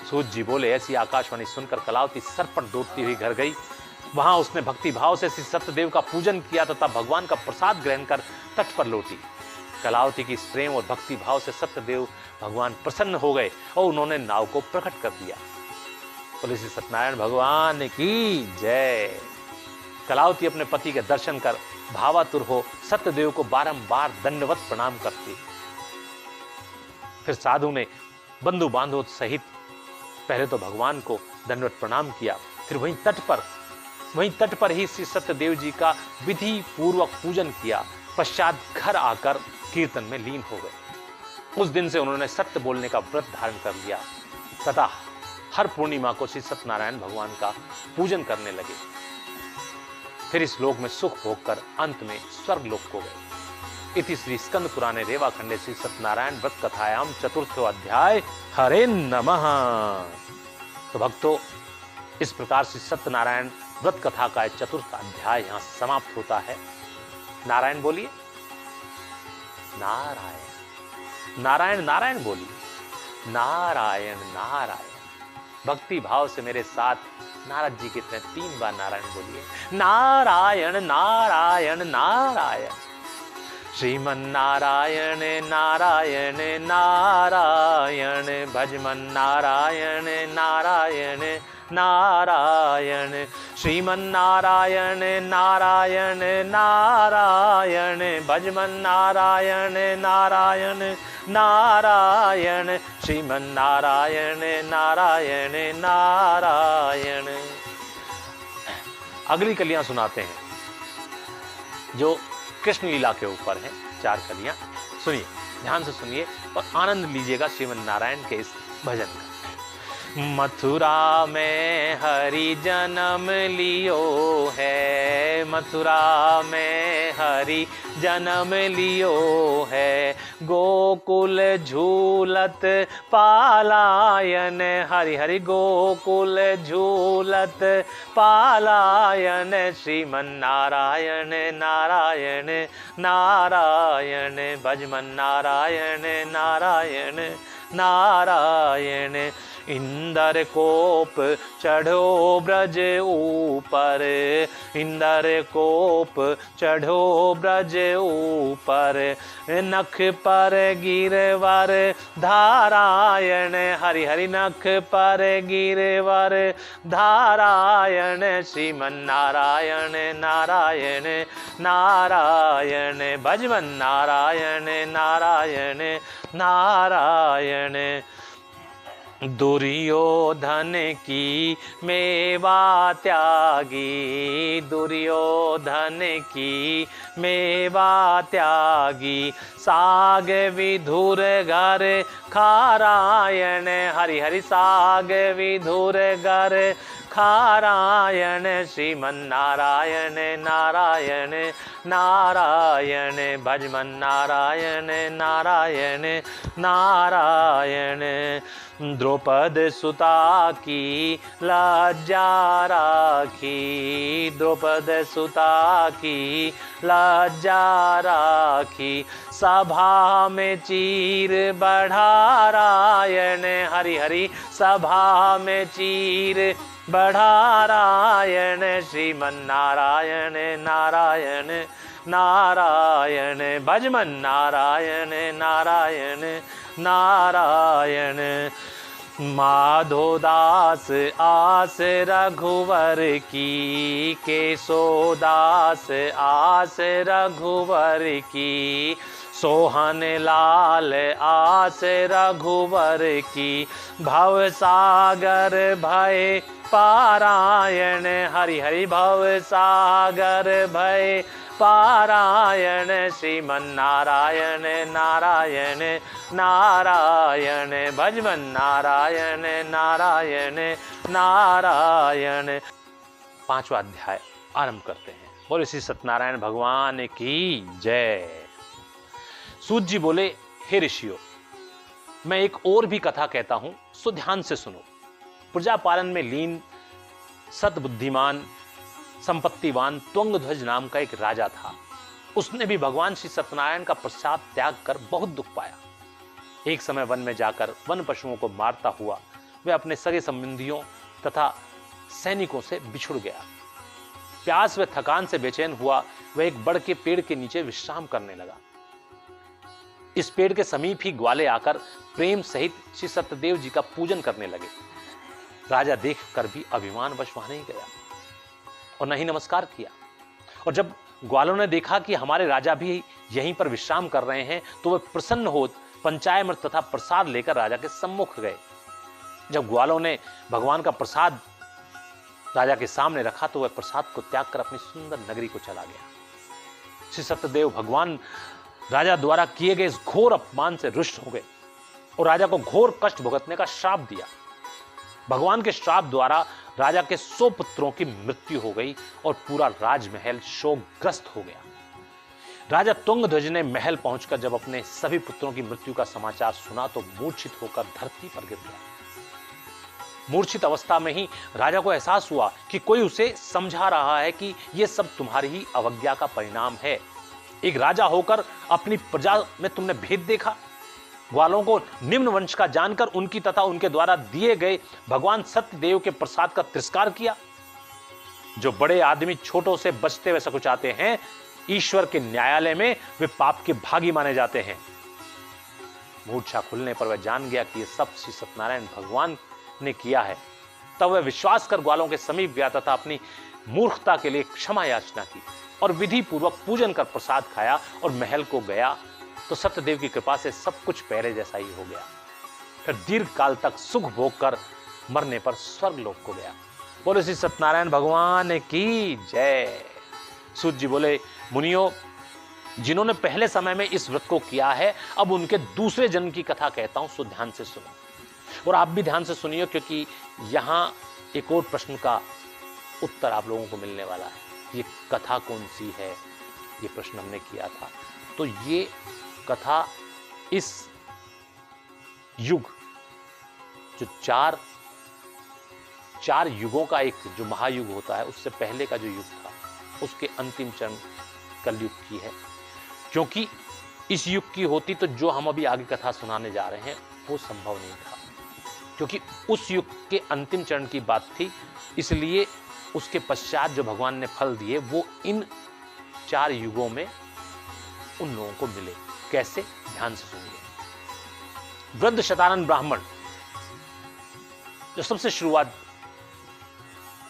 सूत जी बोले, ऐसी आकाशवाणी सुनकर कलावती सरपट दौड़ती हुई घर गई। वहां उसने भक्ति भाव से श्री सत्यदेव का पूजन किया तथा भगवान का प्रसाद ग्रहण कर तट पर लौटी। कलावती की प्रेम और भक्ति भाव से सत्यदेव भगवान प्रसन्न हो गए और उन्होंने नाव को प्रकट कर दिया। बोले श्री सत्यनारायण भगवान की जय। कलावती अपने पति के दर्शन कर भावातुर हो सत्यदेव को बारंबार दंडवत प्रणाम करती। फिर साधु ने बंधु बांधव सहित पहले तो भगवान को दंडवत प्रणाम किया, फिर वहीं तट पर ही श्री सत्यदेव जी का विधि पूर्वक पूजन किया। पश्चात घर आकर कीर्तन में लीन हो गए। उस दिन से उन्होंने सत्य बोलने का व्रत धारण कर लिया तथा हर पूर्णिमा को श्री सत्यनारायण भगवान का पूजन करने लगे। फिर इस लोक में सुख भोग कर अंत में स्वर्ग लोक को गए। इति श्री स्कंद पुराणे रेवा खंडे श्री सत्यनारायण व्रत कथायाम चतुर्थो अध्याय। हरे नमः। तो भक्तों, इस प्रकार से सत्यनारायण व्रत कथा का चतुर्थ अध्याय यहां समाप्त होता है। नारायण बोलिए, नारायण नारायण नारायण बोलिए, नारायण नारायण। भक्ति भाव से मेरे साथ नारद जी की तरह 3 बार नारायण बोलिए, नारायण नारायण नारायण। श्रीमन नारायण नारायण नारायण, भजमन नारायण नारायण नारायण। श्रीमन नारायण नारायण नारायण, भजमन नारायण नारायण नारायण। श्रीमन नारायण नारायण नारायण। अगली कलियां सुनाते हैं जो कृष्ण लीला के ऊपर है। 4 कलियां सुनिए, ध्यान से सुनिए और आनंद लीजिएगा श्रीमन नारायण के इस भजन का। मथुरा में हरि जन्म लियो है, मथुरा में हरि जन्म लियो है। गोकुल झूलत पालायन, हरि हरि गोकुल झूलत पालायन। श्रीमन नारायण नारायण नारायण, भजमन नारायण नारायण नारायण। इंदर कोप चढ़ो ब्रज ऊपर, इंदर कोप चढ़ो ब्रज ऊपर। नख पर गिरवर धारायण, हरि हरि नख पर गिरवर धारायण। श्रीमन नारायण नारायण नारायण, भजमन नारायण नारायण नारायण। दुर्योधन की मेवा त्यागी, दुर्योधन की मेवा त्यागी, साग विधुर घर खारायण, हरि हरि साग विधुर घर खारायण, श्रीमन्नारायण नारायण नारायण, भजमन नारायण नारायण नारायण। द्रौपद सुता की लज्जा राखी, द्रौपद सुता की लज्जा राखी, सभा में चीर बढ़ारायण, हरि हरि सभा में चीर बढ़ारायण, श्रीमन्नारायण नारायण नारायण, भजमन नारायण नारायण नारायण। माधोदास आस रघुवर की, केशोदास आस रघुवर की, सोहन लाल आस रघुवर की, भव सागर भय पारायण, हरि हरि भव सागर भय पारायण, श्रीमन्नारायण नारायण नारायण, भजमन नारायण नारायण नारायण। 5वां अध्याय आरंभ करते हैं। बोले श्री सत्यनारायण भगवान की जय। सूत जी बोले, हे ऋषियों, मैं एक और भी कथा कहता हूं, सो ध्यान से सुनो। प्रजा पालन में लीन सतबुद्धिमान संपत्तिवान त्वंगध्वज नाम का एक राजा था। उसने भी भगवान श्री सत्यनारायण का प्रसाद त्याग कर बहुत दुख पाया। एक समय वन में जाकर वन पशुओं को मारता हुआ वह अपने सगे संबंधियों तथा सैनिकों से बिछुड़ गया। प्यास व थकान से बेचैन हुआ वह एक बड़ के पेड़ के नीचे विश्राम करने लगा। इस पेड़ के समीप ही ग्वाले आकर प्रेम सहित श्री सत्यदेव जी का पूजन करने लगे। राजा देख कर भी अभिमानवश वहां नहीं गया और न ही नमस्कार किया। और जब ग्वालों ने देखा कि हमारे राजा भी यहीं पर विश्राम कर रहे हैं तो वे प्रसन्न हो पंचामृत तथा प्रसाद लेकर राजा के सम्मुख गए। जब ग्वालों ने भगवान का प्रसाद राजा के सामने रखा तो वह प्रसाद को त्याग कर अपनी सुंदर नगरी को चला गया। श्री सत्यदेव भगवान राजा द्वारा किए गए इस घोर अपमान से रुष्ट हो गए और राजा को घोर कष्ट भुगतने का श्राप दिया। भगवान के श्राप द्वारा राजा के 100 पुत्रों की मृत्यु हो गई और पूरा राजमहल शोकग्रस्त हो गया। राजा तुंगध्वज ने महल पहुंचकर जब अपने सभी पुत्रों की मृत्यु का समाचार सुना तो मूर्छित होकर धरती पर गिर गया। मूर्छित अवस्था में ही राजा को एहसास हुआ कि कोई उसे समझा रहा है कि यह सब तुम्हारी ही अवज्ञा का परिणाम है। एक राजा होकर अपनी प्रजा में तुमने भेद देखा, ग्वालों को निम्न वंश का जानकर उनकी तथा उनके द्वारा दिए गए भगवान सत्यदेव के प्रसाद का तिरस्कार किया। जो बड़े आदमी छोटों से बचते हुए सकुचाते हैं, ईश्वर के न्यायालय में वे पाप के भागी माने जाते हैं। मूर्छा खुलने पर वह जान गया कि यह सब श्री सत्यनारायण भगवान ने किया है। तब वह विश्वास कर ग्वालों के समीप गया तथा अपनी मूर्खता के लिए क्षमा याचना की और विधि पूर्वक पूजन कर प्रसाद खाया और महल को गया तो सत्यदेव की कृपा से सब कुछ पहले जैसा ही हो गया। फिर दीर्घ काल तक सुख भोग कर मरने पर स्वर्ग लोक को गया। बोले श्री सत्यनारायण भगवान की जय। सूत जी बोले, मुनियों, जिन्होंने पहले समय में इस व्रत को किया है अब उनके दूसरे जन्म की कथा कहता हूं, सो ध्यान से सुनो और आप भी ध्यान से सुनिए, क्योंकि यहां एक और प्रश्न का उत्तर आप लोगों को मिलने वाला है। ये कथा कौन सी है, ये प्रश्न हमने किया था। तो ये कथा इस युग, जो चार युगों का एक जो महायुग होता है, उससे पहले का जो युग था, उसके अंतिम चरण कलयुग की है। क्योंकि इस युग की होती तो जो हम अभी आगे कथा सुनाने जा रहे हैं वो संभव नहीं था, क्योंकि उस युग के अंतिम चरण की बात थी। इसलिए उसके पश्चात जो भगवान ने फल दिए वो इन 4 युगों में उन लोगों को मिले। कैसे, ध्यान से सुनिए। वृद्ध शतानन ब्राह्मण, जो सबसे शुरुआत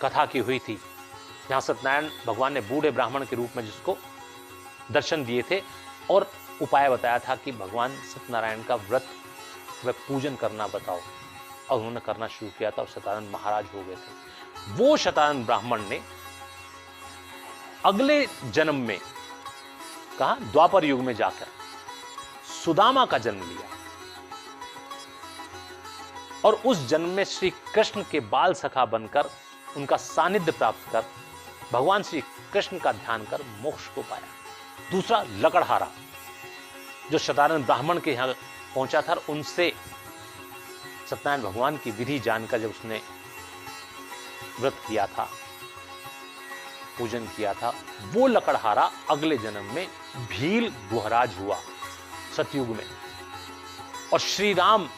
कथा की हुई थी, जहां सत्यनारायण भगवान ने बूढ़े ब्राह्मण के रूप में जिसको दर्शन दिए थे और उपाय बताया था कि भगवान सत्यनारायण का व्रत व पूजन करना बताओ। और उन्होंने करना शुरू किया था और शतानंद महाराज हो गए थे। वो शतानंद ब्राह्मण ने अगले जन्म में, कहा द्वापर युग में जाकर सुदामा का जन्म लिया और उस जन्म में श्री कृष्ण के बाल सखा बनकर उनका सानिध्य प्राप्त कर भगवान श्री कृष्ण का ध्यान कर मोक्ष को पाया। दूसरा लकड़हारा, जो शतानंद ब्राह्मण के यहां पहुंचा था, उनसे सत्यनारायण भगवान की विधि जानकर जब उसने व्रत किया था, पूजन किया था, वो लकड़हारा अगले जन्म में भील गुहराज हुआ सतयुग में। और श्री राम,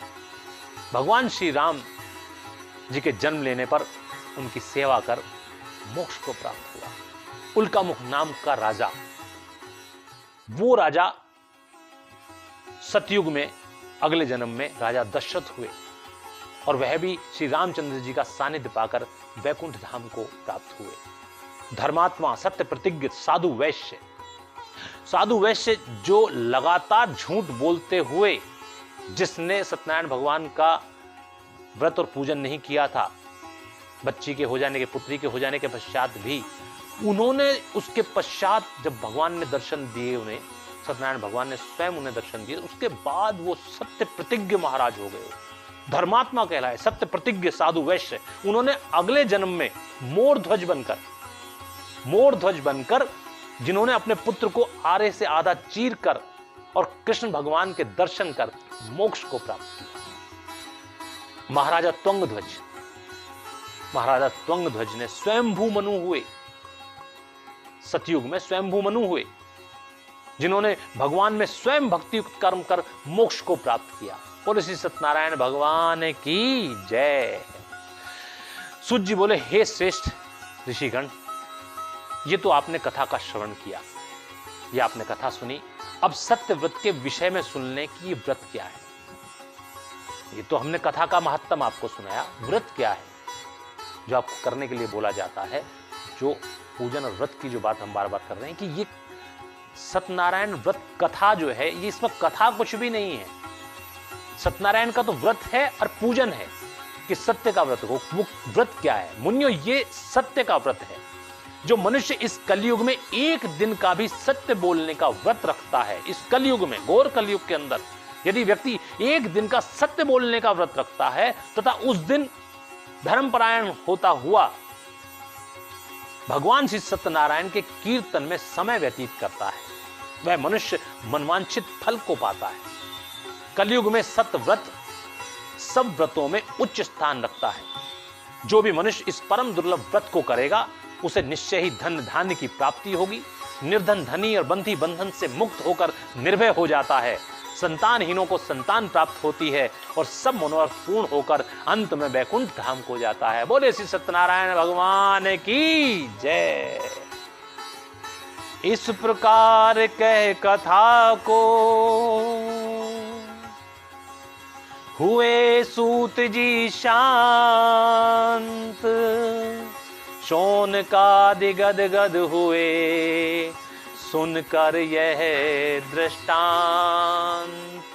भगवान श्री राम जी के जन्म लेने पर उनकी सेवा कर मोक्ष को प्राप्त हुआ। उल्कामुख नाम का राजा, वो राजा सतयुग में अगले जन्म में राजा दशरथ हुए और वह भी श्री रामचंद्र जी का सानिध्य पाकर वैकुंठ धाम को प्राप्त हुए। धर्मात्मा, सत्य प्रतिज्ञ, साधु वैश्य जो लगातार झूठ बोलते हुए, जिसने सत्यनारायण भगवान का व्रत और पूजन नहीं किया था, बच्ची के हो जाने के, पुत्री के हो जाने के पश्चात भी, उन्होंने उसके पश्चात जब भगवान ने दर्शन दिए उन्हें, सत्यनारायण भगवान ने स्वयं उन्हें दर्शन दिए, उसके बाद वो सत्य प्रतिज्ञ महाराज हो गए, धर्मात्मा कहलाए, सत्य प्रतिज्ञ साधु वैश्य। उन्होंने अगले जन्म में मोर ध्वज बनकर जिन्होंने अपने पुत्र को आरे से आधा चीर कर और कृष्ण भगवान के दर्शन कर मोक्ष को प्राप्त किया। महाराजा त्वंगध्वज ने स्वयंभू मनु हुए, सतयुग में स्वयंभू मनु हुए, जिन्होंने भगवान में स्वयं भक्ति युक्त कर्म कर मोक्ष को प्राप्त किया। बोले श्री सत्यनारायण भगवान की जय। सूत जी बोले, हे श्रेष्ठ ऋषिगण, ये तो आपने कथा का श्रवण किया, ये आपने कथा सुनी, अब सत्य व्रत के विषय में सुनने की ये व्रत क्या है। ये तो हमने कथा का महत्तम आपको सुनाया, व्रत क्या है जो आपको करने के लिए बोला जाता है। जो पूजन और व्रत की जो बात हम बार बार कर रहे हैं कि ये सत्यनारायण व्रत कथा जो है, ये इसमें कथा कुछ भी नहीं है। सत्यनारायण का तो व्रत है और पूजन है कि सत्य का व्रत हो। वो व्रत क्या है मुनियो, ये सत्य का व्रत है। जो मनुष्य इस कलयुग में एक दिन का भी सत्य बोलने का व्रत रखता है, इस कलयुग में, घोर कलयुग के अंदर यदि व्यक्ति एक दिन का सत्य बोलने का व्रत रखता है तथा उस दिन धर्मपरायण होता हुआ भगवान श्री सत्यनारायण के कीर्तन में समय व्यतीत करता है, वह मनुष्य मनवांछित फल को पाता है। कलयुग में सत्य व्रत सब व्रतों में उच्च स्थान रखता है। जो भी मनुष्य इस परम दुर्लभ व्रत को करेगा उसे निश्चय ही धन धान्य की प्राप्ति होगी। निर्धन धनी और बंधी बंधन से मुक्त होकर निर्भय हो जाता है। संतानहीनों को संतान प्राप्त होती है और सब मनोरथ पूर्ण होकर अंत में वैकुंठ धाम को जाता है। बोले श्री सत्यनारायण भगवान की जय। इस प्रकार कह कथा को हुए सूत जी शांत, शौनकादि गदगद हुए सुनकर यह दृष्टांत।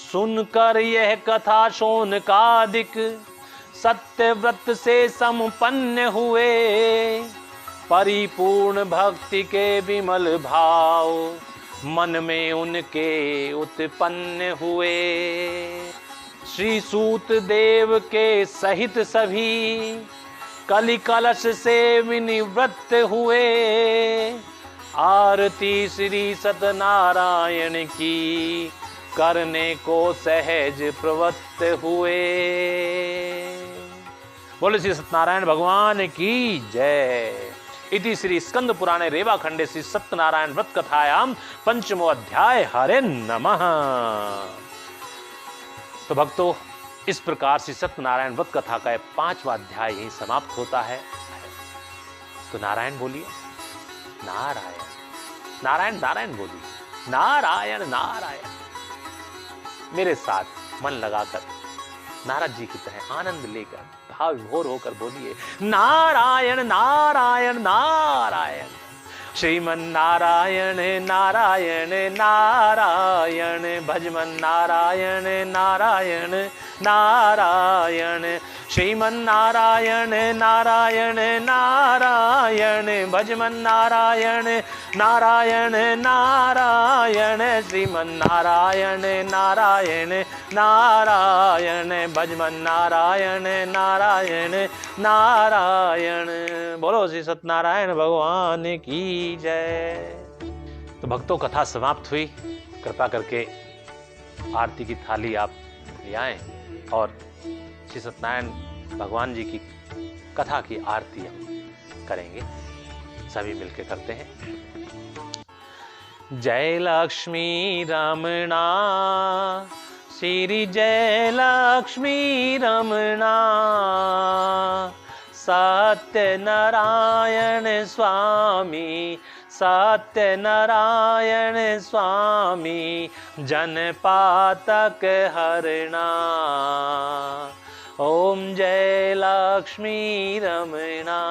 सुनकर यह कथा शौनकादिक सत्य व्रत से संपन्न हुए, परिपूर्ण भक्ति के विमल भाव मन में उनके उत्पन्न हुए। श्री सूत देव के सहित सभी कलि कलश से विनिवृत्त हुए, आरती श्री सत्यनारायण की करने को सहज प्रवृत्त हुए। बोले श्री सत्यनारायण भगवान की जय। इति श्री स्कंद पुराणे रेवा खंडे श्री सत्यनारायण व्रत कथायाम पंचमो अध्याय। हरे नमः। तो भक्तों, इस प्रकार से सत्यनारायण व्रत कथा का 5वां अध्याय यही समाप्त होता है। तो नारायण बोलिए, नारायण नारायण नारायण बोलिए, नारायण नारायण। मेरे साथ मन लगाकर नारद जी की तरह आनंद लेकर भाव विभोर होकर बोलिए, नारायण नारायण नारायण। श्रीमन नारायण नारायण नारायण, भजमन नारायण नारायण नारायण, श्रीमन नारायण नारायण नारायण, भजमन नारायण नारायण नारायण, श्रीमन नारायण नारायण नारायण, भजमन नारायण नारायण नारायण। बोलो श्री सत्यनारायण भगवान की जय। तो भक्तों, कथा समाप्त हुई। कृपा करके आरती की थाली आप ले आए और श्री सत्यनारायण भगवान जी की कथा की आरती हम करेंगे, सभी मिलकर करते हैं। जय लक्ष्मी रमणा, श्री जय लक्ष्मी रमणा, सत्यनारायण स्वामी, सत्यनारायण स्वामी, जनपातक हरणा। ओम जय लक्ष्मी रमणा।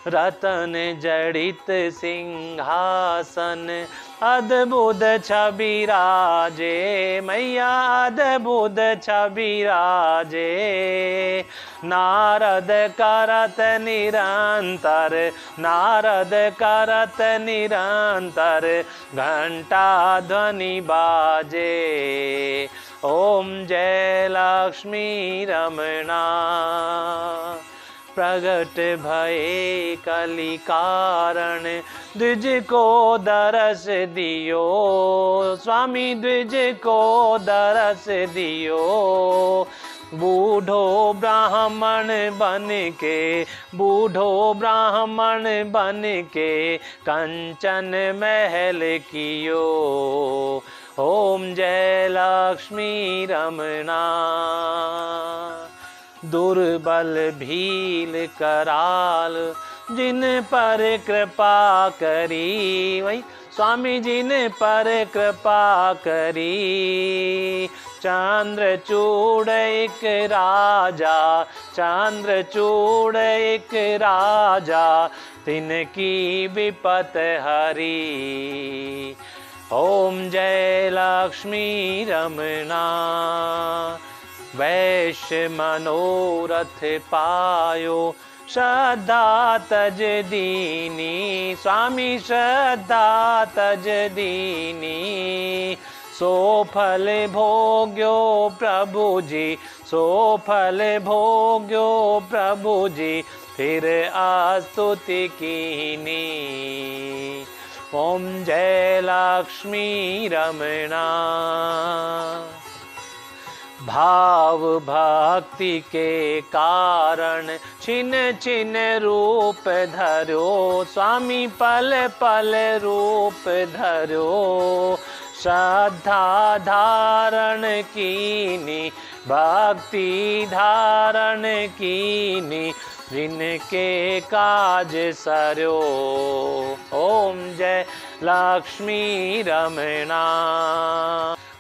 रतन जड़ित सिंहासन, अद्भुत छवि राजे, मैया अद्भुत छवि राजे। नारद करत निरंतर, नारद करत निरंतर, घंटा ध्वनि बाजे। ओम जय लक्ष्मी रमणा। प्रगट भये कलि कारण, द्विज को दरस दियो, स्वामी द्विज को दरस दियो। बूढ़ो ब्राह्मण बन के, बूढ़ो ब्राह्मण बन के, कंचन महल कियो। ओम जय लक्ष्मी रमणा। दुर्बल भील कराल, जिन पर कृपा करी, वही स्वामी जिन पर कृपा करी। चंद्रचूड़ एक राजा, चंद्रचूड़ एक राजा, तिनकी विपत हरी। ओम जय लक्ष्मी रमणा। वैश्य मनोरथ पायो, श्रद्धा तज दीनी, स्वामी श्रद्धा तज दीनी। सो फल भोग्यो प्रभु जी, सो फल भोग्यो प्रभु जी, फिर आस्तुति कीनी। ओम जय लक्ष्मी रमणा। भाव भक्ति के कारण छिन छिन रूप धरो, स्वामी पल पल रूप धरो। श्रद्धा धारण कीनी, भक्ति धारण कीनी, जिनके काज सरयो। ओम जय लक्ष्मी रमणा।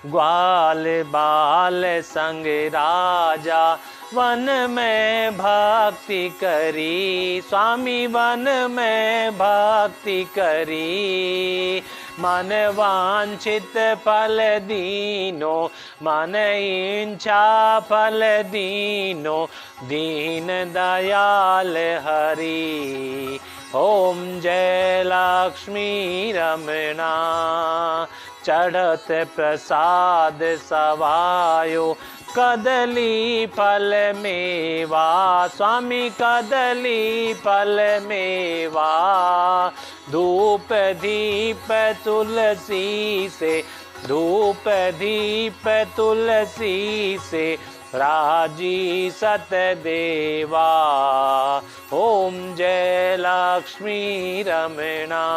ग्वाल बाल संग राजा, वन में भक्ति करी, स्वामी वन में भक्ति करी। मन वांछित फल दीनो, मन इच्छा फल दीनो, दीन दयाल हरि। ओम जय लक्ष्मी रमणा। चढ़त प्रसाद सवायो, कदली फल मेवा, स्वामी कदली फल मेवा। धूप दीप तुलसी से, धूप दीप तुलसी से, राजी सतदेवा। ओम जय लक्ष्मी रमणा।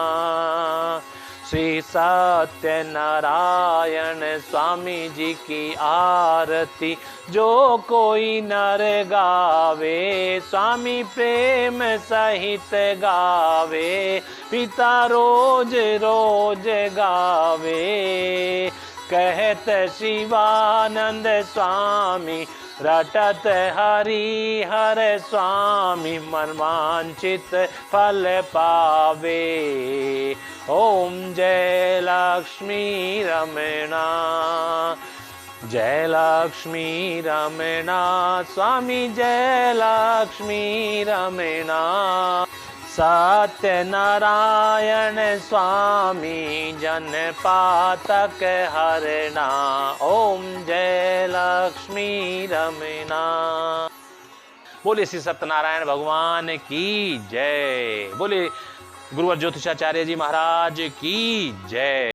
श्री सत्यनारायण स्वामी जी की आरती जो कोई नर गावे, स्वामी प्रेम सहित गावे, पिता रोज रोज गावे। कहत शिवानंद स्वामी रटत हरि हर स्वामी मनवांचित फल पावे। ओम जय लक्ष्मी रमणा, जय लक्ष्मी रमणा स्वामी, जय लक्ष्मी रमणा। सत्यनारायण स्वामी जन पातक हरना। ओम जय लक्ष्मी रमणा। बोले श्री सत्यनारायण भगवान की जय। बोले गुरुवर ज्योतिषाचार्य जी महाराज की जय।